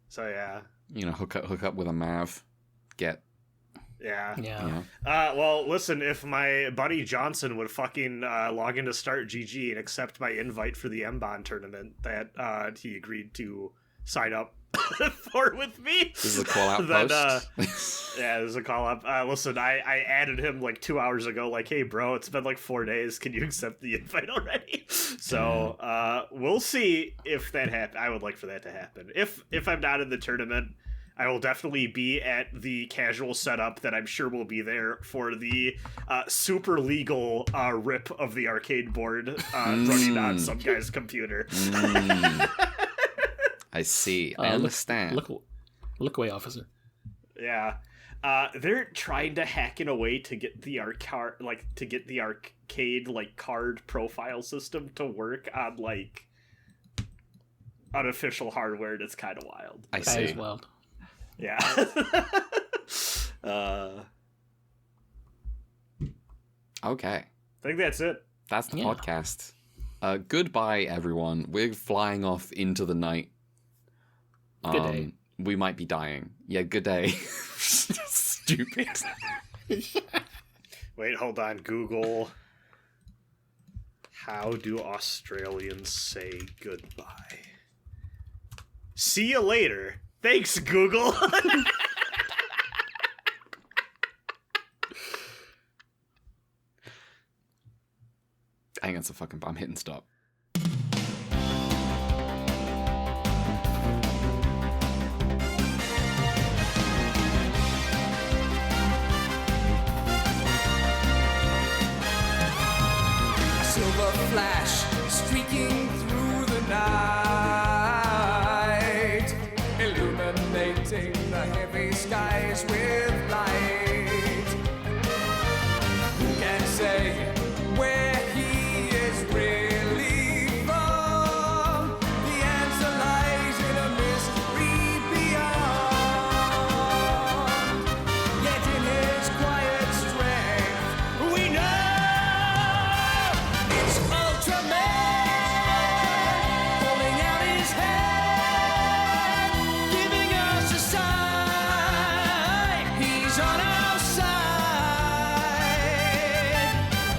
So yeah. You know, hook up with a Mav. Yeah. Yeah. Well, listen, if my buddy Johnson would fucking log into Start GG and accept my invite for the M-Bond tournament that he agreed to sign up for with me. This is a call-out post. Yeah, this is a call-up. Listen, I added him like 2 hours ago, like, hey, bro, it's been like 4 days. Can you accept the invite already? So we'll see if that happens. I would like for that to happen. If I'm not in the tournament, I will definitely be at the casual setup that I'm sure will be there for the super legal rip of the arcade board running on some guy's computer. I see. I understand. Look away, officer. Yeah. They're trying to hack in a way to get the arcade like card profile system to work on like unofficial hardware, and it's kind of wild. I see. That is wild. Yeah. Okay. I think that's it. That's the podcast. Goodbye, everyone. We're flying off into the night. Good day. We might be dying. Yeah, good day. Stupid. Wait, hold on. Google. How do Australians say goodbye? See you later. Thanks, Google. Hang on, I'm hitting stop. A silver flash streaking through the night, illuminating the heavy skies with light. Who can say where he is really from? The answer lies in a mystery beyond. Yet in his quiet strength, we know it's Ultraman, holding out his hand, giving us a sign. He's on our side.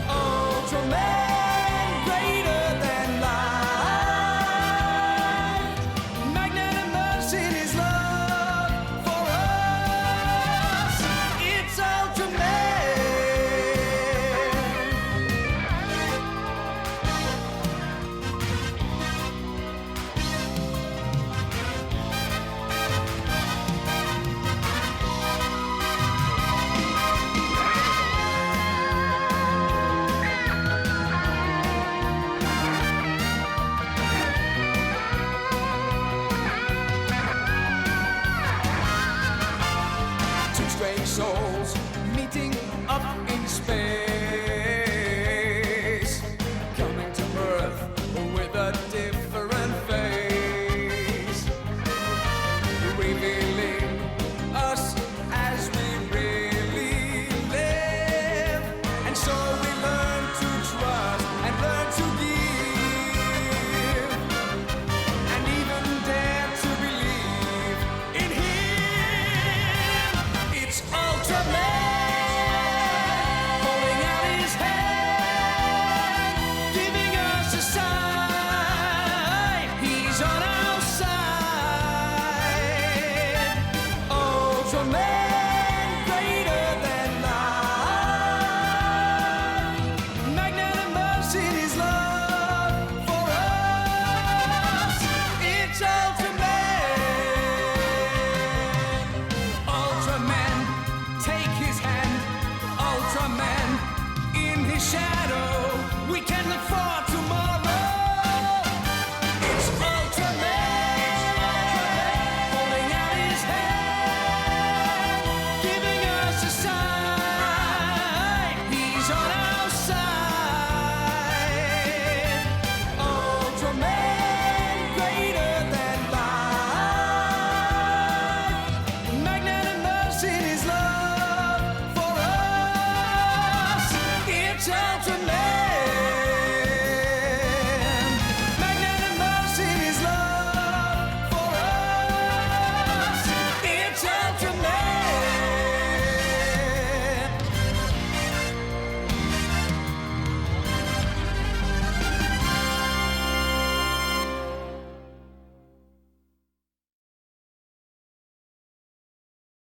Ultraman, greater than life, magnanimous in his love for us. It's Ultraman. Two strange souls meeting up in space, coming to Earth with a different face, revealing us as we really live. And so we learn to trust and learn to give, and even dare to believe in him. It's 少年